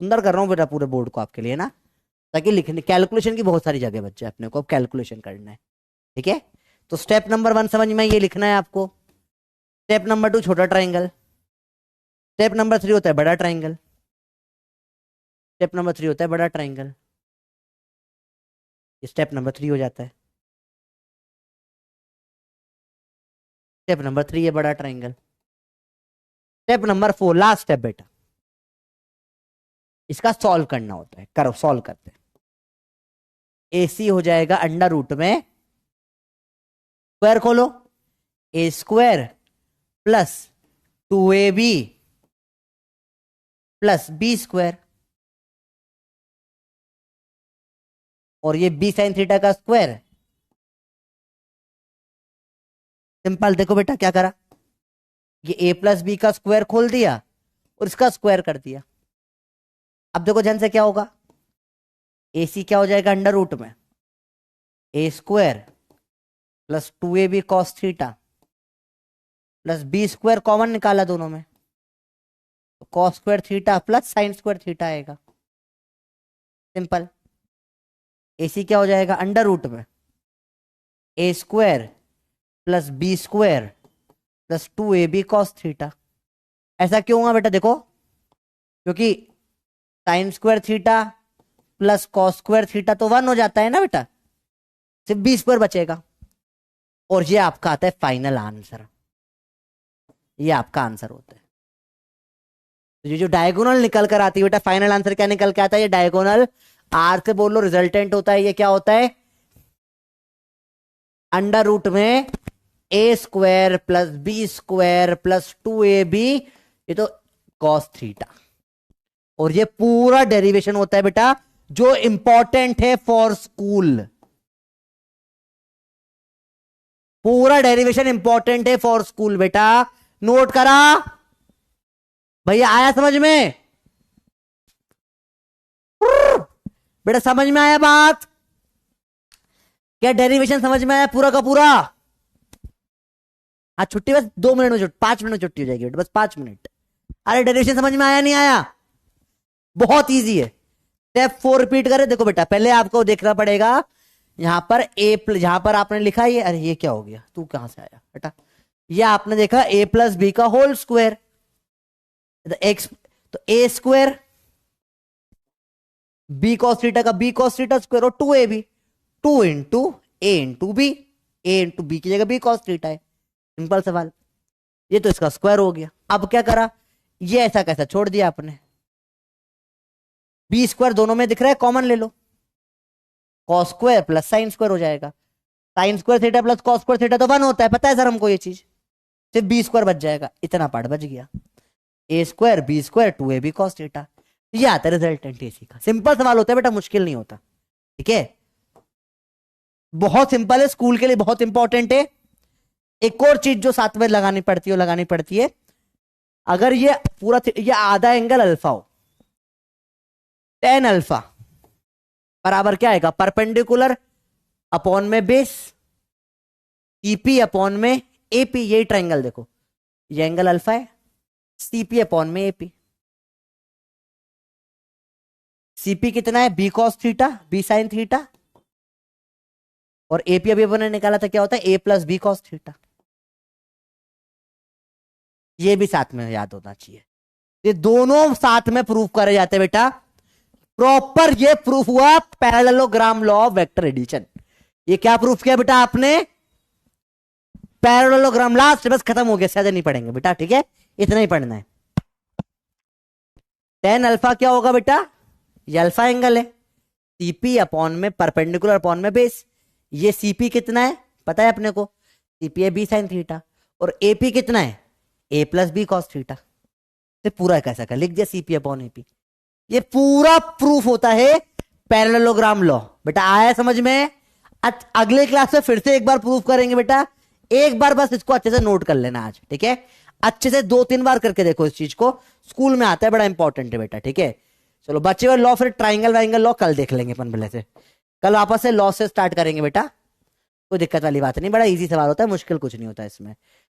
सुंदर कर रहा हूँ बेटा पूरे बोर्ड को आपके लिए ना, ताकि लिखने कैलकुलेशन की बहुत सारी जगह बच जाए अपने को, अब कैलकुलेशन करना है, ठीक है। तो स्टेप नंबर 1 समझ में ये लिखना है आपको। स्टेप नंबर 2 छोटा ट्राइंगल, स्टेप नंबर 3 होता है बड़ा ट्राइंगल, स्टेप नंबर 3 होता है बड़ा ट्राइंगल, स्टेप नंबर 3 हो जाता है। स्टेप नंबर 3 है बड़ा triangle, step number 4, last step बेटा, इसका सॉल्व करना होता है। करो, सॉल्व करते हैं। AC हो जाएगा अंडर रूट में, स्क्वायर खोलो, A square plus 2AB plus B square, और ये B साइन थीटा का स्क्वायर है। सिंपल, देखो बेटा क्या करा, ये A प्लस B का स्क्वायर खोल दिया और इसका स्क्वायर कर दिया। अब देखो ध्यान से क्या होगा, AC क्या हो जाएगा अंडर रूट में, A square plus 2AB cos theta plus B square, common निकाला दोनों में, तो cos square theta plus sine square theta आएगा। सिंपल। AC क्या हो जाएगा अंडर रूट में, A square plus B square plus 2AB cos theta. ऐसा क्यों हुआ बेटा, देखो क्योंकि sine square theta plus cos square theta तो 1 हो जाता है ना बेटा, सिर्फ B स्क्वायर बचेगा। और ये आपका आता है फाइनल आंसर, ये आपका आंसर होता है। तो ये जो डायगोनल निकल कर आती है बेटा, फाइनल आंसर क्या निकल के आता है, ये डायगोनल आर से बोल लो रिजल्टेंट होता है। ये क्या होता है, अंडर रूट में A square plus B square plus 2AB, ये तो कॉस थीटा। और ये पूरा डेरिवेशन होता है बेटा जो इंपॉर्टेंट है फॉर स्कूल, पूरा डेरिवेशन इंपॉर्टेंट है फॉर स्कूल बेटा। नोट करा भैया, आया समझ में बेटा, समझ में आया बात, क्या डेरिवेशन समझ में आया पूरा का पूरा। हाँ छुट्टी बस 2 मिनट में, 5 मिनट में छुट्टी हो जाएगी बेटा, बस 5 मिनट। अरे डेरिवेशन समझ में आया नहीं आया, बहुत इजी है। स्टेप 4 रिपीट करें। देखो बेटा पहले आपको देखना पड़ेगा, यहां पर यहां पर आपने लिखा ये, अरे ये क्या हो गया, तू कहां से आया बेटा, ये आपने देखा A प्लस B का होल स्क्वायर, एक्स तो A square B cos theta का B कॉस थीटा स्क्वायर और 2AB, 2 into A into B, A into B की जगह B कॉस थीटा है। सिंपल सवाल, ये तो इसका स्क्वायर हो गया। अब क्या करा, ये ऐसा कैसा छोड़ दिया आपने, B स्क्वायर दोनों में दिख रहा है, कॉमन ले लो, cos square plus sine square हो जाएगा। Sine square theta plus cos square theta तो 1 होता है, पता है सर हमको ये चीज, सिर्फ B स्क्वायर बच जाएगा, इतना पार्ट बच गया। A square B square 2AB cos theta, ये आता है रिजल्टेंट AC का। सिंपल सवाल होता है बेटा, मुश्किल नहीं होता, ठीक है, बहुत सिंपल है, स्कूल के लिए बहुत इंपॉर्टेंट है। एक और चीज जो साथ में लगानी पड़ती है, अगर ये पूरा ये आधा एंगल अल्फा हो, tan अल्फा बराबर क्या आएगा, परपेंडिकुलर अपॉन में बेस, CP अपॉन में AP, यही ट्रायंगल देखो, ये एंगल अल्फा है, CP अपॉन में AP। CP कितना है, B cos theta B sine theta, और AP अभी अपने निकाला था, क्या होता है A plus B cos theta. ये भी साथ में याद होना चाहिए, ये दोनों साथ में प्रूफ करे जाते हैं बेटा। प्रॉपर ये प्रूफ हुआ parallelogram law of vector addition. ये क्या प्रूफ किया बेटा आपने, पैरेललोग्राम, लास्ट बस खत्म हो गया, ज्यादा नहीं पढ़ेंगे बेटा, ठीक है, इतना ही पढ़ना है। tan अल्फा क्या होगा बेटा, ये अल्फा एंगल है, CP अपॉन में परपेंडिकुलर अपॉन में बेस, ये CP कितना है पता है अपने को, CP है B साइन थीटा, और AP कितना है A plus B cos theta. तो पूरा कैसा कर लिख दिया CP अपॉन AP, ये पूरा प्रूफ होता है पैरेललोग्राम लॉ। बेटा आया समझ में, अगले क्लास में फिर से एक बार प्रूफ करेंगे बेटा, एक बार बस इसको अच्छे से नोट कर लेना आज, ठीक है, अच्छे से 2-3 बार करके देखो इस चीज को, स्कूल में आता है, बड़ा इंपॉर्टेंट है बेटा, ठीक है। चलो बच्चे हुए लॉ, फिर ट्राइंगल वाइंगल लॉ कल देख लेंगे अपन भले से, कल वापस से लॉ से स्टार्ट करेंगे बेटा, कोई दिक्कत वाली बात नहीं, बड़ा इजी सवाल होता है, मुश्किल कुछ नहीं होता इसमें,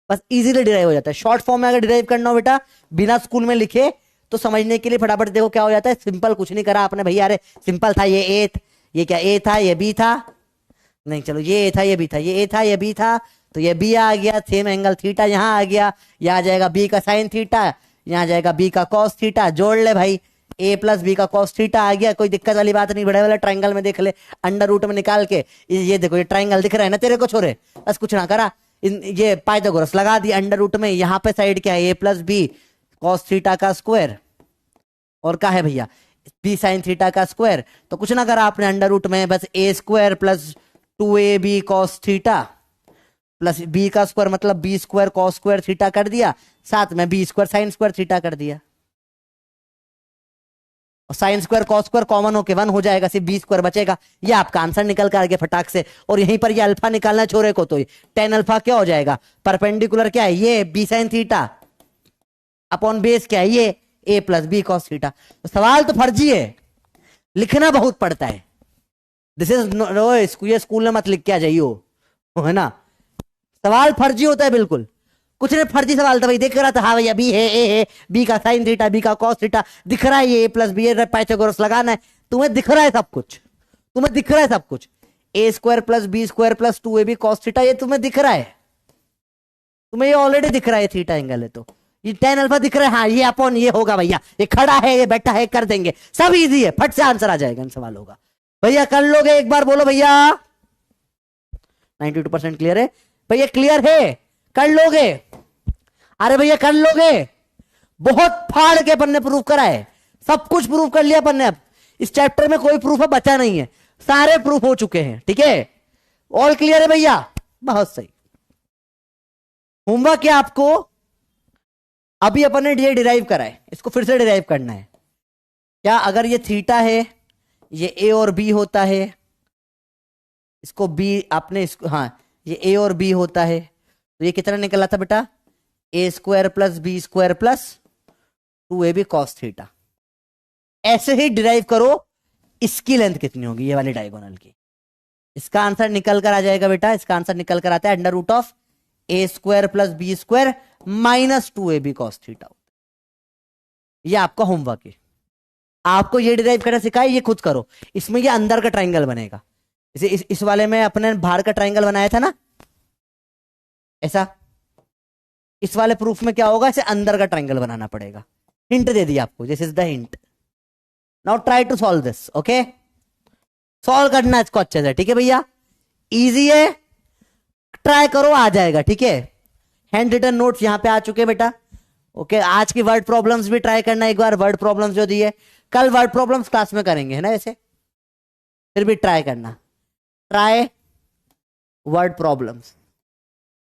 बस इजीली डिराइव हो जाता है। शॉर्ट फॉर्म में अगर डिराइव करना हो बेटा बिना स्कूल में लिखे, तो समझने के लिए फटाफट देखो क्या हो जाता है, सिंपल कुछ नहीं करा आपने भैया, अरे सिंपल था, ये क्या A था ये B था, नहीं चलो ये A था ये B था, ये A था ये B था, तो ये B आ गया, सेम एंगल थीटा यहाँ आ गया, यहाँ आ जाएगा B का साइन थीटा, यहाँ जाएगा B का कॉस थीटा, जोड़ ले भाई, A प्लस B का कॉस थीटा आ गया, कोई दिक्कत वाली बात नहीं। बड़े वाले ट्राइंगल में देख ले, अंडर रूट में निकाल के, ये देखो ये ट्राइंगल दिख रहा है ना तेरे को छोरे, बस कुछ ना करा, ये पाइथागोरस लगा दिया अंडर रूट में, यहाँ पे साइड क्या है A plus B cos theta का स्क्वायर और क्या है भैया बी साइन थीटा का स्क्वायर। तो कुछ ना करा आपने अंडर रूट में बस A square plus 2ab cos theta plus B का स्क्वायर मतलब B square cos square theta कर दिया, साथ में B square sine square theta कर दिया। और sine square cos square common होके 1 हो जाएगा, सिर्फ बी स्क्वायर बचेगा। ये आपका आंसर निकल कर आ गया फटाक से। और यहीं पर ये अल्फा निकालना है छोरे को, तो टेन अल्फा क्या हो जाएगा, परपेंडिकुलर क्या है ये B sine theta upon base क्या है ये A plus B cos theta. तो सवाल तो फर्जी है, लिखना बहुत पड़ता है। दिस इज ये स्कूल में मत लिख के आ जाइयो, है ना। सवाल फर्जी होता है बिल्कुल। कुछ नहीं फर्जी सवाल था भाई, देख रहा था हाँ भैया बी है ए है, बी का साइन थीटा बी का कॉस थीटा दिख रहा है, ये प्लस बी है पाइथागोरस लगाना है। तुम्हें दिख रहा है सब कुछ, तुम्हें दिख रहा है सब कुछ। A square plus B square plus 2ab cos theta ये तुम्हें दिख रहा है, तुम्हें ये ऑलरेडी दिख रहा है थीटा एंगल है। तो ये टेन अल्फा दिख रहा है, हाँ ये अपॉन ये होगा भैया, ये खड़ा है ये बैठा है कर देंगे, सब इजी है, फट से आंसर आ जाएगा इन सवालों का। भैया कर लोगे एक बार बोलो भैया। 92% क्लियर है भैया, क्लियर है कर लोगे। अरे भैया कर लोगे, बहुत फाड़ के अपन ने प्रूफ करा है, सब कुछ प्रूफ कर लिया अपन ने। अब इस चैप्टर में कोई प्रूफ बचा नहीं है, सारे प्रूफ हो चुके हैं, ठीक है। ऑल क्लियर है भैया, बहुत सही। होमवर्क क्या आपको, अभी अपन ने ये डिराइव करा है, इसको फिर से डिराइव करना है। क्या अगर ये थीटा है, ये ए और बी होता है, इसको बी आपने इसको हाँ ये ए और बी होता है, तो ये कितना निकला था बेटा A square plus B square plus 2ab cos theta. ऐसे ही डिराइव करो, इसकी लेंथ कितनी होगी ये वाली डायगोनल की। इसका आंसर निकल कर आ जाएगा बेटा, इसका आंसर निकल कर आता है under root of A square plus B square minus 2ab cos theta. ये आपका होमवर्क है, आपको ये डिराइव करना सिखाया, ये खुद करो। इसमें ये अंदर का ट्राइंगल बनेगा, इसे इस वाले में अपने बाहर का ट्राइंगल बनाया था ना ऐसा, इस वाले प्रूफ में क्या होगा, इसे अंदर का ट्राइंगल बनाना पड़ेगा। हिंट दे दिया आपको, this is the hint. Now try to solve this, okay. Solve करना इसको अच्छे से, ठीक है भैया, इजी है, ट्राई करो आ जाएगा, ठीक है। हैंड रिटन नोट्स यहां पे आ चुके हैं बेटा, ओके। आज की वर्ड प्रॉब्लम्स भी ट्राई करना एक बार, वर्ड प्रॉब्लम्स जो दी है कल वर्ड प्रॉब्लम्स क्लास में करेंगे, है ना ऐसे, फिर भी ट्राई करना, ट्राई वर्ड प्रॉब्लम्स।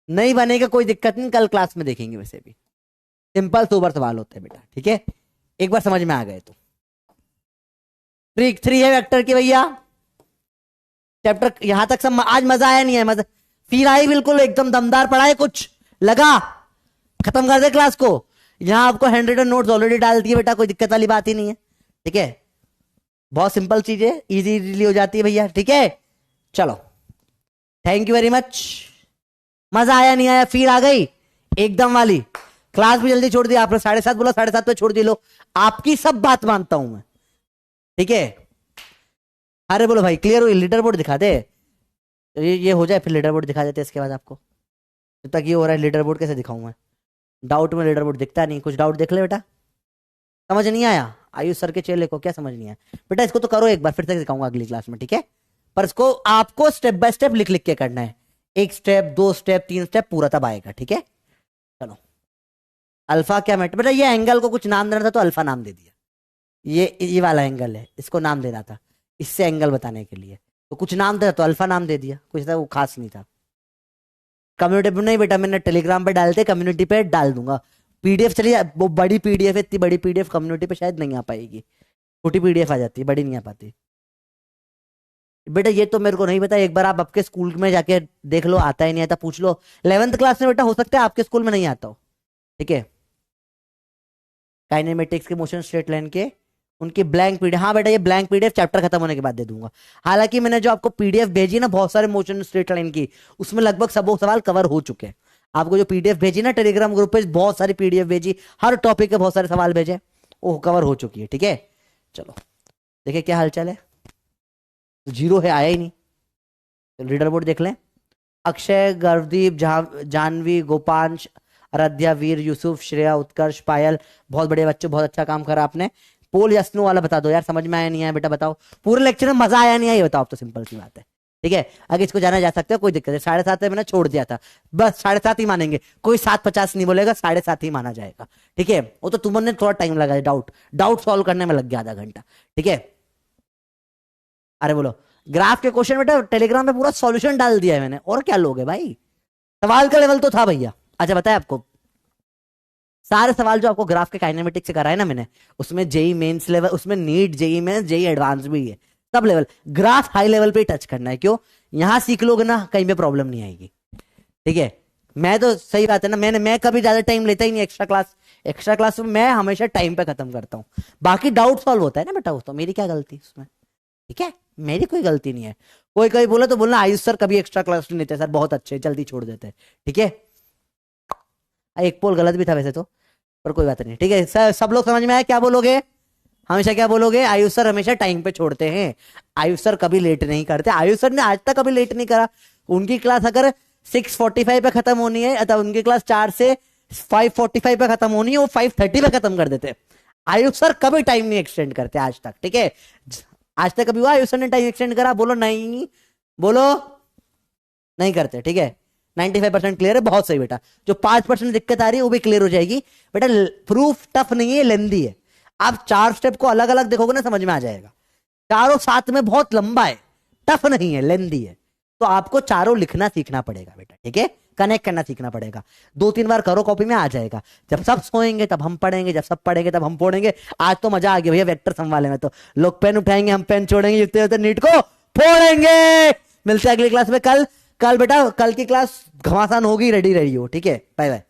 नहीं बनेगा कोई दिक्कत नहीं, कल क्लास में देखेंगे, वैसे भी सिंपल सोबर सवाल होते हैं बेटा, ठीक है। एक बार समझ में आ गए तो ट्रिक 3 है वेक्टर की भैया। चैप्टर यहां तक सब आज मजा आया नहीं है, मजा फील आई बिल्कुल एकदम दमदार पढ़ाए, कुछ लगा, खत्म कर दे क्लास को। यहां आपको हैंड रिटन नोट्स ऑलरेडी डाल दिए बेटा, कोई दिक्कत वाली बात ही नहीं है, ठीक है। बहुत सिंपल चीज है, इजीली हो जाती है भैया, ठीक है। चलो थैंक यू वेरी मच। मजा आया नहीं आया, फील आ गई एकदम वाली। क्लास भी जल्दी छोड़ दी आपने, 7:30 बोला 7:30 पे छोड़ दी, लो आपकी सब बात मानता हूं मैं, ठीक है। अरे बोलो भाई क्लियर हुई, लीडर बोर्ड दिखा दे, ये हो जाए फिर लीडर बोर्ड दिखा देते इसके बाद आपको। जब तक ये हो रहा है लीडर बोर्ड कैसे दिखाऊं मैं, डाउट में लीडर बोर्ड दिखता नहीं। कुछ डाउट देख ले बेटा, समझ नहीं आया आयुष सर के चेले को, क्या समझ नहीं आया बेटा, इसको तो करो एक बार, फिर से दिखाऊंगा अगली क्लास में, ठीक है। पर इसको आपको स्टेप बाय स्टेप लिख लिख के करना है, 1 स्टेप 2 स्टेप 3 स्टेप पूरा तब आएगा, ठीक है। चलो अल्फा क्या मैटर बेटा, ये एंगल को कुछ नाम देना था तो अल्फा नाम दे दिया। ये वाला एंगल है, इसको नाम देना था इससे एंगल बताने के लिए, तो कुछ नाम देना तो अल्फा नाम दे दिया, कुछ था वो खास नहीं था। कम्युनिटी पे नहीं बेटा, मैंने टेलीग्राम पे डालते, कम्युनिटी पे डाल दूंगा। पीडीएफ चलिए, वो बड़ी पीडीएफ है, इतनी बड़ी पीडीएफ कम्युनिटी पे शायद नहीं आ पाएगी, छोटी पीडीएफ आ जाती है, बड़ी नहीं आ पाती बेटा। ये तो मेरे को नहीं पता, एक बार आप आपके स्कूल में जाके देख लो, आता ही नहीं आता पूछ लो। 11th क्लास में बेटा हो सकता है आपके स्कूल में नहीं आता हो, ठीक है। काइनेमेटिक्स के मोशन स्ट्रेट लाइन के उनकी ब्लैंक पीडीएफ, हाँ बेटा ये ब्लैंक पीडीएफ चैप्टर खत्म होने के बाद दे दूंगा। हालांकि मैंने जो आपको पीडीएफ भेजी ना बहुत सारे मोशन स्ट्रेट लाइन की, उसमें लगभग सब सवाल कवर हो चुके हैं। आपको जो पीडीएफ भेजी ना टेलीग्राम ग्रुप पे, बहुत सारी पीडीएफ भेजी, हर टॉपिक के बहुत सारे सवाल भेजे, वो कवर हो चुकी है, ठीक है। चलो देखिए क्या हालचाल है, 0 है, आया ही नहीं। तो रीडर बोर्ड देख लें, अक्षय गर्वदीप जानवी गोपांश आराध्या वीर यूसुफ श्रेया उत्कर्ष पायल, बहुत बड़े बच्चों, बहुत अच्छा काम करा आपने। पोल या स्नो वाला बता दो यार, समझ में आया नहीं आया बेटा बताओ, पूरे लेक्चर में मजा आया नहीं आया बताओ, अब तो सिंपल सी बात है, ठीक है, अगर इसको जाना जा सकता है कोई दिक्कत है। 7.5 पे मैंने छोड़ दिया था, बस 7.5 ही मानेंगे, कोई 7.50 नहीं बोलेगा, 7.5 ही माना जाएगा। ठीक है, वो तो तुमने थोड़ा टाइम लगाया, डाउट डाउट सॉल्व करने में लग गया आधा घंटा। ठीक है, अरे बोलो, ग्राफ के क्वेश्चन बेटा टेलीग्राम पे पूरा सॉल्यूशन डाल दिया है मैंने, और क्या लोगे भाई, सवाल का लेवल तो था भैया। अच्छा बताया आपको, सारे सवाल जो आपको ग्राफ के काइनेमेटिक्स से कराए ना मैंने, उसमें जेई मेंस लेवल, उसमें NEET JEE Mains JEE advance भी है, सब लेवल। ग्राफ हाई लेवल पे टच करना है, क्यों, यहां सीख लोगे ना कहीं पे प्रॉब्लम नहीं आएगी। ठीक है, मैं तो सही बात है ना, मैं कभी ज्यादा टाइम लेता ही नहीं एक्स्ट्रा क्लास। एक्स्ट्रा क्लास में मैं हमेशा टाइम पे खत्म करता हूँ, बाकी डाउट सॉल्व होता है ना बेटा, वो तो मेरी क्या गलती उसमें। ठीक है, मेरी कोई गलती नहीं है। कोई कोई बोला तो बोलना आयुष सर कभी एक्स्ट्रा क्लास नहीं लेते सर, बहुत अच्छे जल्दी छोड़ देते हैं। ठीक है, एक पोल गलत भी था वैसे तो, पर कोई बात नहीं। ठीक है, सब लोग समझ में आया क्या बोलोगे, हमेशा क्या बोलोगे, आयुष सर हमेशा टाइम पे छोड़ते हैं, आयुष सर कभी लेट नहीं करते। आयुष सर ने आज तक कभी लेट नहीं करा। उनकी क्लास अगर 6:45 पे खत्म होनी है, अतः उनकी क्लास 4 से 5:45 पे खत्म होनी है, वो 5:30 पे खत्म कर देते। आयुष सर कभी टाइम नहीं एक्सटेंड करते आज तक। ठीक है, आज तक कभी हुआ आयुष सर ने टाइम एक्सटेंड करा, बोलो नहीं, बोलो नहीं करते। ठीक है, 95% क्लियर है, बहुत सही बेटा। जो 5% दिक्कत आ रही है वो भी क्लियर हो जाएगी बेटा। प्रूफ टफ नहीं है, लेंदी है। आप 4 स्टेप को अलग अलग देखोगे ना समझ में आ जाएगा, चारों साथ में बहुत लंबा है, टफ नहीं है, लेंदी है। तो आपको चारों लिखना सीखना पड़ेगा बेटा। ठीक है, कनेक्ट करना सीखना पड़ेगा, 2-3 बार करो, कॉपी में आ जाएगा। जब सब सोएंगे तब हम पढ़ेंगे, जब सब पढ़ेंगे तब हम पढ़ेंगे। आज तो मजा आ गया भैया वेक्टर संभालने में, तो लोग पेन उठाएंगे, हम पेन छोड़ेंगे, जितने होते नीट को फोड़ेंगे। मिलते हैं अगली क्लास में कल। कल बेटा, कल की क्लास घमासान होगी, रेडी रहियो। ठीक है, बाय बाय।